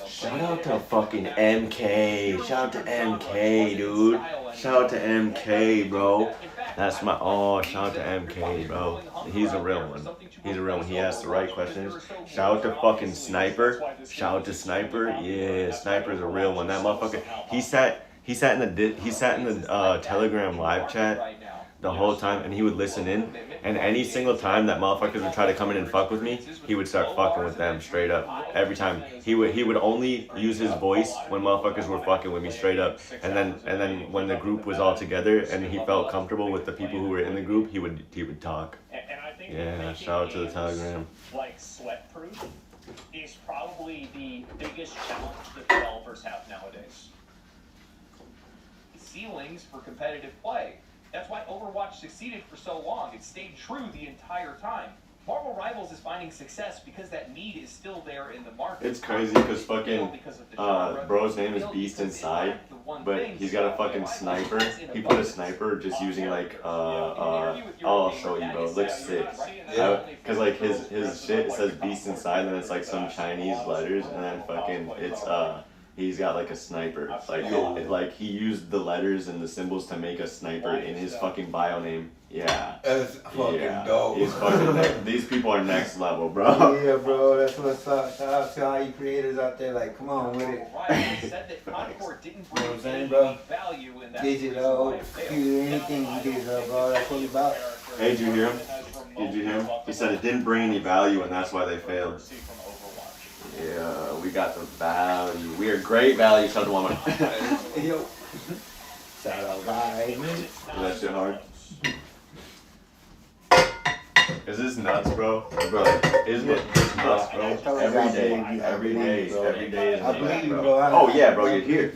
Shout out to fucking MK. Shout out to MK, dude. Shout out to MK, bro. That's my shout out to MK, bro. He's a real one. He's a real one. He asks the right questions. Shout out to fucking Sniper. Shout out to Sniper. Yeah, Sniper's a real one. That motherfucker. He sat in the Telegram live chat the whole time, and he would listen in, and any single time that motherfuckers would try to come in and fuck with me, he would start fucking with them straight up. Every time he would only use his voice when motherfuckers were fucking with me straight up, and then when the group was all together and he felt comfortable with the people who were in the group, he would talk. Yeah, shout out to the Telegram.
Like Sweatproof is probably the biggest challenge that developers have nowadays. Ceilings for competitive play. That's why Overwatch succeeded for so long. It stayed true the entire time. Marvel Rivals is finding success because that need is still there in the market.
It's crazy because fucking bro's name is Beast Inside, but he's got a fucking sniper. He put a sniper just using like I'll show you, bro. It looks sick. Cause like his shit says Beast Inside, and it's like some Chinese letters, and then fucking it's he's got like a sniper. Like he used the letters and the symbols to make a sniper in his fucking bio name. Yeah. That's fucking dope. He's fucking these people are next level, bro.
Yeah, bro. That's what's up. Shout out to all you creators out there. Like, come on with it. You know what I'm saying, bro? Digital, anything digital, bro. That's what it's about.
Hey, did you hear him? Did you hear him? He said it didn't bring any value, and that's why they failed. Yeah, we got the value. We are great value. Shout out to Walmart.
Yo. Shout out, bye.
Is that shit hard? Is this nuts, bro? Bro, isn't it just nuts, bro? Every day is
I believe you,
bro.
bro.
Oh yeah, bro, you're here.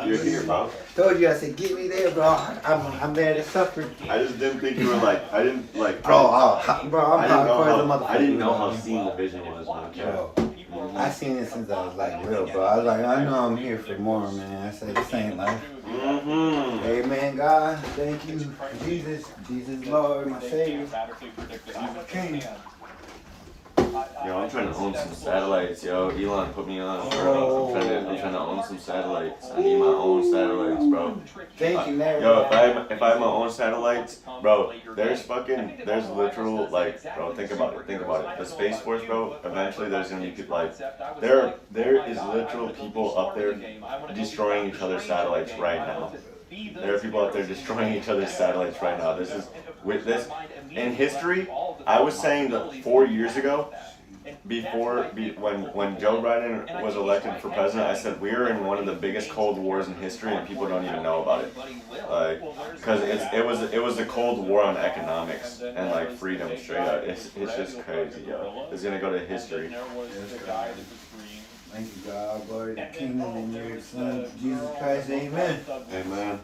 You're here, bro.
Told you, I said, get me there, bro. I'm there to suffer.
I just didn't think you were like, I didn't like.
Bro, I'm hardcore as a motherfucker.
I didn't know how seen the vision was, man.
I seen it since I was like real, bro. I was like, I know I'm here for more, man. I said, this ain't life. Amen, God. Thank you, Jesus. Jesus, Lord, my Savior. Jesus, King.
Yo, I'm trying to own some satellites, yo. Elon put me on, bro. I'm trying to own some satellites. I need my own satellites, bro.
Thank you, Larry.
Yo, if I have my own satellites, bro, there's literal, like, bro, think about it. The Space Force, bro, eventually there's gonna be people like, there is literal people up there destroying each other's satellites right now. There are people out there destroying each other's satellites right now. This is, with this, in history, I was saying that 4 years ago, when Joe Biden was elected for president, I said we are in one of the biggest Cold Wars in history, and people don't even know about it. Like, because it was a Cold War on economics and like freedom, straight up. It's just crazy, yo. It's gonna go to history.
Thank you, God, glory to the kingdom and your Son, Jesus Christ, amen.
Amen.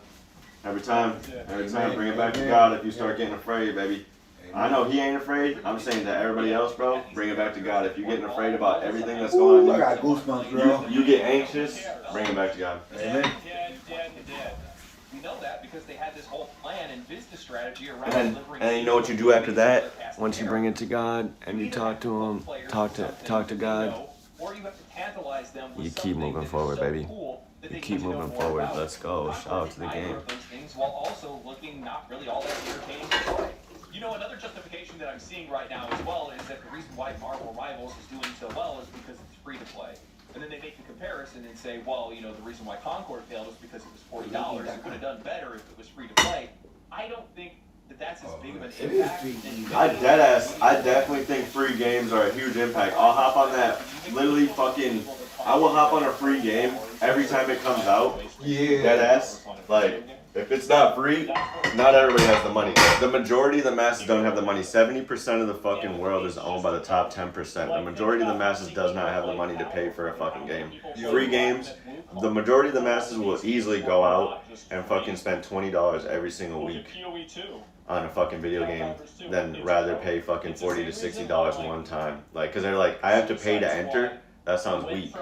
Every time, bring it back to God if you start getting afraid, baby. I know he ain't afraid. I'm saying to everybody else, bro, bring it back to God. If you're getting afraid about everything that's going on,
I got goosebumps, bro.
You get anxious, bring it back to God.
Amen.
We know that because they had this whole plan and business strategy around delivering.
And you know what you do after that? Once you bring it to God and you talk to him, talk to God, you keep moving forward, baby. You keep moving forward. Let's go. Shout out to the game.
While also looking not really all that entertaining to play. You know, another justification that I'm seeing right now as well is that the reason why Marvel Rivals is doing so well is because it's free to play. And then they make the comparison and say, well, you know, the reason why Concord failed is because it was $40. It would have done better if it was free to play. I don't think that's as big of an
It
impact.
is
I definitely think free games are a huge impact. I'll hop on that literally fucking. I will hop on a free game every time it comes out.
Yeah.
Deadass. Like, if it's not free, not everybody has the money. The majority of the masses don't have the money. 70% of the fucking world is owned by the top 10%. The majority of the masses does not have the money to pay for a fucking game. Free games, the majority of the masses will easily go out and fucking spend $20 every single week on a fucking video game than rather pay fucking $40 to $60 one time. Like, cause they're like, I have to pay to enter. That sounds weak.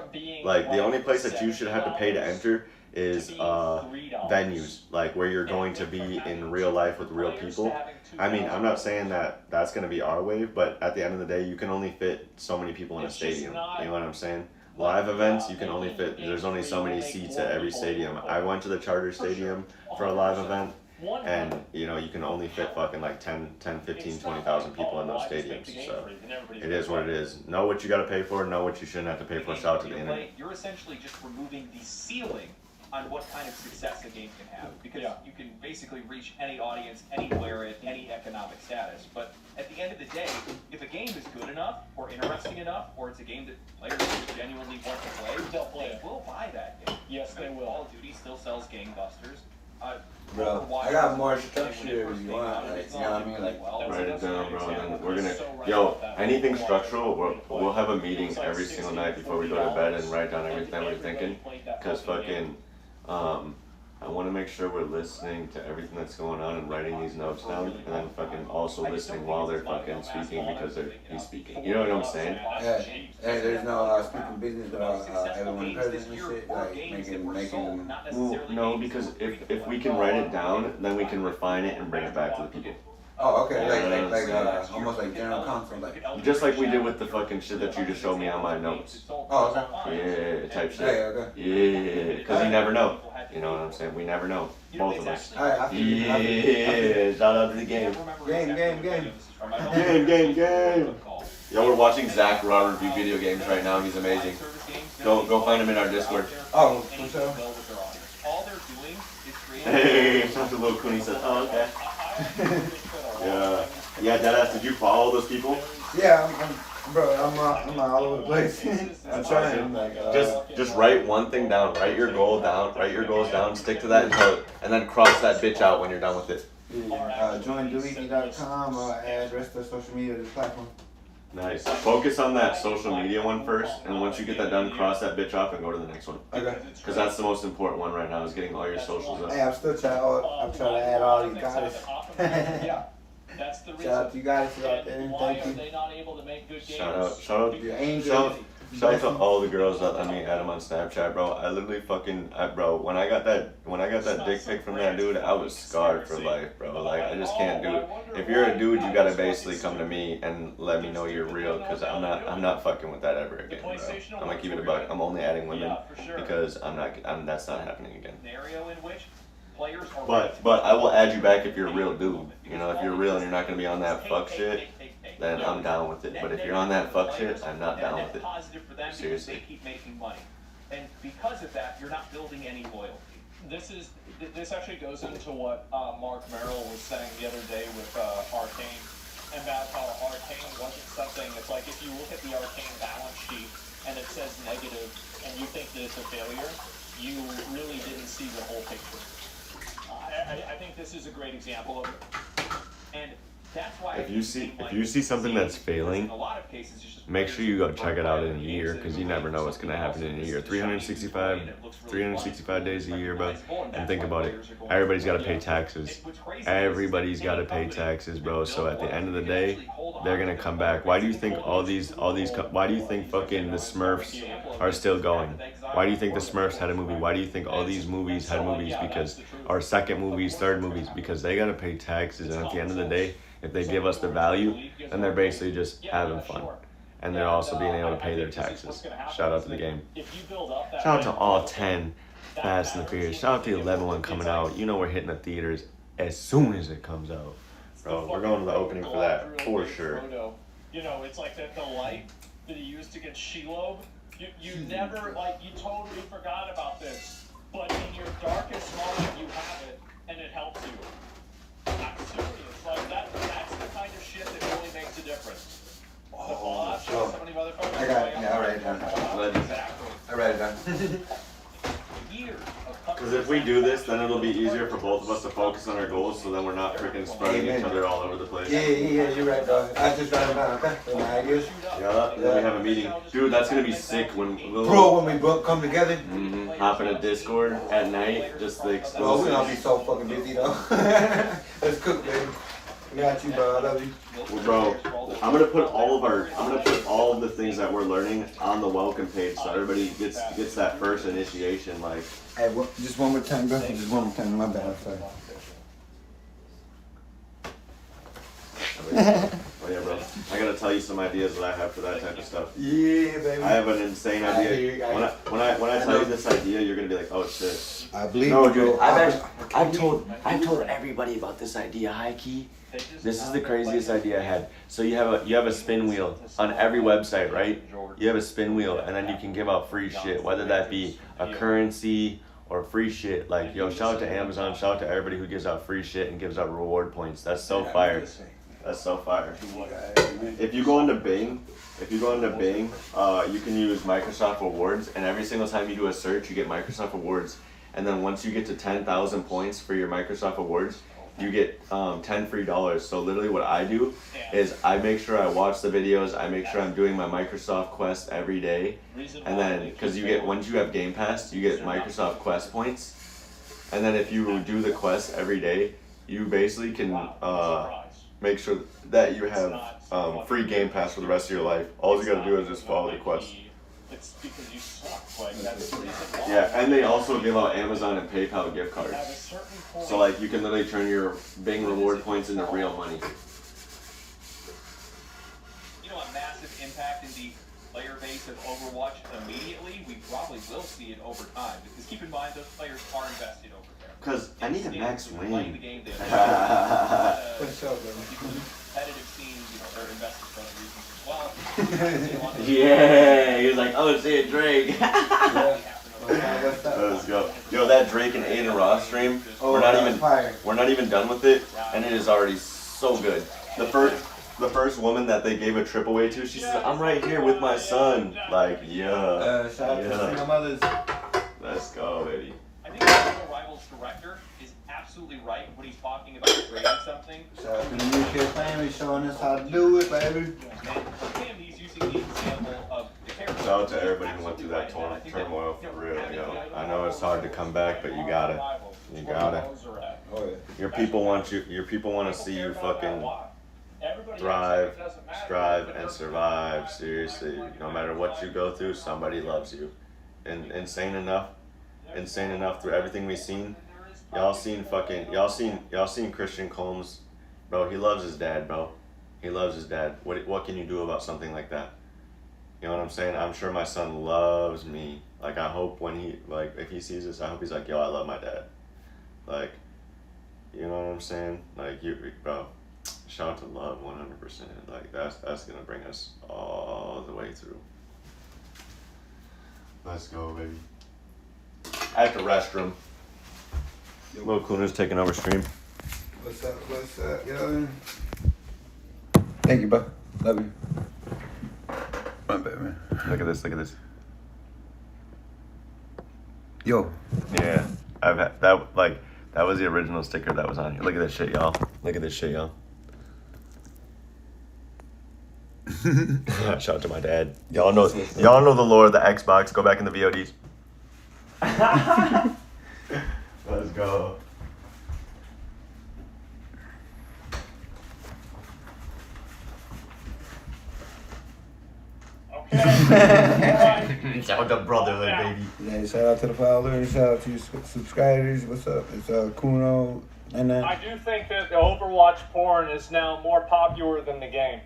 Like, the only place that you should have to pay to enter is venues, like where you're going to be in real life with real people. I mean, I'm not saying that that's going to be our wave, but at the end of the day, you can only fit so many people in a stadium. You know what I'm saying? Live events, you can only fit, there's only so many seats at every stadium. I went to the Charter Stadium for a live event, and you know, you can only fit fucking like 10, 15, 20,000 people in those stadiums. So it is what it is. Know what you got to pay for, know what you shouldn't have to pay for. Shout out to the internet.
You're essentially just removing the ceiling on what kind of success a game can have, because you can basically reach any audience anywhere at any economic status. But at the end of the day, if a game is good enough or interesting enough, or it's a game that players genuinely want to play, they will buy that game.
Yes, they will.
Call of Duty still sells gangbusters.
Bro, I got more structure if you want, like, you know what I mean? Like,
Write it down, bro, and then we're gonna, anything structural, we'll have a meeting every single night before we go to bed and write down everything we're thinking, because fucking, I want to make sure we're listening to everything that's going on and writing these notes down, and then fucking also listening while they're fucking speaking because he's speaking. You know what I'm saying?
Yeah. Hey, there's no speaking business without everyone present and shit, like making.
Well, no, because if we can write it down, then we can refine it and bring it back to the people.
Oh, okay, like almost like general counsel, like.
Just like we did with the fucking shit that you just showed me on my notes.
Oh,
okay. Yeah, type shit.
Okay.
Yeah, because you never know. You know what I'm saying? We never know. Both of us. Yeah, shout out to the game. Game. Yo, we're watching Zach Raw review video games right now. He's amazing. Go find him in our Discord.
Oh, for sure.
Hey, shout out to Lil Cooney said, oh, okay. Yeah, Deadass, did you follow those people?
Yeah, I'm all over the place. I'm trying. Like,
just write one thing down. Write your goal down. Write your goals down. Stick to that and then cross that bitch out when you're done with it.
JoinDeleaky.com or add rest of social media to this platform.
Nice. Focus on that social media one first, and once you get that done, cross that bitch off and go to the next one.
Okay.
Because that's the most important one right now, is getting all your socials up.
Hey, I'm still trying to add all these goddess.
That's the reason.
Shout out to you guys out there.
Why
Thank
are
you.
they not able to make good games?
Shout out to all the girls that let me add them on Snapchat, bro. I literally bro, when I got that dick pic from that dude, I was scarred for life, bro. Like, I just can't do it. If you're a dude, you gotta basically come to me and let me know you're real, because I'm not fucking with that ever again, bro. I'm gonna keep it a buck. I'm only adding women because that's not happening again. But I will add you back if you're a real dude. You know, if you're real and you're not gonna be on that fuck shit, then I'm down with it. But if you're on that fuck shit, I'm not down with it. Seriously.
They keep making money, and because of that, you're not building any loyalty.
This actually goes into what Mark Merrill was saying the other day with Arcane, about how Arcane wasn't something. It's like if you look at the Arcane balance sheet and it says negative, and you think that it's a failure, you really didn't see the whole picture. I think this is a great example of it. And that's why
if you see something that's failing, make sure you go check it out in a year, because you never know what's gonna happen in a year. 365 days a year, bro. And think about it. Everybody's gotta pay taxes. Everybody's gotta pay taxes, bro. So at the end of the day, they're gonna come back. Why do you think why do you think fucking the Smurfs are still going? Why do you think the Smurfs had a movie? Why do you think all these movies had movies? Because, or second movies, third movies, because they gotta pay taxes. And at the end of the day, if they give us the value, then they're basically just having fun. And they're also being able to pay their taxes. Shout out to the game. Shout out to all 10 Fast and the Furious. Shout out to the 11th one coming out. You know we're hitting the theaters as soon as it comes out. Bro, we're going to the opening for that, for sure.
You know, it's like the light that he used against Shelob. You never, like, you totally forgot about this. But in your darkest moment, you have it, and it helps you. serious. Like that's the kind of shit that really makes a difference.
Oh,
Some of the other folks
I got it. Yeah, I'll write it down.
Exactly.
I write it down.
Years of
Because if we do this, then it'll be easier for both of us to focus on our goals, so then we're not freaking spreading each other all over the place.
Yeah, you're right, dog. I just write it down, okay? My ideas.
Yeah, then we have a meeting. Dude, that's gonna be sick when we'll
Bro, when we both come together.
hop in a Discord at night, just like.
Bro, we're gonna be so fucking busy though. Let's cook, baby. I got you, bro. I love you.
Well, bro, I'm gonna put all of the things that we're learning on the welcome page, so everybody gets that first initiation. Like,
Hey, just one more time, bro. Just one more time. My bad. I'm sorry.
oh yeah, bro. I gotta tell you some ideas that I have for that type of stuff.
Yeah, baby.
I have an insane idea. When I tell you this idea, you're gonna be like, oh shit.
I believe
no,
you,
dude.
bro.
I've told everybody about this idea, high key. This is the craziest idea I had. So you have a spin wheel on every website, right? You have a spin wheel, and then you can give out free shit, whether that be a currency or free shit. Like, yo, shout out to Amazon, shout out to everybody who gives out free shit and gives out reward points. That's so fire. That's so fire. If you go into Bing, you can use Microsoft Rewards, and every single time you do a search, you get Microsoft Rewards. And then once you get to 10,000 points for your Microsoft Rewards, you get 10 free dollars. So literally what I do is I make sure I watch the videos, I make sure I'm doing my Microsoft Quest every day, and then because once you have Game Pass, you get Microsoft Quest points, and then if you do the quest every day, you basically can make sure that you have free Game Pass for the rest of your life. All you gotta do is just follow the quest.
It's because you suck. Like that's the reason why.
Yeah, and they also give out Amazon and PayPal gift cards. So like you can literally turn your Bing reward points into real money.
You know, a massive impact in the player base of Overwatch immediately. We probably will see it over time because keep in mind those players are invested over there.
Because I need a max win.
Playing the game, competitive scene, they're invested for other reasons as well.
Yeah, he was like, oh shit, Drake. Let's go. Yo, that Drake and Aiden Ross stream, we're not even done with it, and it is already so good. The first woman that they gave a trip away to, she says, I'm right here with my son. Like, yeah.
Shout out to single mothers.
Let's go, baby.
I think the Rivals director is absolutely right when he's talking about creating something.
Shout out to the new kid family showing us how to do it, baby.
And for him, he's using the example of the character.
Shout out to everybody who went through that turmoil for real, yo. I know it's hard to come back, but you got it. You got it. Your people want to see you fucking thrive, strive, and survive. Seriously, no matter what you go through, somebody loves you. And insane enough through everything we've seen. Y'all seen Christian Combs, bro. He loves his dad, bro. He loves his dad. What can you do about something like that? You know what I'm saying? I'm sure my son loves me. Like, I hope if he sees this, I hope he's like, yo, I love my dad. Like, you know what I'm saying? Like, bro, shout out to love 100%. Like, that's gonna bring us all the way through. Let's go, baby. At the restroom. Lil Kuna's taking over stream.
What's up, yo? Thank you, bro. Love you. My bad, man.
Look at this.
Yo.
Yeah, I've had that was the original sticker that was on here. Look at this shit, y'all. Shout out to my dad. Y'all know the lore of the Xbox. Go back in the VODs. Let's go. Shout out to brotherhood, baby.
Yeah, shout out to the followers, shout out to your subscribers. What's up? It's Kuno. And
I do think that the Overwatch porn is now more popular than the game.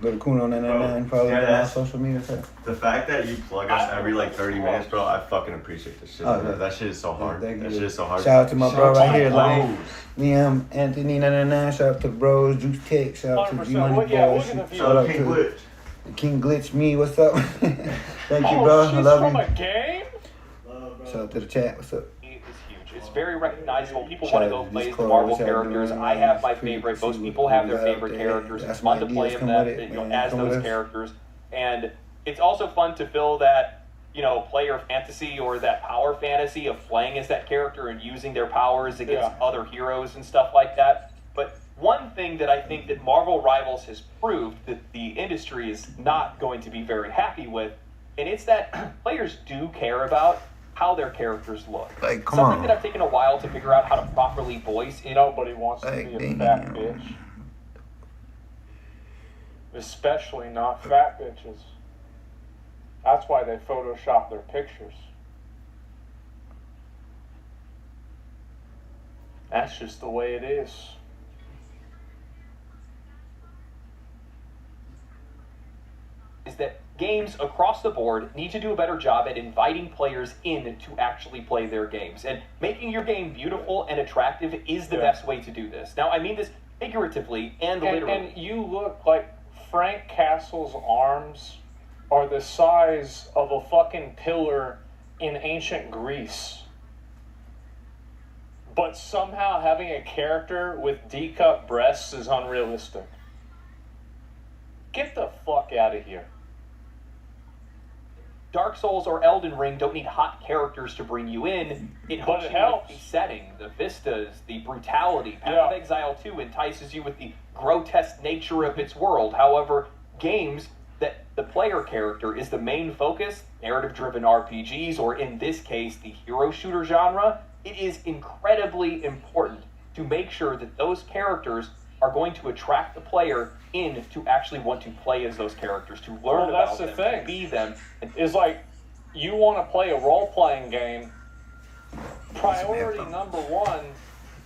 Little Kuno 999, follow me on social media.
The fact that you plug us every 30 minutes, bro, I fucking appreciate this shit.
Oh, yeah.
That shit is so hard.
That
shit is so hard.
Shout out to my bro right here, like me, Anthony 999. Shout out to the bros, Juice Tech. Shout out to G Money Boys. Shout out to King Glitch. Me, what's up? Thank you, bro. I love you.
From a game?
Shout out to the chat. What's up?
It's huge. It's
very recognizable. People want to go play as the Marvel characters. I have my favorite. Most people have their favorite characters. It's fun to play them as those characters. And it's also fun to fill that, player fantasy or that power fantasy of playing as that character and using their powers against other heroes and stuff like that. But one thing that I think that Marvel Rivals has proved that the industry is not going to be very happy with, and it's that players do care about how their characters look.
Like, come
Something
on.
that I've taken a while to figure out how to properly voice.
Nobody wants to be a
damn.
fat bitch. Especially not fat bitches. That's why they Photoshop their pictures. That's just the way it is.
Is that games across the board need to do a better job at inviting players in to actually play their games. And making your game beautiful and attractive is the best way to do this. Now, I mean this figuratively and literally.
And you look like Frank Castle's arms are the size of a fucking pillar in ancient Greece. But somehow having a character with D-cup breasts is unrealistic. Get the fuck out of here.
Dark Souls or Elden Ring don't need hot characters to bring you in. It hooks you with the setting, the vistas, the brutality. Path of Exile 2 entices you with the grotesque nature of its world. However, games that the player character is the main focus, narrative-driven RPGs, or in this case, the hero shooter genre, it is incredibly important to make sure that those characters are going to attract the player in to actually want to play as those characters, to learn about them, to be them.
Is like, you want to play a role-playing game, priority number one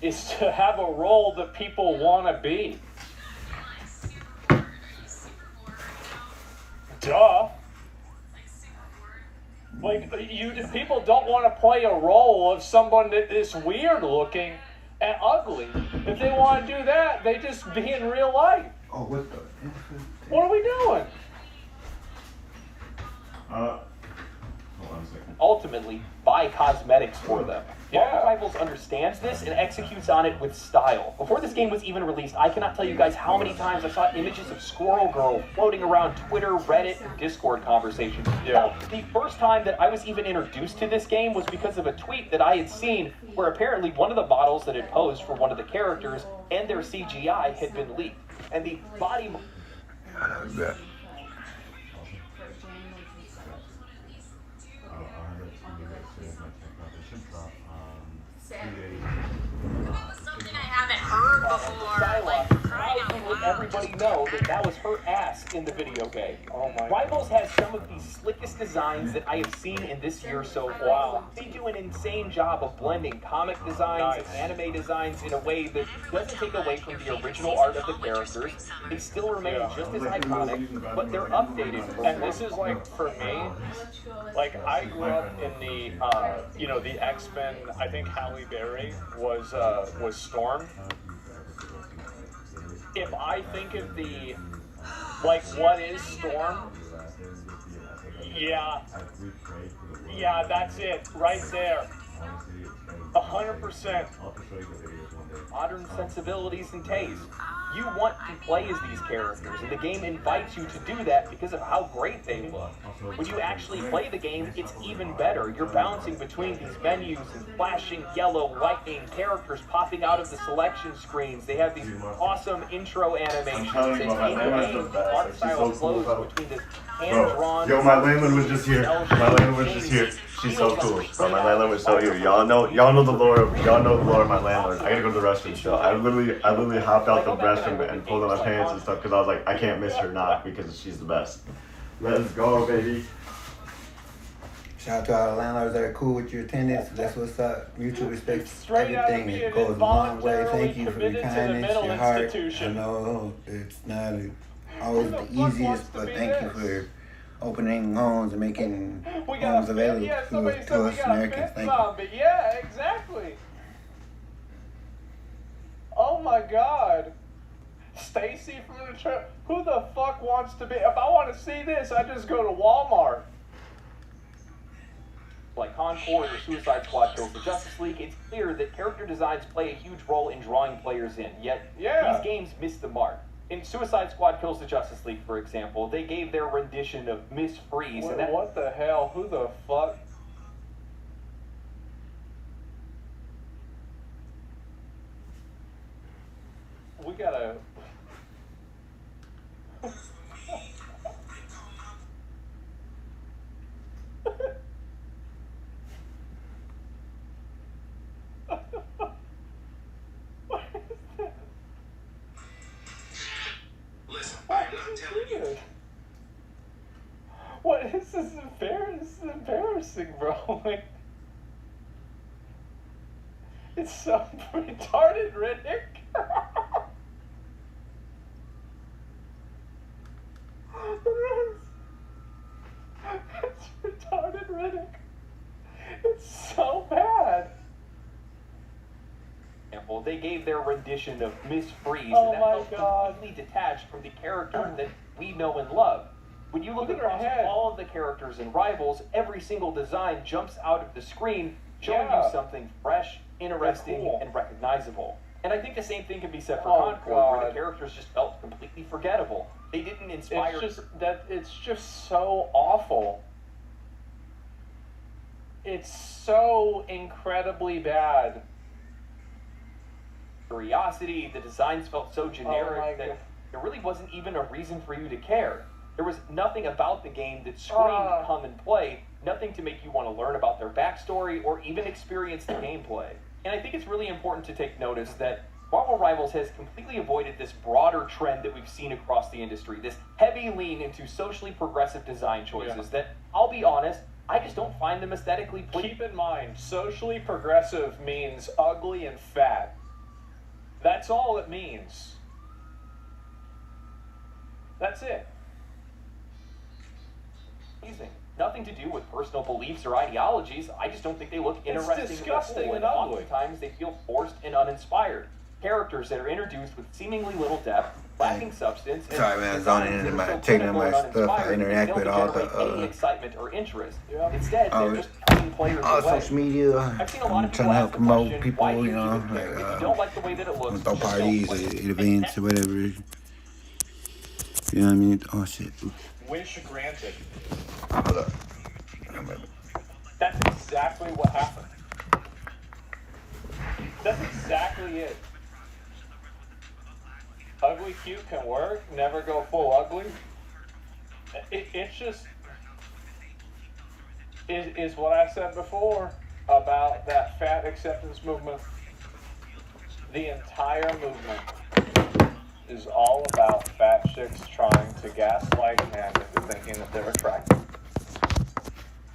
is to have a role that people want to be. Duh. Like, people don't want to play a role of someone that is weird looking and ugly. If they want to do that, they just be in real life.
Oh, what the?
What are we doing?
Hold on a second.
Ultimately, buy cosmetics for them. Marvel Rivals understands this and executes on it with style. Before this game was even released, I cannot tell you guys how many times I saw images of Squirrel Girl floating around Twitter, Reddit, and Discord conversations. Now, the first time that I was even introduced to this game was because of a tweet that I had seen where apparently one of the models that had posed for one of the characters and their CGI had been leaked. And the body...
Something I haven't heard before.
Everybody know that was her ass in the video game.
Oh my
Rivals has some of the slickest designs that I have seen in this year so far. They do an insane job of blending comic designs and anime designs in a way that doesn't take away from the original art of the characters. They still remain just as iconic, but they're updated.
And this is like, for me, like I grew up in the, the X-Men. I think Halle Berry was Storm. If I think of what is Storm? Yeah, that's it, right there. 100%.
Modern sensibilities and taste. You want to play as these characters, and the game invites you to do that because of how great they look. When you actually play the game, it's even better. You're bouncing between these menus and flashing yellow, lightning, characters popping out of the selection screens. They have these awesome intro animations. It's in-game. The art style flows between this hand-drawn...
Yo, my landlord was just here. She's so cool. Bro, my landlord was so here. Y'all know the lore of my landlord. I gotta go to the restroom still. I literally hopped out the restroom and pulled on my pants and stuff because I was like, I can't miss her knock because she's the best. Let's go, baby.
Shout out to all the landlords that are cool with your attendance. That's what's up. Mutual respect.
Straight out of
Everything
being
it goes a long way.
involuntarily
Thank you for
committed
your
to the
kindness,
mental
your heart. I
institution.
know it's not always the easiest, but thank you for opening homes and making homes available to us Americans. Thank you.
But yeah, exactly. Oh my God. Stacy from the trip. Who the fuck wants to be? If I want to see this, I just go to Walmart.
like Concord or Suicide Squad Kills the Justice League, it's clear that character designs play a huge role in drawing players in. Yet, these games miss the mark. In Suicide Squad Kills the Justice League, for example, they gave their rendition of Miss Freeze.
Wait,
and that,
what the hell? Who the fuck? We gotta... What? This is embarrassing, bro. Like, it's so retarded, Riddick. It's retarded, Riddick. It's so bad.
They gave their rendition of Miss Freeze,
Oh
and that
my
felt
God.
completely detached from the character that we know and love. When you look
Look at her
across
head.
all of the characters and Rivals, every single design jumps out of the screen, showing
Yeah.
you something fresh, interesting,
cool.
and recognizable. And I think the same thing can be said for
Oh,
Concord, where
God.
the characters just felt completely forgettable. They didn't inspire.
It's just so awful. It's so incredibly bad.
Curiosity, the designs felt so
Oh my
generic that
God.
there really wasn't even a reason for you to care. There was nothing about the game that screamed come and play, nothing to make you want to learn about their backstory or even experience the gameplay. And I think it's really important to take notice that Marvel Rivals has completely avoided this broader trend that we've seen across the industry, this heavy lean into socially progressive design choices that, I'll be honest, I just don't find them aesthetically pleasing.
Keep in mind, socially progressive means ugly and fat. That's all it means. That's it.
Nothing to do with personal beliefs or ideologies. I just don't think they look
It's
interesting.
disgusting
at all,
and ugly.
Oftentimes they feel forced and uninspired. Characters that are introduced with seemingly little depth, lacking substance. and
Sorry, man, I was
designs
zoning
that
in
are
my
so
checking on
clinical
my
and
stuff. I
uninspired,
interact
they
with
don't
all the
generate any excitement or interest. Instead, they're just putting players
all
away.
social media.
I've seen a lot
I'm
of
trying
people
to
ask
help
the
promote
question,
people,
why do
you know,
even care? If you
like
don't like the way that it looks,
throw
just don't
parties,
play it.
events, or whatever. You know what I mean? Oh shit.
Wish granted.
Hold up.
That's exactly what happened. That's exactly it. Ugly cute can work, never go full ugly. It's just is what I said before about that fat acceptance movement. The entire movement is all about fat chicks trying to gaslight men into thinking that they're attractive.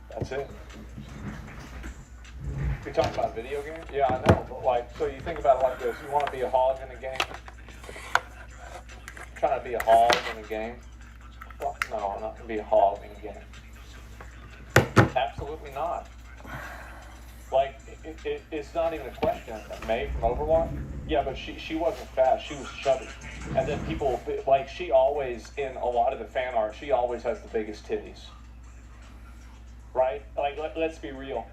That's it. We talking about video games? Yeah, I know, but like, so you think about it like this: you want to be a hog in a game? Trying to be a hog in a game? Well, no, I'm not gonna be a hog in a game. Absolutely not. Like, it's not even a question. May from Overwatch? Yeah, but she wasn't fat. She was chubby. And then people, like, she always, in a lot of the fan art, she always has the biggest titties. Right? Like, let's be real.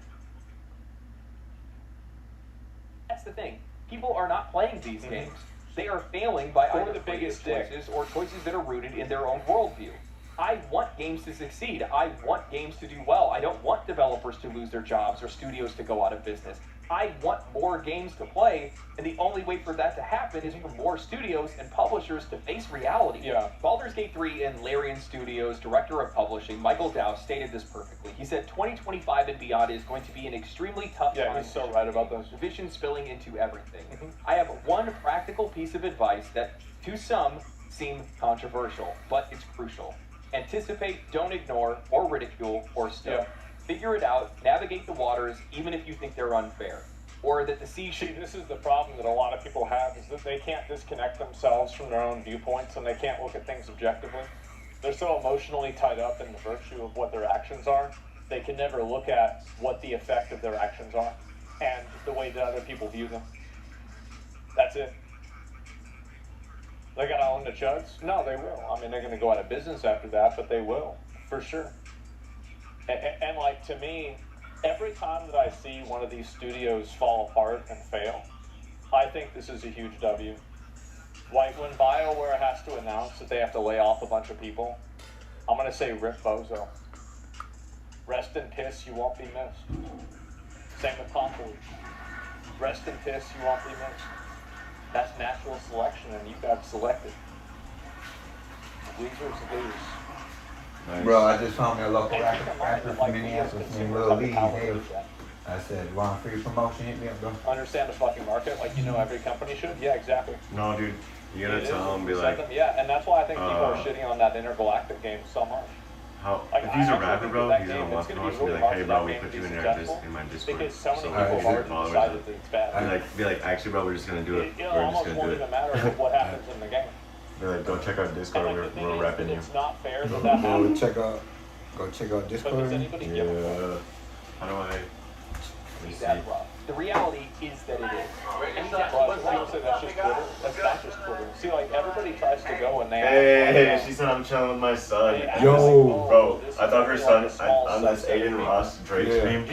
That's the thing. People are not playing these games. They are failing by
Or
either
the biggest
creative choices or choices that are rooted in their own worldview. I want games to succeed. I want games to do well. I don't want developers to lose their jobs or studios to go out of business. I want more games to play, and the only way for that to happen is for more studios and publishers to face reality.
Yeah.
Baldur's Gate 3 and Larian Studios' director of publishing, Michael Dow, stated this perfectly. He said 2025 and beyond is going to be an extremely tough time.
Yeah, he's so right about this.
Vision spilling into everything. I have one practical piece of advice that, to some, seem controversial, but it's crucial. Anticipate, don't ignore, or ridicule, or still.
Yeah.
Figure it out, navigate the waters, even if you think they're unfair. Or that the sea
See, this is the problem that a lot of people have, is that they can't disconnect themselves from their own viewpoints and they can't look at things objectively. They're so emotionally tied up in the virtue of what their actions are, they can never look at what the effect of their actions are and the way that other people view them. That's it. They gotta own the chuds? No, they will. I mean, they're gonna go out of business after that, but they will, for sure. And like, to me, every time that I see one of these studios fall apart and fail, I think this is a huge W. Like when BioWare has to announce that they have to lay off a bunch of people, I'm gonna say rip Bozo. Rest in piss, you won't be missed. Same with Conqueror. Rest in piss, you won't be missed. That's natural selection, and you got selected. Losers lose.
Nice. Bro, I just found me a local rapper from Minneapolis named Lil Lee. Hey, I said, want free promotion? Hit me up, bro.
Understand the fucking market like you know every company should? Yeah, exactly.
No, dude. You gotta tell them, be like...
Yeah, and that's why I think people are shitting on that Intergalactic game so much.
How,
like,
if he's a rapper, bro, he's gonna walk across and be like, hey, bro, we put you in my Discord.
Because so many people already decided that it's bad.
I'd be like, actually, bro, we're just gonna do it.
It
We're
almost
just gonna
won't
do
even
it.
matter what happens in the game.
Be like, go check out Discord, we're repping you.
It's not fair that that happens.
Go check out Discord.
But does anybody give a fuck?
How do I...
He's that rough. The reality is that it is. And that's
just Twitter. That's not just Twitter. See, like, everybody tries to go and they...
Hey, she said I'm chilling with my son.
Yo!
Bro, I thought her son, on this Aiden Ross Drake stream,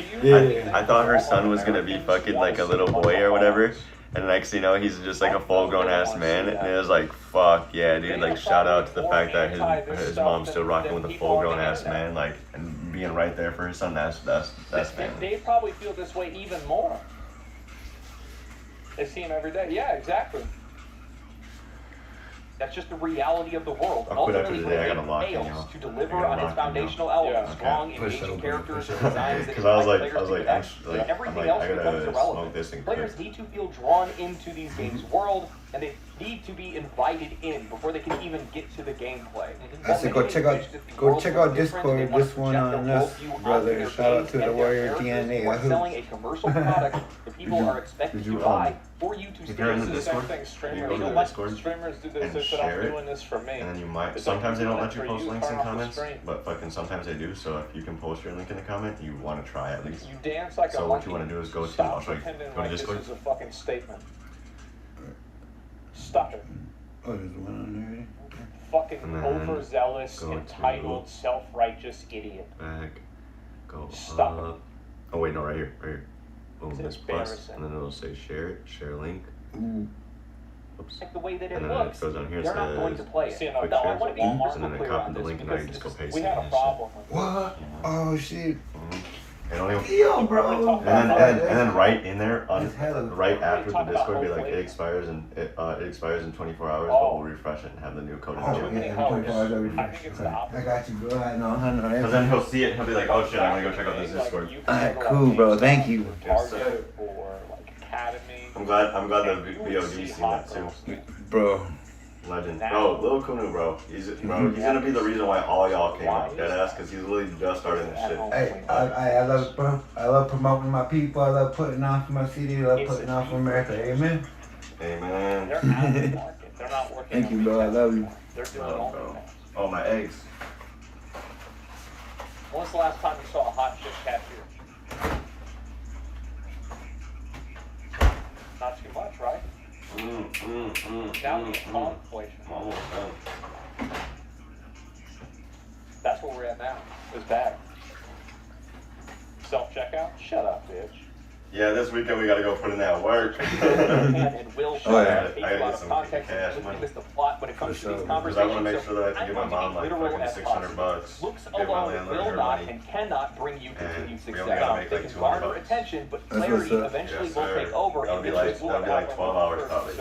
I thought her son was gonna be fucking like a little boy or whatever. And next thing you know, he's just like a full-grown ass man. And it was like, fuck yeah, dude. Like, shout out to the fact that his mom's still rocking with a full-grown ass man. Like, and being right there for his son, that's man.
They probably feel this way even more. They see him every day. Yeah, exactly.
That's just the reality of the world.
I'll quit after
Ultimately,
today. I gotta
it
lock in,
fails
y'all.
to deliver on its foundational elements, strong, engaging characters, and designs that
Because I was
invite
like,
players to connect. Everything else
I
becomes
gotta smoke
irrelevant.
this and
Players
quit.
need to feel drawn into these games' world, and they need to be invited in before they can even get to the gameplay.
I said, go check out Discord. This one on us, brother. Shout out to the Warrior DNA.
Selling a commercial product that people are expected to buy for you to
If you're in the Discord, you go to the Discord
Streamers do
and
this, but I'm
share
doing this for me.
and then you might. Sometimes they don't let you post links in comments, but fucking sometimes they do. So if you can post your link in the comment, you want to try at least.
You dance like a
So what you
monkey.
want to do is go to.
Stop
I'll show you.
pretending
Go to
like
Discord.
This is a fucking statement. Stop it.
Oh, there's one on
Fucking
And then
overzealous,
go to-
entitled, self-righteous idiot.
Back. Go
Stop
up. Oh wait, no, right here, right here. Boom,
It's
this plus,
embarrassing.
and then it'll say share it, share link. Oops.
Like the way that it
And then
looks,
it goes down here.
they're not going to
Says
play it.
See,
quick
no,
share,
I want to be
and
crystal
then it
clear
copy
on
the
this
link, and now you
because
just go paste
we
it.
had a
and
problem.
What? Oh shit.
shit. And only.
Yo, bro.
And then right in there, on
It's hella-
right after the
Talk about
Discord, be like
hopefully.
it expires in 24 hours, but we'll refresh it and have the new code in
Oh,
there.
yeah,
How
24 hours every
I think it's the opposite.
I got you, bro. I know.
Because then he'll see it and he'll be like, oh shit, I'm gonna go check out this Discord.
Alright, cool, bro. Thank you.
Yes, sir.
Target or like Academy.
I'm glad the VOD seen that too.
Bro.
Legend. Bro, Lil Kunu, bro. He's gonna be the reason why all y'all came up. Deadass, because he's literally just starting this shit.
Hey, I love it, bro. I love promoting my people. I love putting on for my city. I love putting on for America. Amen.
Amen.
They're out of the market. They're not working.
Thank you, bro. I love you.
They're doing
Oh,
all
bro.
that.
Oh, my eggs.
When's the last time you saw a hot chick cashier? Not too much, right? Now we get inflation.
Almost done.
That's where we're at now. It's bad. Self-checkout? Shut up, bitch.
Yeah, this weekend we gotta go put in that work.
And will show
Oh,
that
yeah.
it takes
I
a
gotta
lot
get
of
some
context
cash
and
money.
miss the plot when it comes to these
Because
conversations.
I wanna make
So
sure that I can
I'm
give my
going to
mom
be
like
literal
fucking
as
$600
possible. Looks
Give my
alone
landlord
will
her
not
money.
and cannot bring you continued
And we
success.
only gotta make
They
like
can
$200
garner attention, but
That's
clarity
what's up.
eventually
Yes,
will
sir.
take over.
That'll
and
be
this is what
like 12 hours probably.
It's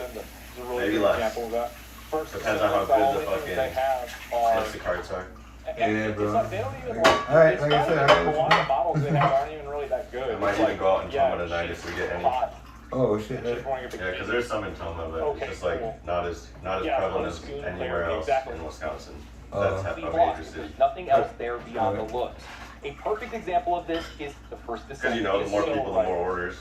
a really
Maybe
good
less.
example of that. First,
Depends on how
the
good the
only things
fucking
they have are.
Plus the cards are.
Yeah, bro.
It's like they don't even like.
Alright,
it's
like I
not
said,
even- a lot of the bottles they have aren't even really that good.
I might
It's
even
like,
go out and
yeah,
Toma tonight if we get any.
hot.
Oh shit.
Just wanting a
Yeah, because there's some in Toma, but
Okay,
it's just like
cool.
not as
Yeah,
prevalent as
unschooled
anywhere
player,
else
exactly.
in Wisconsin.
Oh.
That's
to
a
be
major
lost.
city.
There's nothing else there beyond the looks. A perfect example of this is the first
Because
descent.
you know, the
It's
more
so
people, the
right.
more orders.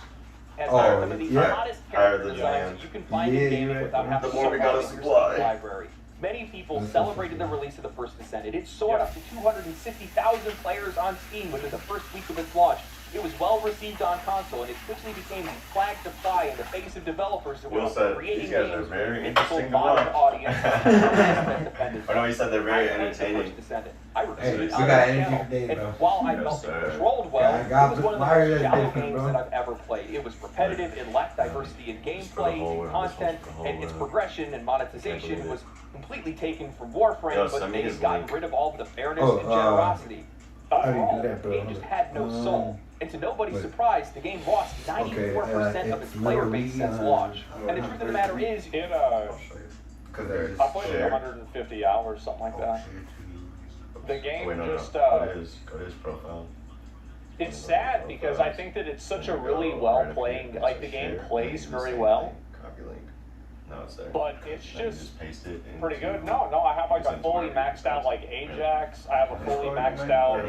Has
Oh,
some of the
yeah.
hottest
Higher
character
the
designs
demand.
you can find
Yeah,
in gaming
you're right,
without
bro.
having
The more we
to
gotta
search your
supply.
Steam library. Many people
That's
celebrated the
awesome.
release of the first Descent. It soared up to 260,000 players on Steam within the first week of its launch. It was well received on console, and it quickly became the flag to fly in the face of developers who
Will
were
said,
creating
these guys are
games
very
with
interesting to
modern
watch.
audience.
I know he said they're very entertaining.
I reviewed it
we
on
got
the
energy
channel,
today,
and
bro.
while I
Yes,
felt
sir.
it controlled well,
God,
it was one of the
Mario
most
is
shallow
different,
games
bro.
that I've ever played. It was repetitive, it lacked diversity in gameplay, content, and its progression and monetization was completely taken from Warframe,
Yo,
but
send me
they
his
gotten
link.
rid of all the fairness
Oh,
and generosity.
how do you do
Overall,
that,
the
bro?
game just had no soul. And to nobody's surprise, the game lost 94% of its
it's
player
Little
base
League,
since launch. And the truth of the matter is,
It,
Cause there's
I played it 150 hours, something like that. The game
Wait, no,
just,
Go to his profile.
it's sad because I think that it's such a really well playing, like the game plays very well,
Copy link. No, it's there.
but it's
Then you
just
paste it in.
pretty good. No, I have like a fully maxed out like Ajax, I have a fully maxed out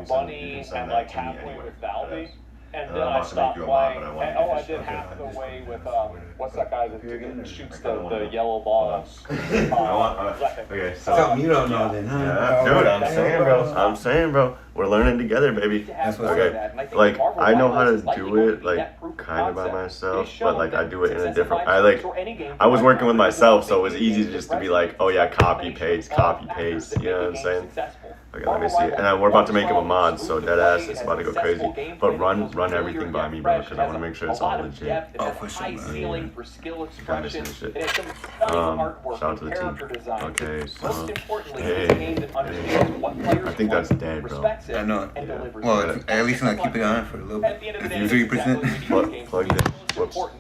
Bunny, and like halfway with Valve. And then I stopped playing. And, I did half the way with what's that guy that shoots the yellow balls?
Okay, so.
something you don't know then, huh?
Yeah, dude, I'm saying, bro. I'm saying, bro. We're learning together, baby.
That's what's
Okay, like I know how to do it, like kind of by myself, but like I do it in a different. I was working with myself, so it was easy to just to be like, oh yeah, copy paste. You know what I'm saying? Okay, let me see. And we're about to make him a mod, so deadass, it's about to go crazy. But run everything by me, bro, because I want to make sure it's all legit.
Oh, for sure, man. For skill expression,
shit.
and some stunning artwork
Shout out to
and
the team.
character design.
Okay, so
Most importantly, it's a game that understands what players
I think that's
want,
dead, bro.
respects it,
I know.
and delivers
Well,
it.
at least I'm gonna keep it on for a little
At
bit.
the end of the day,
3%.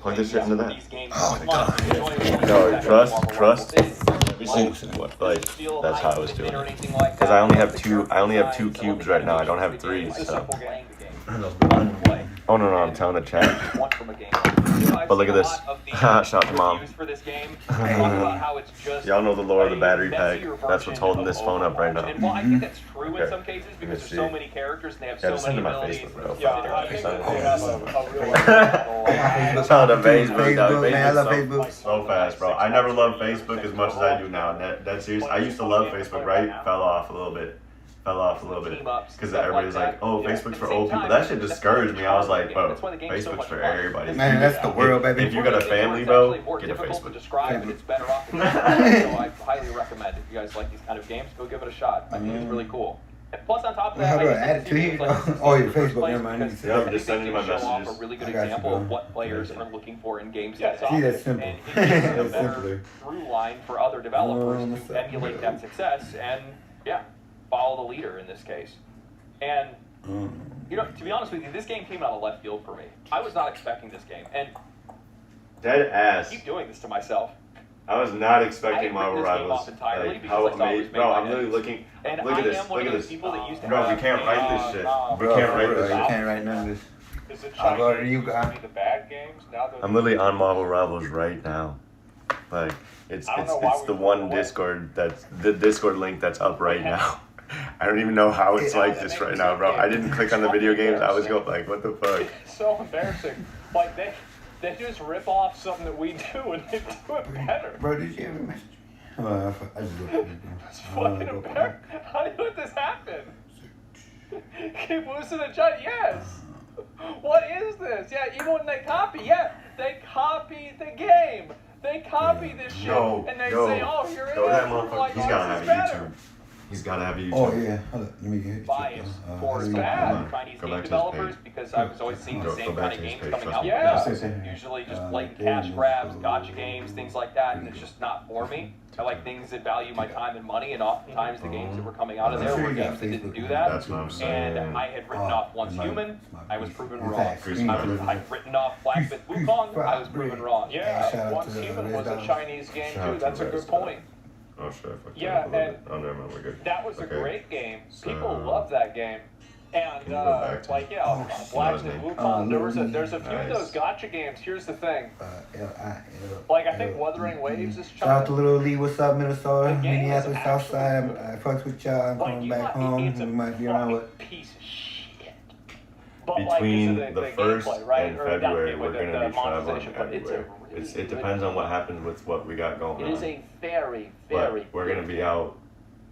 Plug this shit into that.
Oh my god.
No, trust. Like that's how I was doing it. Because I only have two cubes right now. I don't have three. So. Oh no, I'm telling the chat. But look at this. Shout out to mom. Y'all know the lore of the battery pack. That's what's holding this phone up right now.
And well, I think that's true in some cases because there's so many characters and they have so
send
many
to my
abilities.
Facebook, bro.
Yeah, I think that they have a real
Shout out to Facebook, dog.
Facebook, man, I love
Facebook
Facebook.
so fast, bro. I never loved Facebook as much as I do now. That's serious. I used to love Facebook, right? Fell off a little bit. Because everybody's like, oh, Facebook's for old people. That shit discouraged me. I was like, bro, Facebook's for everybody.
Man, that's the world, baby.
If you got a family, bro, get a
Facebook.
Facebook.
It's better off. So I highly recommend if you guys like these kind of games, go give it a shot. I think it's really cool. And plus, on top of that,
How do I
just
add it to
think
you?
games like this
Oh,
in
your
the first
Facebook,
place
never mind.
because
Yeah, I'm
I
just
think
sending
they
you
do
my
show off
messages.
a really good
I got you,
example
bro.
of what players are looking for in games.
Yeah,
That's
See, that's simple.
And it gives a
That's
better
simpler.
through line for other developers
what's
to
up?
emulate that success and, yeah, follow the leader in this case. And, you know, to be honest with you, this game came out of left field for me. I was not expecting this game. And
Dead
I
ass.
keep doing this to myself.
I was not
I
expecting
had
Marvel
written this game
Rivals.
off entirely
Like,
because
how
I thought it was
amazing.
made
Bro,
by
I'm literally
Netflix.
looking.
And
Look
I
at this.
am one
Look
of
at
those
this.
people that used to
Bro,
have
we can't write this shit. We
Bro,
can't
for
write
real,
this
you
shit.
can't write none of this.
Is it
I've already
Chinese
you got.
be the bad games? Now that
I'm literally on Marvel Rivals right now. Like, it's
I don't know why we
the
put
one
it away.
Discord that's the Discord link that's up right now. I don't even know how it's like this right now, bro. I didn't click on the video games. I was going like, what the fuck?
It's so embarrassing. Like they just rip off something that we do and they do it better.
Bro, did you ever message me? I just looked at it.
It's fucking embarrassing. How did this happen? Keep boosting the chat. Yes. What is this? Yeah, even when they copy, they copy the game. They copy this shit and they say, "Oh, you're in
that
it."
motherfucker.
Like,
He's gotta have a YouTube. He's gotta have a YouTube.
Oh yeah, hold up. Let me get it.
Bias towards
bad.
Chinese
Go
game
back to his
developers
page.
because I was always seeing
Go
the same
back
kind of
to his
games
page,
coming
trust
out.
me.
Yeah.
Usually just blatant cash grabs, gotcha games, things like that, and it's just not for me. I like things that value my time and money, and oftentimes the games that were coming out of there were games that didn't do that.
That's what I'm saying.
And I had written off Once Human, I was proven wrong.
fact,
I'd written off Black Myth Wukong, I was proven wrong.
Shout
Yeah,
out
Once
to
Human was a
Red
Chinese game
Shout out
too.
to
That's a
Red
good
Star.
point.
Oh shit, I fucked
Yeah,
up a little
and
bit. Oh, never mind, we're good.
That was a
Okay.
great game.
So-
People love that game. And
Can you go back to-
like
That
Black
was
Myth
me.
Wukong. There's a few of
Nice.
those gotcha games. Here's the thing.
L-I-L.
Like I think Wuthering Waves is
Shout out to
China.
Little Lee. What's up, Minnesota?
The game is
Minneapolis,
actually
Southside.
good.
I fucks with y'all. I'm
Like,
coming
you
back
got-
home.
it's a
We might be around with.
fucking piece of shit. But
Between
like,
the
this is
first
gameplay, right?
and
Or not
February,
gameplay,
we're
the
gonna be traveling
monetization, but it's a
everywhere.
really
It depends on what happens with what we got going
It
on.
is a very,
But
very
we're gonna be out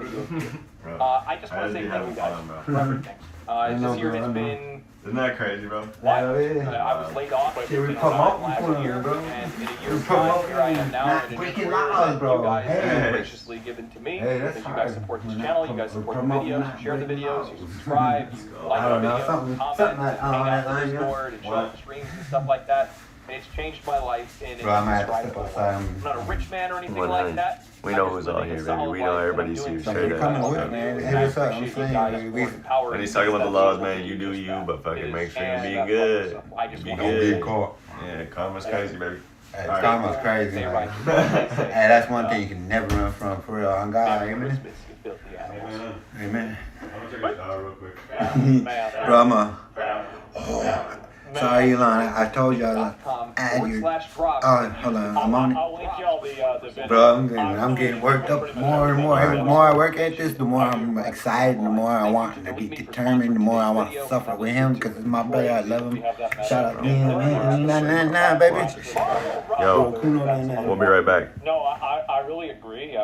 I just want to say thank you guys for everything. This year has been
Isn't that crazy, bro?
Why?
Hell yeah.
I was laid off
Shit, we
15
promote
last
for
year,
them, bro.
and in a
We
year's
promote
time, here I am now
not
in a new
breaking
career
laws,
that
bro.
you guys
Hey.
have graciously given to me,
Hey, that's
because you
hard.
guys support this
We're
channel,
not
you guys support the
promoting
videos,
not
you share the
breaking
videos,
laws.
you subscribe, you like
I don't
the
know,
videos,
something
comment,
like
hang out
that
in
line,
the
yeah.
Discord, and show up streams and stuff like that. And it's changed my life in an
Bro, I might have to step
indescribable way.
outside.
I'm not a rich man or anything
100.
like that.
We know
I'm
who's
just
out
living
here,
a
baby.
solid
We know
life, and
everybody
I'm
sees
doing
you
something
straight
that
up.
I
Coming
love
with,
to
man.
do,
Hey,
and I
what's up? I'm
appreciate you
saying,
guys
we-
for empowering
And
me
he's
to
talking about the
step
laws,
into
man.
the
You do you,
stuff.
but fucking
It
make
is-
sure you
and
be
that's
good.
awesome. I just
Be
want
Don't
to
be
good.
caught.
Yeah, karma's crazy, baby.
Hey,
All right.
karma's crazy,
Stay
man.
right.
Hey, that's one thing you can never run from, for real. On God,
Merry
amen.
Christmas, you filthy animals.
Amen.
I'm gonna take a shower real quick.
Bro, I'm a. Oh, sorry, Elon. I told you I add you. Oh, hold on. I'm on it.
I'll link y'all the video.
Bro, I'm getting worked up more and more. Every more I work at this, the more I'm excited, the more I want to be determined, the more I want to suffer with him because it's my brother. I love him. Shout out to him, man. Nah, baby.
Yo,
Kuno, nah, nah.
we'll be right back.
No, I really agree.